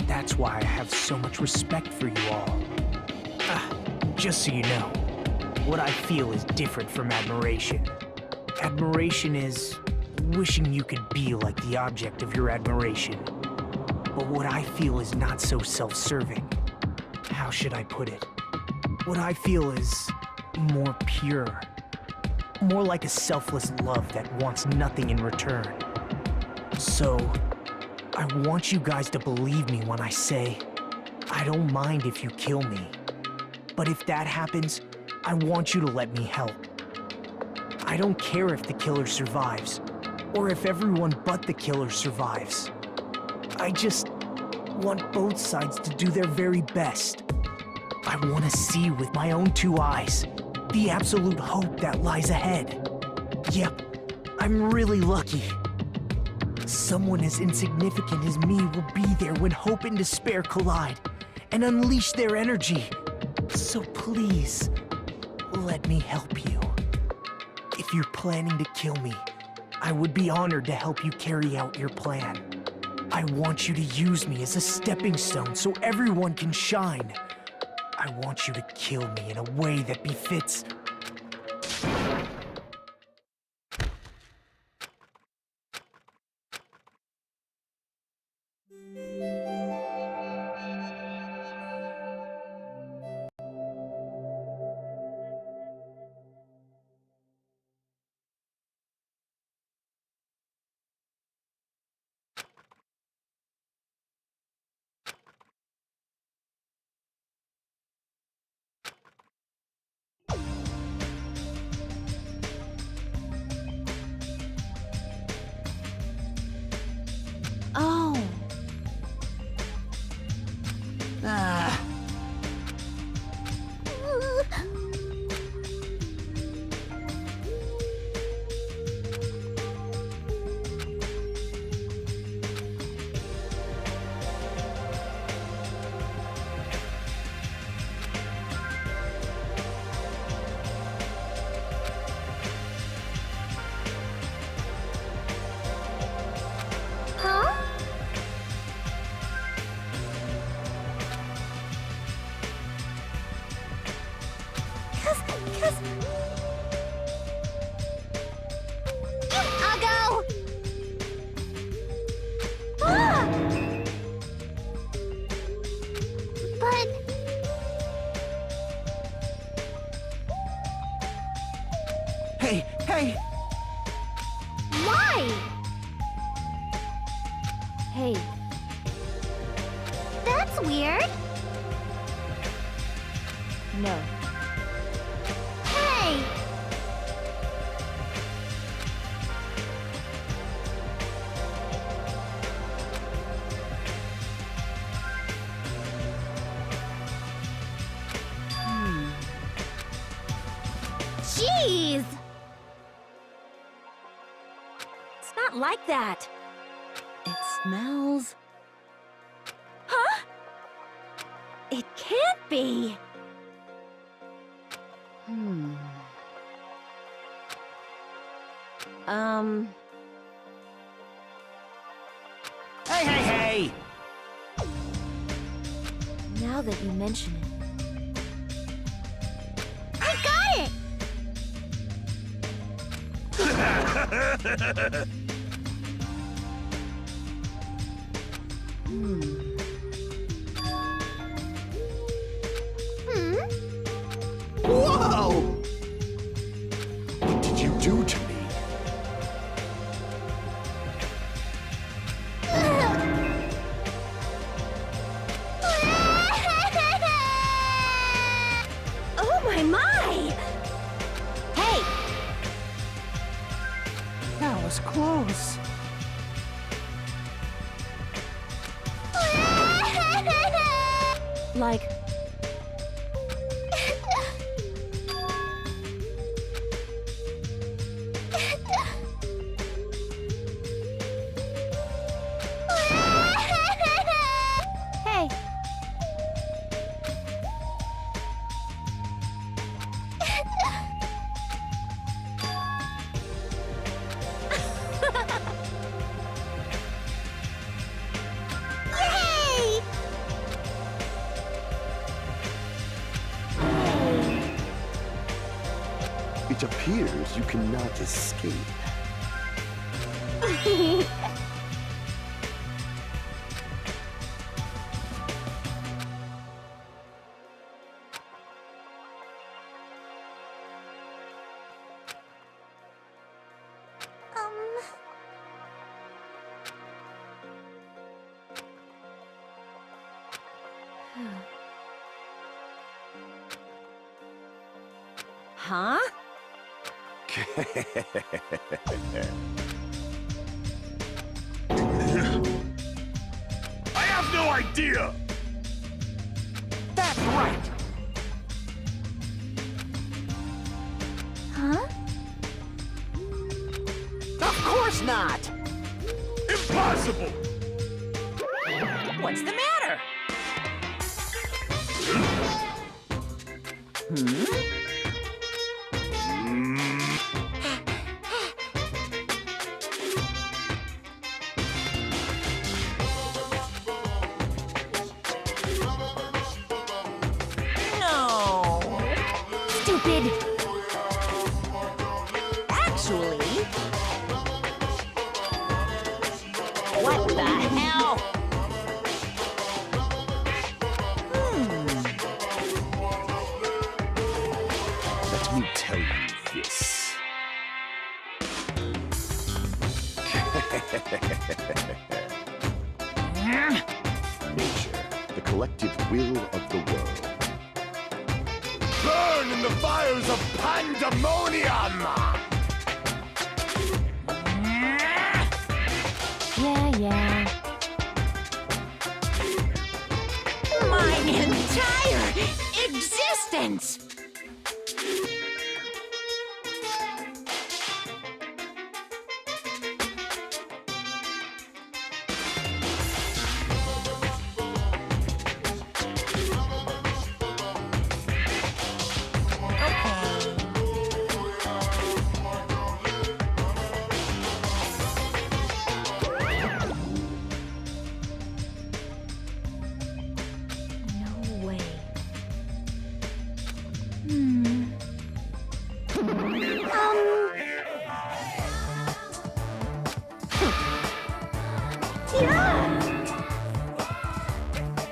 That's why I have so much respect for you all. Just so you know, what I feel is different from admiration. Admiration is wishing you could be like the object of your admiration. But what I feel is not so self-serving. How should I put it? What I feel is more pure. More like a selfless love that wants nothing in return. So, I want you guys to believe me when I say, I don't mind if you kill me. But if that happens, I want you to let me help. I don't care if the killer survives, or if everyone but the killer survives. I just want both sides to do their very best. I want to see with my own two eyes the absolute hope that lies ahead. Yep, I'm really lucky. Someone as insignificant as me will be there when hope and despair collide and unleash their energy. So please, let me help you. If you're planning to kill me, I would be honored to help you carry out your plan. I want you to use me as a stepping stone so everyone can shine. I want you to kill me in a way that befits... Oh. Huh? Cause... I'll go! Ah! But... Hey! Why? Hey. That's weird. No. Hey! Jeez! It's not like that. It smells... Huh? It can't be! Hey, hey, hey! Now that you mention it. I got it! Whoa! What did you do to me? Oh my! Hey! That was close. Like... Hey! Yay! It appears you cannot escape. Huh? I have no idea! That's right! Huh? Of course not! Impossible! What's the matter? No. Stupid! Actually... What the hell? Let me tell you this. Nature, the collective will of the world. Burn in the fires of pandemonium! Yeah. My entire existence! No way.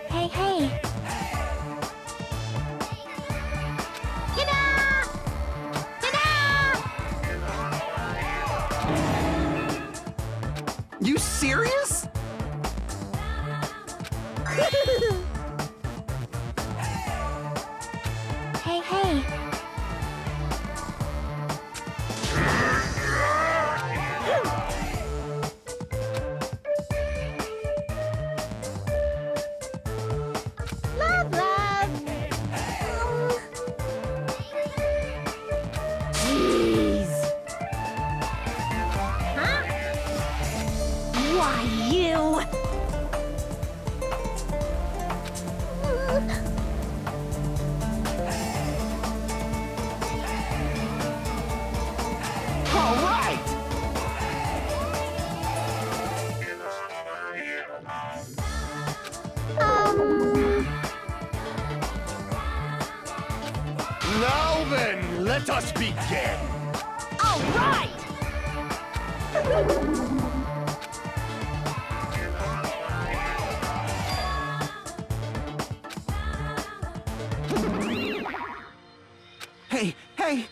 Hey, hey! Ta-da! Ta-da! You serious? Hey, hey! Love, love! Jeez! Huh? Why, you? Let us begin! All right! Hey,